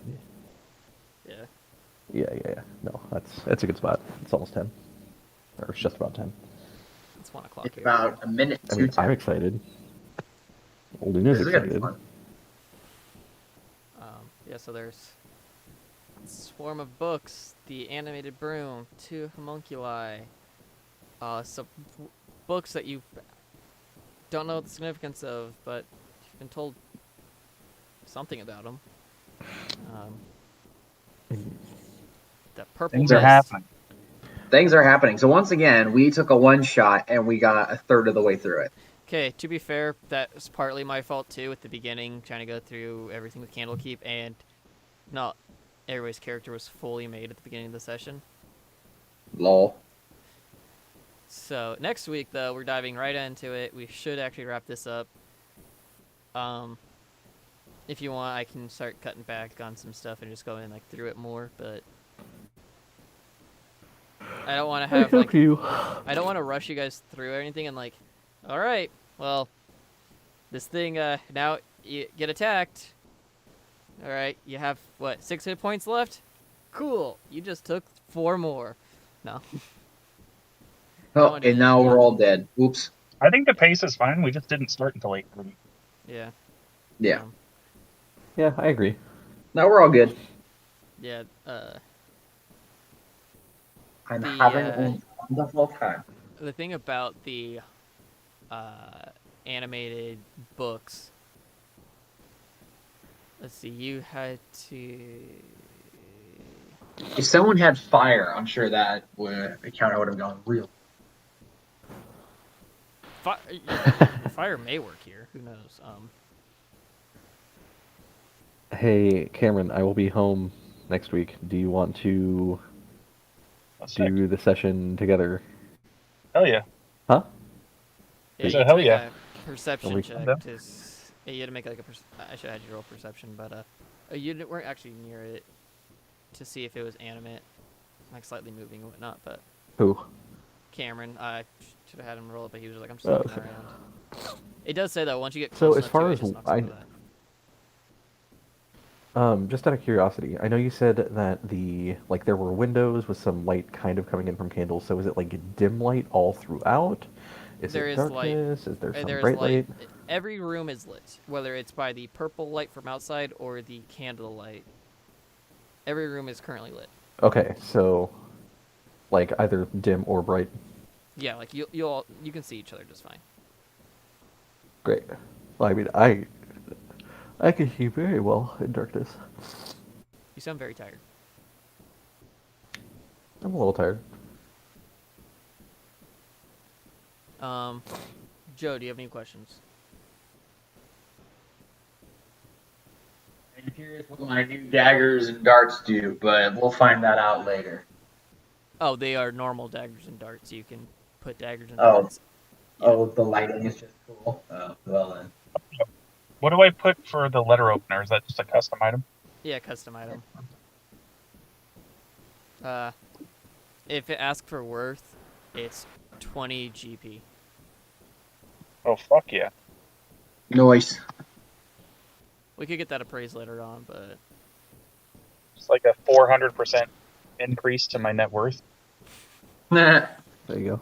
A: Yeah.
E: Yeah. No, that's a good spot. It's almost 10, or it's just about 10.
A: It's 1 o'clock
F: It's
A: here.
F: about a minute.
E: I mean, I'm excited. Luna's excited.
A: Yeah, so there's Swarm of Books, The Animated Broom, 2 Homunculi, some books that you don't know the significance of, but you've been told something about them. The Purple
G: Things are
A: Mist.
G: happening.
C: Things are happening. So once again, we took a one shot and we got a third of the way through it.
A: Okay, to be fair, that was partly my fault too at the beginning, trying to go through everything with Candlekeep, and not everybody's character was fully made at the beginning of the session.
C: Lol.
A: So next week, though, we're diving right into it. We should actually wrap this up. If you want, I can start cutting back on some stuff and just go in like through it more, but I don't want to have like I don't want to rush you guys through anything and like, all right, well, this thing now you get attacked. All right, you have what, 6 hit points left? Cool, you just took 4 more. No.
C: Oh, and now we're all dead. Oops.
G: I think the pace is fine. We just didn't start until 8:30.
A: Yeah.
C: Yeah.
E: Yeah, I agree.
C: No, we're all good.
A: Yeah.
C: I'm having a wonderful time.
A: The thing about the animated books. Let's see. You had to.
F: If someone had fire, I'm sure that the counter would have gone real.
A: Fire may work here. Who knows?
E: Hey, Cameron, I will be home next week. Do you want to do the session together?
G: Hell yeah.
E: Huh?
A: Yeah,
G: So hell yeah.
A: Perception check. You had to make like I should have had you roll perception, but you weren't actually near it to see if it was animate, like slightly moving and whatnot. But
E: who?
A: Cameron. I should have had him roll it, but he was like, "I'm just looking around." It does say that once you get close
E: So as
A: enough
E: far
A: to
E: as
A: it, just knocks over that.
E: just out of curiosity, I know you said that there were windows with some light kind of coming in from candles. So is it like dim light all throughout?
A: There is
E: darkness?
A: light.
E: Is there some
A: There's
E: bright light?
A: Every room is lit, whether it's by the purple light from outside or the candle light. Every room is currently lit.
E: Okay, so like either dim or bright.
A: Yeah, like you can see each other just fine.
E: Great. Well, I mean, I can see very well in darkness.
A: You sound very tired.
E: I'm a little tired.
A: Joe, do you have any questions?
F: I'm curious what my new daggers and darts do, but we'll find that out later.
A: Oh, they are normal daggers and darts. You can put daggers and
F: Oh.
A: darts. Yeah.
F: Oh, the lighting is just cool. Oh, well then.
G: What do I put for the letter opener? Is that just a custom item?
A: Yeah, custom item. If it asks for worth, it's 20 GP.
G: Oh, fuck yeah.
F: Nice.
A: We could get that appraised later on, but
G: It's like a 400% increase to my net worth.
F: Nah.
E: There you go.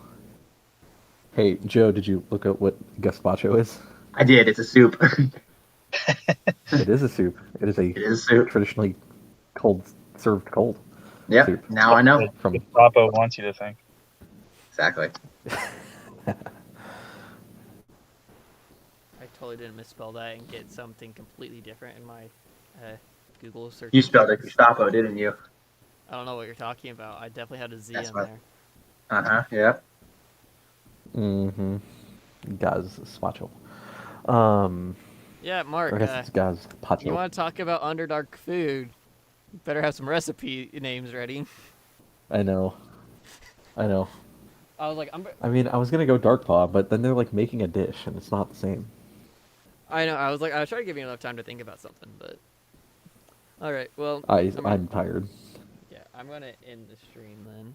E: Hey, Joe, did you look at what gazpacho is?
F: I did. It's a soup.
E: It is a soup. It is a
F: soup.
E: traditionally served cold.
F: Yep.
E: Soup.
F: Now I know.
G: The Papa wants you to think.
F: Exactly.
A: I totally didn't misspell that and get something completely different in my Google search.
F: You spelled it Gestapo, didn't you?
A: I don't know what you're talking about. I definitely had a Z
F: That's
A: in
F: what-
A: there.
F: Uh-huh. Yeah.
E: Mm-hmm. Gazpacho.
A: Yeah, Mark.
E: I guess it's gazpacho.
A: You want to talk about Underdark food? You better have some recipe names ready.
E: I know.
A: I was like,
E: I mean, I was gonna go dark paw, but then they're like making a dish, and it's not the same.
A: I know. I was trying to give you enough time to think about something, but all right. Well,
E: I'm tired.
A: Yeah, I'm gonna end the stream then.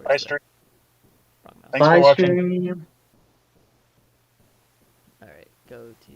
G: Bye, stream.
A: Wrong mouse.
G: Thanks for watching.
F: Stream.
A: All right, go to